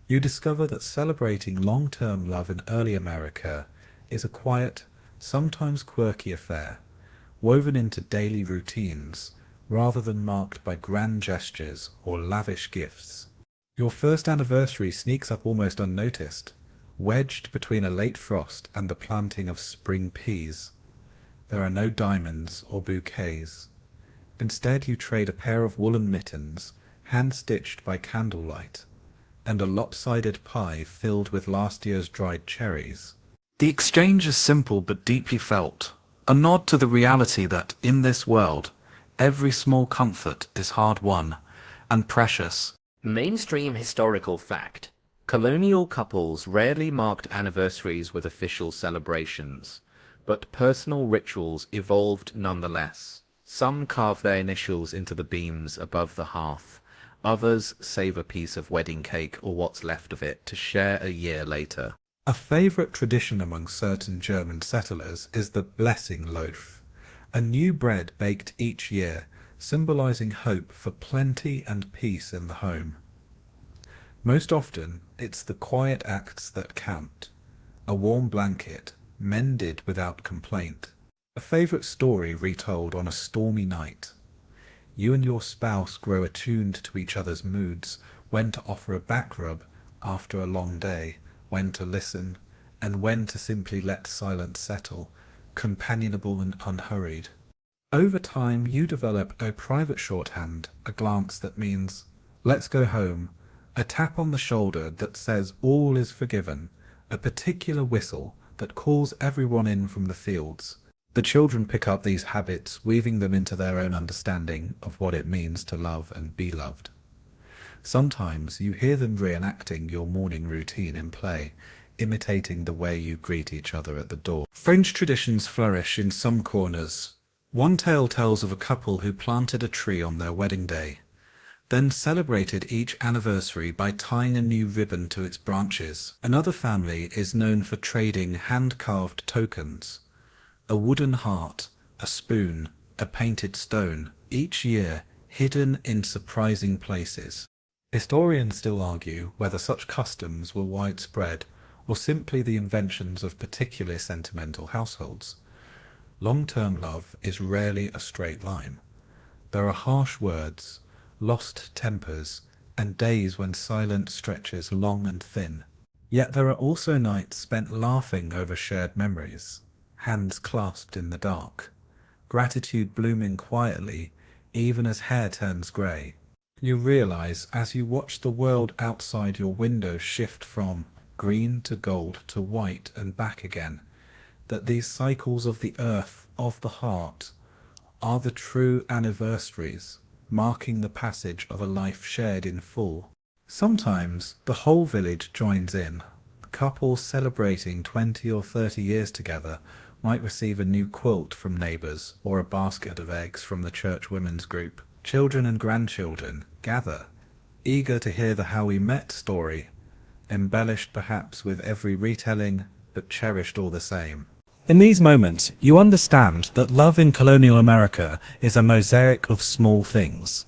you discover that celebrating long-term love in early America is a quiet, sometimes quirky affair, woven into daily routines rather than marked by grand gestures or lavish gifts. Your first anniversary sneaks up almost unnoticed, wedged between a late frost and the planting of spring peas. There are no diamonds or bouquets. Instead, you trade a pair of woolen mittens, hand-stitched by candlelight, and a lopsided pie filled with last year's dried cherries. The exchange is simple but deeply felt, a nod to the reality that, in this world, every small comfort is hard-won and precious. Mainstream historical fact. Colonial couples rarely marked anniversaries with official celebrations, but personal rituals evolved nonetheless. Some carve their initials into the beams above the hearth. Others save a piece of wedding cake or what's left of it to share a year later. A favourite tradition among certain German settlers is the blessing loaf, a new bread baked each year, symbolising hope for plenty and peace in the home. Most often, it's the quiet acts that count. A warm blanket, mended without complaint. A favourite story retold on a stormy night. You and your spouse grow attuned to each other's moods, when to offer a back rub after a long day, when to listen, and when to simply let silence settle, companionable and unhurried. Over time, you develop a private shorthand, a glance that means, let's go home, a tap on the shoulder that says all is forgiven, a particular whistle that calls everyone in from the fields. The children pick up these habits, weaving them into their own understanding of what it means to love and be loved. Sometimes you hear them reenacting your morning routine in play, imitating the way you greet each other at the door. Fringe traditions flourish in some corners. One tale tells of a couple who planted a tree on their wedding day, then celebrated each anniversary by tying a new ribbon to its branches. Another family is known for trading hand-carved tokens, a wooden heart, a spoon, a painted stone, each year hidden in surprising places. Historians still argue whether such customs were widespread or simply the inventions of particularly sentimental households. Long-term love is rarely a straight line. There are harsh words, lost tempers, and days when silence stretches long and thin. Yet there are also nights spent laughing over shared memories, hands clasped in the dark, gratitude blooming quietly even as hair turns grey. You realize as you watch the world outside your window shift from green to gold to white and back again, that these cycles of the earth, of the heart, are the true anniversaries, marking the passage of a life shared in full. Sometimes the whole village joins in. Couples celebrating 20 or 30 years together might receive a new quilt from neighbours or a basket of eggs from the church women's group. Children and grandchildren gather, eager to hear the how we met story, embellished perhaps with every retelling, but cherished all the same. In these moments, you understand that love in colonial America is a mosaic of small things.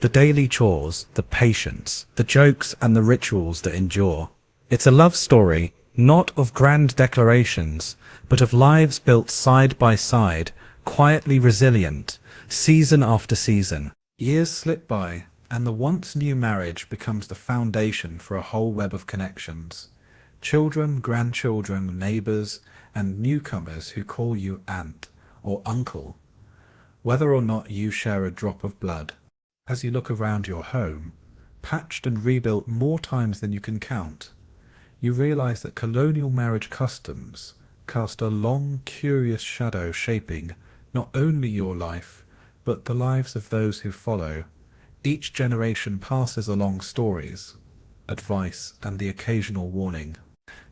The daily chores, the patience, the jokes and the rituals that endure. It's a love story, not of grand declarations, but of lives built side by side, quietly resilient, season after season. Years slip by, and the once new marriage becomes the foundation for a whole web of connections. Children, grandchildren, neighbors, and newcomers who call you aunt or uncle. Whether or not you share a drop of blood, as you look around your home, patched and rebuilt more times than you can count, you realize that colonial marriage customs cast a long, curious shadow shaping not only your life, but the lives of those who follow. Each generation passes along stories, advice, and the occasional warning.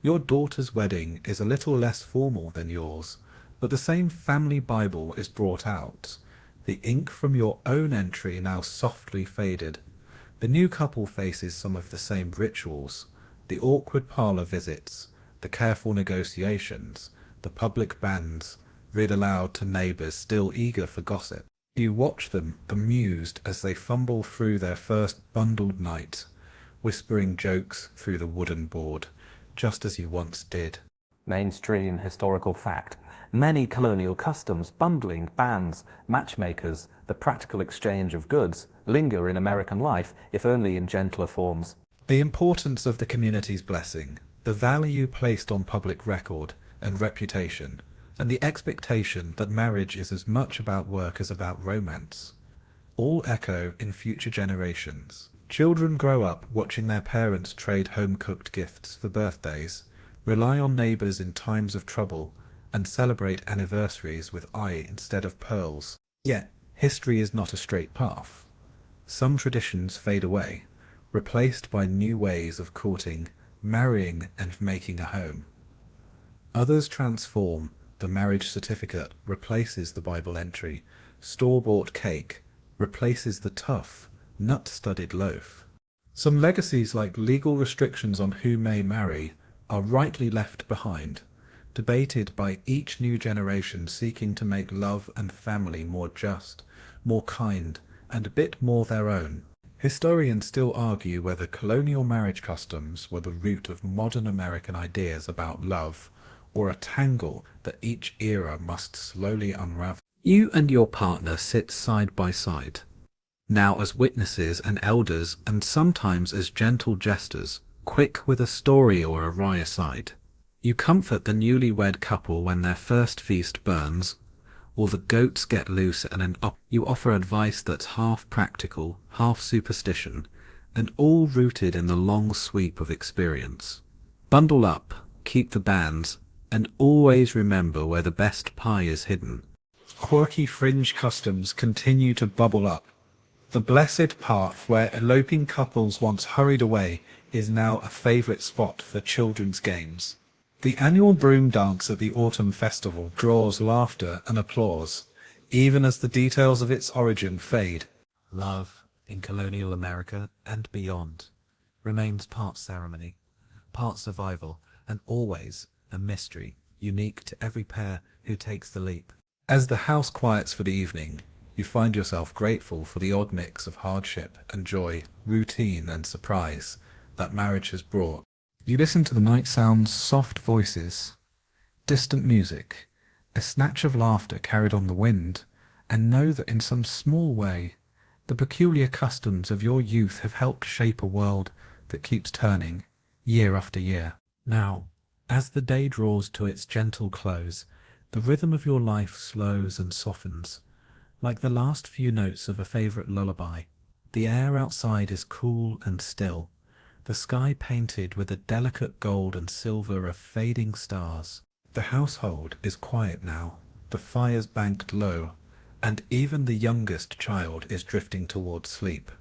Your daughter's wedding is a little less formal than yours, but the same family Bible is brought out, the ink from your own entry now softly faded. The new couple faces some of the same rituals, the awkward parlor visits, the careful negotiations, the public banns, read aloud to neighbors still eager for gossip. You watch them amused as they fumble through their first bundled night, whispering jokes through the wooden board, just as you once did. Mainstream historical fact. Many colonial customs, bundling, banns, matchmakers, the practical exchange of goods, linger in American life, if only in gentler forms. The importance of the community's blessing, the value placed on public record and reputation, and the expectation that marriage is as much about work as about romance, all echo in future generations. Children grow up watching their parents trade home-cooked gifts for birthdays, rely on neighbors in times of trouble, and celebrate anniversaries with eye instead of pearls. Yet, history is not a straight path. Some traditions fade away, replaced by new ways of courting, marrying, and making a home. Others transform. The marriage certificate replaces the Bible entry. Store-bought cake replaces the tough, nut-studded loaf. Some legacies like legal restrictions on who may marry are rightly left behind, debated by each new generation seeking to make love and family more just, more kind, and a bit more their own. Historians still argue whether colonial marriage customs were the root of modern American ideas about love, or a tangle that each era must slowly unravel. You and your partner sit side by side, now as witnesses and elders, and sometimes as gentle jesters, quick with a story or a wry aside. You comfort the newlywed couple when their first feast burns, or the goats get loose and you offer advice that's half practical, half superstition, and all rooted in the long sweep of experience. Bundle up, keep the bands, and always remember where the best pie is hidden. Quirky fringe customs continue to bubble up. The blessed path where eloping couples once hurried away is now a favourite spot for children's games. The annual broom dance at the autumn festival draws laughter and applause, even as the details of its origin fade. Love in colonial America and beyond remains part ceremony, part survival, and always a mystery unique to every pair who takes the leap. As the house quiets for the evening, you find yourself grateful for the odd mix of hardship and joy, routine and surprise that marriage has brought. You listen to the night sounds, soft voices, distant music, a snatch of laughter carried on the wind, and know that in some small way, the peculiar customs of your youth have helped shape a world that keeps turning, year after year. Now, as the day draws to its gentle close, the rhythm of your life slows and softens, like the last few notes of a favourite lullaby. The air outside is cool and still, the sky painted with a delicate gold and silver of fading stars. The household is quiet now, the fire's banked low, and even the youngest child is drifting towards sleep.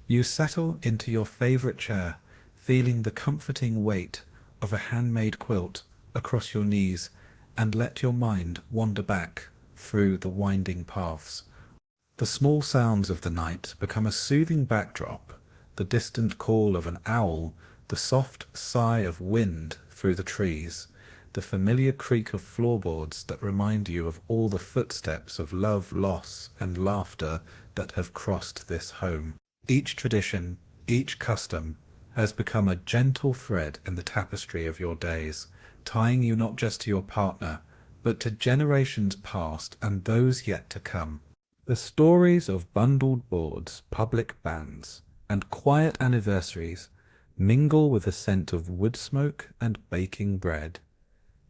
You settle into your favourite chair, feeling the comforting weight of a handmade quilt across your knees, and let your mind wander back through the winding paths. The small sounds of the night become a soothing backdrop, the distant call of an owl, the soft sigh of wind through the trees, the familiar creak of floorboards that remind you of all the footsteps of love, loss, and laughter that have crossed this home. Each tradition, each custom, has become a gentle thread in the tapestry of your days, tying you not just to your partner, but to generations past and those yet to come. The stories of bundled boards, public banns, and quiet anniversaries mingle with the scent of wood smoke and baking bread,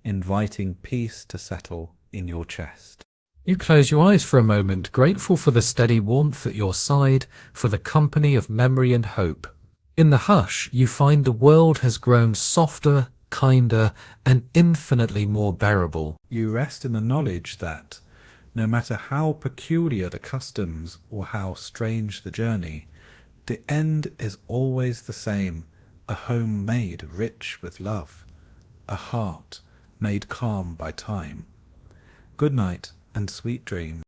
inviting peace to settle in your chest. You close your eyes for a moment, grateful for the steady warmth at your side, for the company of memory and hope. In the hush, you find the world has grown softer, kinder, and infinitely more bearable. You rest in the knowledge that, no matter how peculiar the customs or how strange the journey, the end is always the same, a home made rich with love, a heart made calm by time. Good night and sweet dreams.